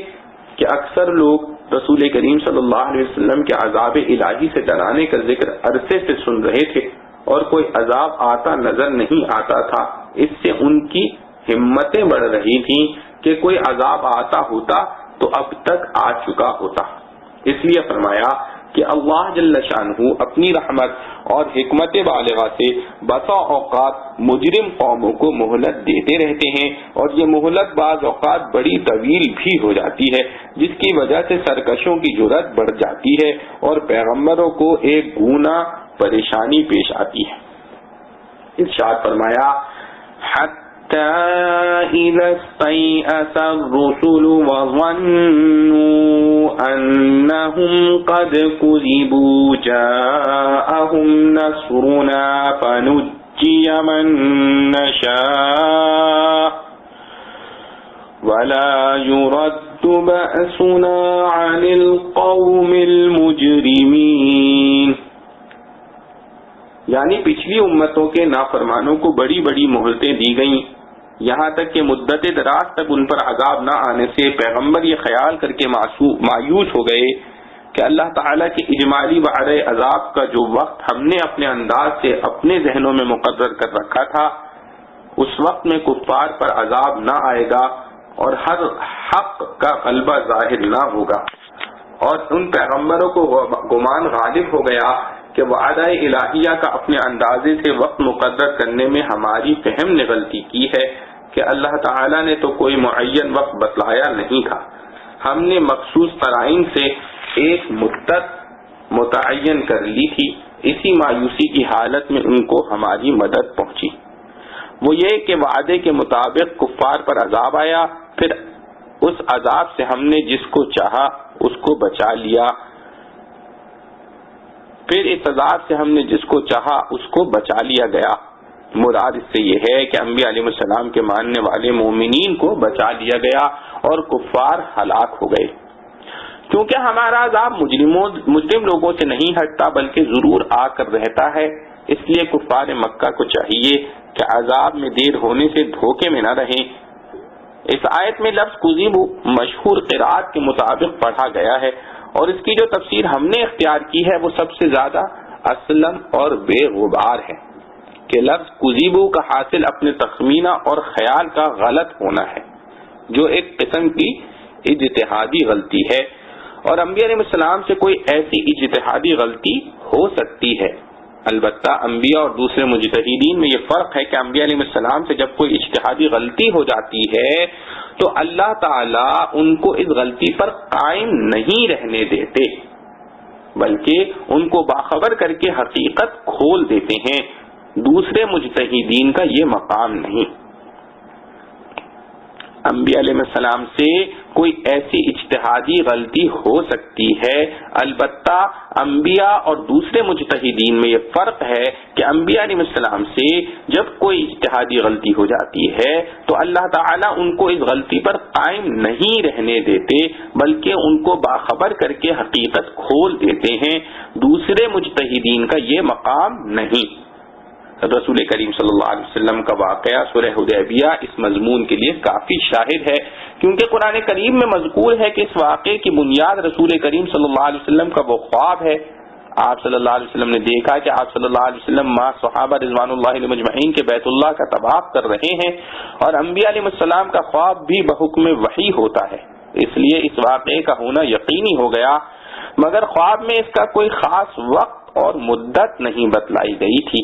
کہ اکثر لوگ رسول کریم صلی اللہ علیہ وسلم کے عذاب الہی سے ڈرانے کا ذکر عرصے سے سن رہے تھے اور کوئی عذاب آتا نظر نہیں آتا تھا۔ اس سے ان کی ہمتیں بڑھ رہی تھیں کہ کوئی عذاب آتا ہوتا تو اب تک آ چکا ہوتا۔ اس لیے فرمایا کہ اللہ جل شانہ اپنی رحمت اور حکمت بالغہ سے بسا اوقات مجرم قوموں کو مہلت دیتے رہتے ہیں، اور یہ مہلت بعض اوقات بڑی طویل بھی ہو جاتی ہے، جس کی وجہ سے سرکشوں کی جرأت بڑھ جاتی ہے اور پیغمبروں کو ایک گونا پریشانی پیش آتی ہے۔ ارشاد فرمایا إِذَا اسْتَيْأَسَ الرُّسُلُ وَظَنُّوا أَنَّهُمْ قَدْ كُذِبُوا جَاءَهُمْ نَصْرُنَا فَنُجِّيَ مَن نَّشَاءُ وَلَا يُرَدُّ بَأْسُنَا عَنِ الْقَوْمِ الْمُجْرِمِينَ۔ یعنی پچھلی امتوں کے نافرمانوں کو بڑی بڑی مہلتیں دی گئیں، یہاں تک کہ مدت دراز تک ان پر عذاب نہ آنے سے پیغمبر یہ خیال کر کے مایوس ہو گئے کہ اللہ تعالیٰ کی اجمالی وعدہ عذاب کا جو وقت ہم نے اپنے انداز سے اپنے ذہنوں میں مقرر کر رکھا تھا، اس وقت میں کفار پر عذاب نہ آئے گا اور ہر حق کا غلبہ ظاہر نہ ہوگا، اور ان پیغمبروں کو گمان غالب ہو گیا کہ وعدہ الہیہ کا اپنے اندازے سے وقت مقرر کرنے میں ہماری فہم نے غلطی کی ہے کہ اللہ تعالیٰ نے تو کوئی معین وقت بتلایا نہیں تھا، ہم نے مخصوص قرائن سے ایک مدت متعین کر لی تھی۔ اسی مایوسی کی حالت میں ان کو ہماری مدد پہنچی، وہ یہ کہ وعدے کے مطابق کفار پر عذاب آیا، پھر اس عذاب سے ہم نے جس کو چاہا اس کو بچا لیا، پھر اس عذاب سے ہم نے جس کو چاہا اس کو بچا لیا گیا۔ مراد اس سے یہ ہے کہ انبیاء علیہ السلام کے ماننے والے مومنین کو بچا لیا گیا اور کفار ہلاک ہو گئے، کیونکہ ہمارا عذاب مجرم لوگوں سے نہیں ہٹتا بلکہ ضرور آ کر رہتا ہے، اس لیے کفار مکہ کو چاہیے کہ عذاب میں دیر ہونے سے دھوکے میں نہ رہیں۔ اس آیت میں لفظ کذبوا مشہور قرات کے مطابق پڑھا گیا ہے، اور اس کی جو تفسیر ہم نے اختیار کی ہے وہ سب سے زیادہ اسلم اور بے غبار ہے کہ لفظ کذبوا کا حاصل اپنے تخمینہ اور خیال کا غلط ہونا ہے، جو ایک قسم کی اجتہادی غلطی ہے، اور انبیاء علیہ السلام سے کوئی ایسی اجتہادی غلطی ہو سکتی ہے۔ البتہ انبیاء اور دوسرے مجتہدین میں یہ فرق ہے کہ انبیاء علیہ السلام سے جب کوئی اجتہادی غلطی ہو جاتی ہے تو اللہ تعالیٰ ان کو اس غلطی پر قائم نہیں رہنے دیتے، بلکہ ان کو باخبر کر کے حقیقت کھول دیتے ہیں۔ دوسرے مجتہدین کا یہ مقام نہیں۔ انبیاء علیہ السلام سے کوئی ایسی اجتہادی غلطی ہو سکتی ہے، البتہ انبیاء اور دوسرے مجتہدین میں یہ فرق ہے کہ انبیاء علیہ السلام سے جب کوئی اجتہادی غلطی ہو جاتی ہے تو اللہ تعالیٰ ان کو اس غلطی پر قائم نہیں رہنے دیتے بلکہ ان کو باخبر کر کے حقیقت کھول دیتے ہیں۔ دوسرے مجتہدین کا یہ مقام نہیں۔ رسول کریم صلی اللہ علیہ وسلم کا واقعہ سورہ حدیبیہ اس مضمون کے لیے کافی شاہد ہے، کیونکہ قرآن کریم میں مذکور ہے کہ اس واقعے کی بنیاد رسول کریم صلی اللہ علیہ وسلم کا وہ خواب ہے۔ آپ صلی اللہ علیہ وسلم نے دیکھا کہ آپ صلی اللہ علیہ وسلم مع صحابہ رضوان اللہ علیہم اجمعین کے بیت اللہ کا طواف کر رہے ہیں، اور انبیاء علیہ السلام کا خواب بھی بحکم وحی ہوتا ہے، اس لیے اس واقعے کا ہونا یقینی ہو گیا، مگر خواب میں اس کا کوئی خاص وقت اور مدت نہیں بتلائی گئی تھی۔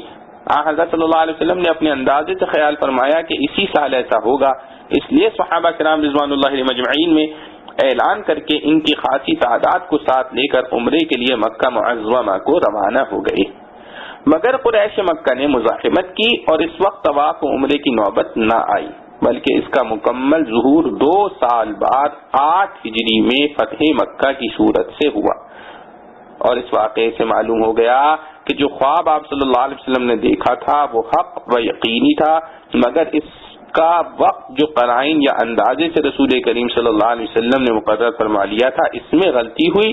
حضرت صلی اللہ علیہ وسلم نے اپنے اندازے سے خیال فرمایا کہ اسی سال ایسا ہوگا، اس لیے صحابہ کرام رضوان اللہ علیہم اجمعین میں اعلان کر کے ان کی خاصی تعداد کو ساتھ لے کر عمرے کے لیے مکہ معظمہ کو روانہ ہو گئے، مگر قریش مکہ نے مزاحمت کی اور اس وقت طواف و عمرے کی نوبت نہ آئی، بلکہ اس کا مکمل ظہور 2 سال بعد 8 ہجری میں فتح مکہ کی صورت سے ہوا۔ اور اس واقعے سے معلوم ہو گیا کہ جو خواب آپ صلی اللہ علیہ وسلم نے دیکھا تھا وہ حق و یقینی تھا، مگر اس کا وقت جو قرائن یا اندازے سے رسول کریم صلی اللہ علیہ وسلم نے مقرر فرما لیا تھا اس میں غلطی ہوئی،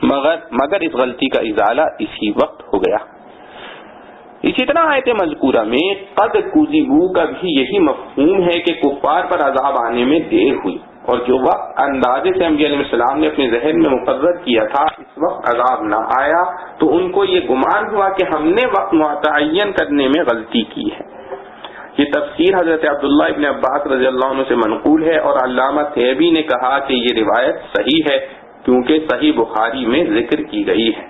مگر اس غلطی کا ازالہ اسی وقت ہو گیا۔ اسی طرح آیت مذکورہ میں قد کذبوا کا بھی یہی مفہوم ہے کہ کفار پر عذاب آنے میں دیر ہوئی، اور جو وقت اندازے سے انبیاء علیہ السلام نے اپنے ذہن میں مقرر کیا تھا اس وقت عذاب نہ آیا تو ان کو یہ گمان ہوا کہ ہم نے وقت متعین کرنے میں غلطی کی ہے۔ یہ تفسیر حضرت عبداللہ ابن عباس رضی اللہ عنہ سے منقول ہے، اور علامہ طیبی نے کہا کہ یہ روایت صحیح ہے کیونکہ صحیح بخاری میں ذکر کی گئی ہے۔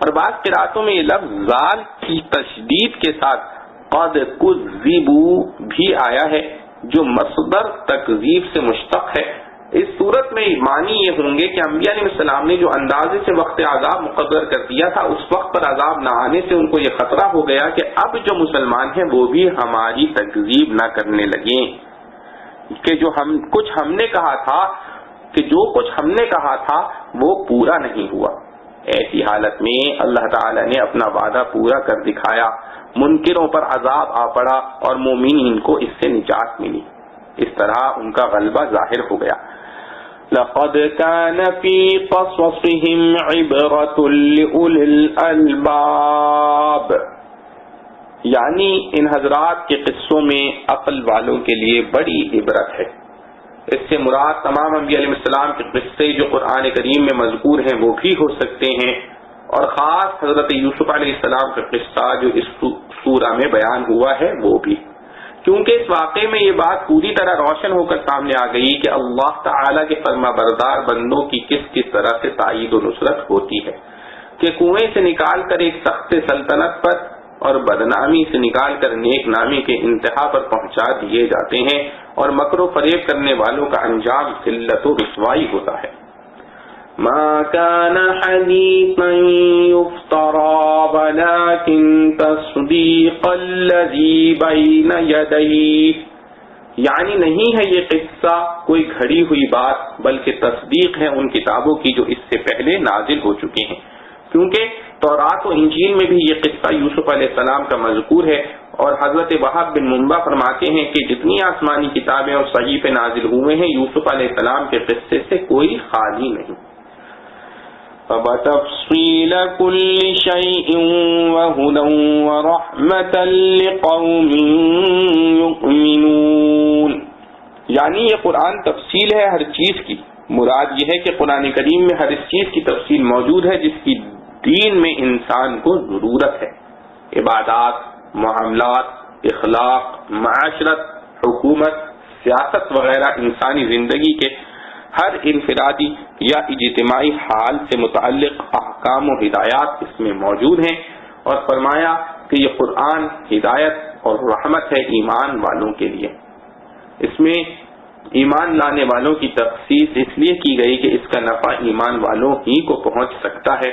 اور بعض قرأتوں میں یہ لفظ زال کی تشدید کے ساتھ قد کذبوا بھی آیا ہے جو مصدر تکذیب سے مشتق ہے۔ اس صورت میں معنی یہ ہوں گے کہ انبیاء علیہ السلام نے جو اندازے سے وقت عذاب مقرر کر دیا تھا اس وقت پر عذاب نہ آنے سے ان کو یہ خطرہ ہو گیا کہ اب جو مسلمان ہیں وہ بھی ہماری تکذیب نہ کرنے لگیں، کہ جو کچھ ہم نے کہا تھا وہ پورا نہیں ہوا۔ ایسی حالت میں اللہ تعالی نے اپنا وعدہ پورا کر دکھایا، منکروں پر عذاب آ پڑا اور مومنین کو اس سے نجات ملی، اس طرح ان کا غلبہ ظاہر ہو گیا۔ لقد كان في قصصهم عبرة لأولي الألباب، یعنی ان حضرات کے قصوں میں عقل والوں کے لیے بڑی عبرت ہے۔ اس سے مراد تمام انبیاء علیہ السلام کے قصے جو قرآن کریم میں مذکور ہیں وہ بھی ہو سکتے ہیں، اور خاص حضرت یوسف علیہ السلام کا قصہ جو اس سورہ میں بیان ہوا ہے وہ بھی، کیونکہ اس واقعے میں یہ بات پوری طرح روشن ہو کر سامنے آ گئی کہ اللہ تعالیٰ کے فرما بردار بندوں کی کس طرح سے تائید و نصرت ہوتی ہے، کہ کنویں سے نکال کر ایک سخت سلطنت پر اور بدنامی سے نکال کر نیک نامی کے انتہا پر پہنچا دیے جاتے ہیں، اور مکر و فریب کرنے والوں کا انجام ذلت و رسوائی ہوتا ہے۔ ما كان حديثا يفترى ولكن تصديق الذي بين يديه، یعنی نہیں ہے یہ قصہ کوئی گھڑی ہوئی بات بلکہ تصدیق ہے ان کتابوں کی جو اس سے پہلے نازل ہو چکی ہیں، کیونکہ تورات و انجیل میں بھی یہ قصہ یوسف علیہ السلام کا مذکور ہے، اور حضرت وہب بن منبع فرماتے ہیں کہ جتنی آسمانی کتابیں اور صحیفے نازل ہوئے ہیں یوسف علیہ السلام کے قصے سے کوئی خالی نہیں۔ فَبَتَفْصِيلَ كُلِّ شَيْءٍ وَهُدًى وَرَحْمَةً لِقَوْمٍ يُؤْمِنُونَ، یعنی یہ قرآن تفصیل ہے ہر چیز کی، مراد یہ ہے کہ قرآن کریم میں ہر اس چیز کی تفصیل موجود ہے جس کی دین میں انسان کو ضرورت ہے، عبادات، معاملات، اخلاق، معاشرت، حکومت، سیاست وغیرہ انسانی زندگی کے ہر انفرادی یا اجتماعی حال سے متعلق احکام و ہدایات اس میں موجود ہیں، اور فرمایا کہ یہ قرآن ہدایت اور رحمت ہے ایمان والوں کے لیے۔ اس میں ایمان لانے والوں کی تخصیص اس لیے کی گئی کہ اس کا نفع ایمان والوں ہی کو پہنچ سکتا ہے،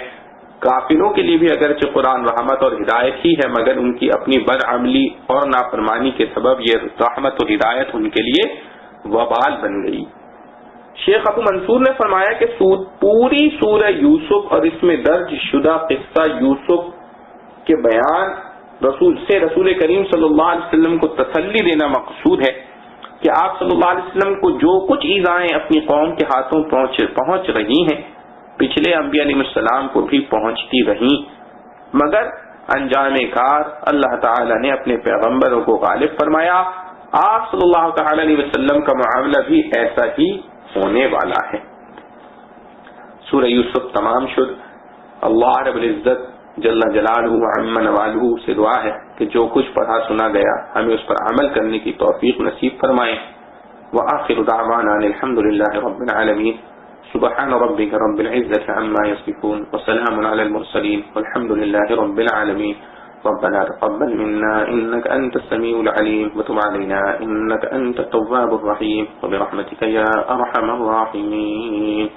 کافروں کے لیے بھی اگرچہ قرآن رحمت اور ہدایت ہی ہے مگر ان کی اپنی بدعملی اور نافرمانی کے سبب یہ رحمت و ہدایت ان کے لیے وبال بن گئی۔ شیخ ابو منصور نے فرمایا کہ پوری سورہ یوسف اور اس میں درج شدہ قصہ یوسف کے بیان رسول کریم صلی اللہ علیہ وسلم کو تسلی دینا مقصود ہے کہ آپ صلی اللہ علیہ وسلم کو جو کچھ ایذائیں اپنی قوم کے ہاتھوں پہنچ رہی ہیں پچھلے انبیاء علیہ السلام کو بھی پہنچتی رہیں، مگر انجام کار اللہ تعالی نے اپنے پیغمبروں کو غالب فرمایا. آپ صلی اللہ تعالی علیہ وسلم کا معاملہ بھی ایسا ہی ہونے والا ہے. سورہ یوسف تمام شد. اللہ رب العزت جل جلالہ وعم نوالہ سے دعا ہے کہ جو کچھ پڑھا سنا گیا ہمیں اس پر عمل کرنے کی توفیق نصیب فرمائے. وآخر دعوانا الحمد للہ رب العالمین. سبحان ربک رب العزت عما یصفون وسلام علی المرسلین والحمد للہ رب العالمین. ربنا تقبل منا انك انت السميع العليم وتب علينا انك انت التواب الرحيم وبرحمتك يا ارحم الراحمين.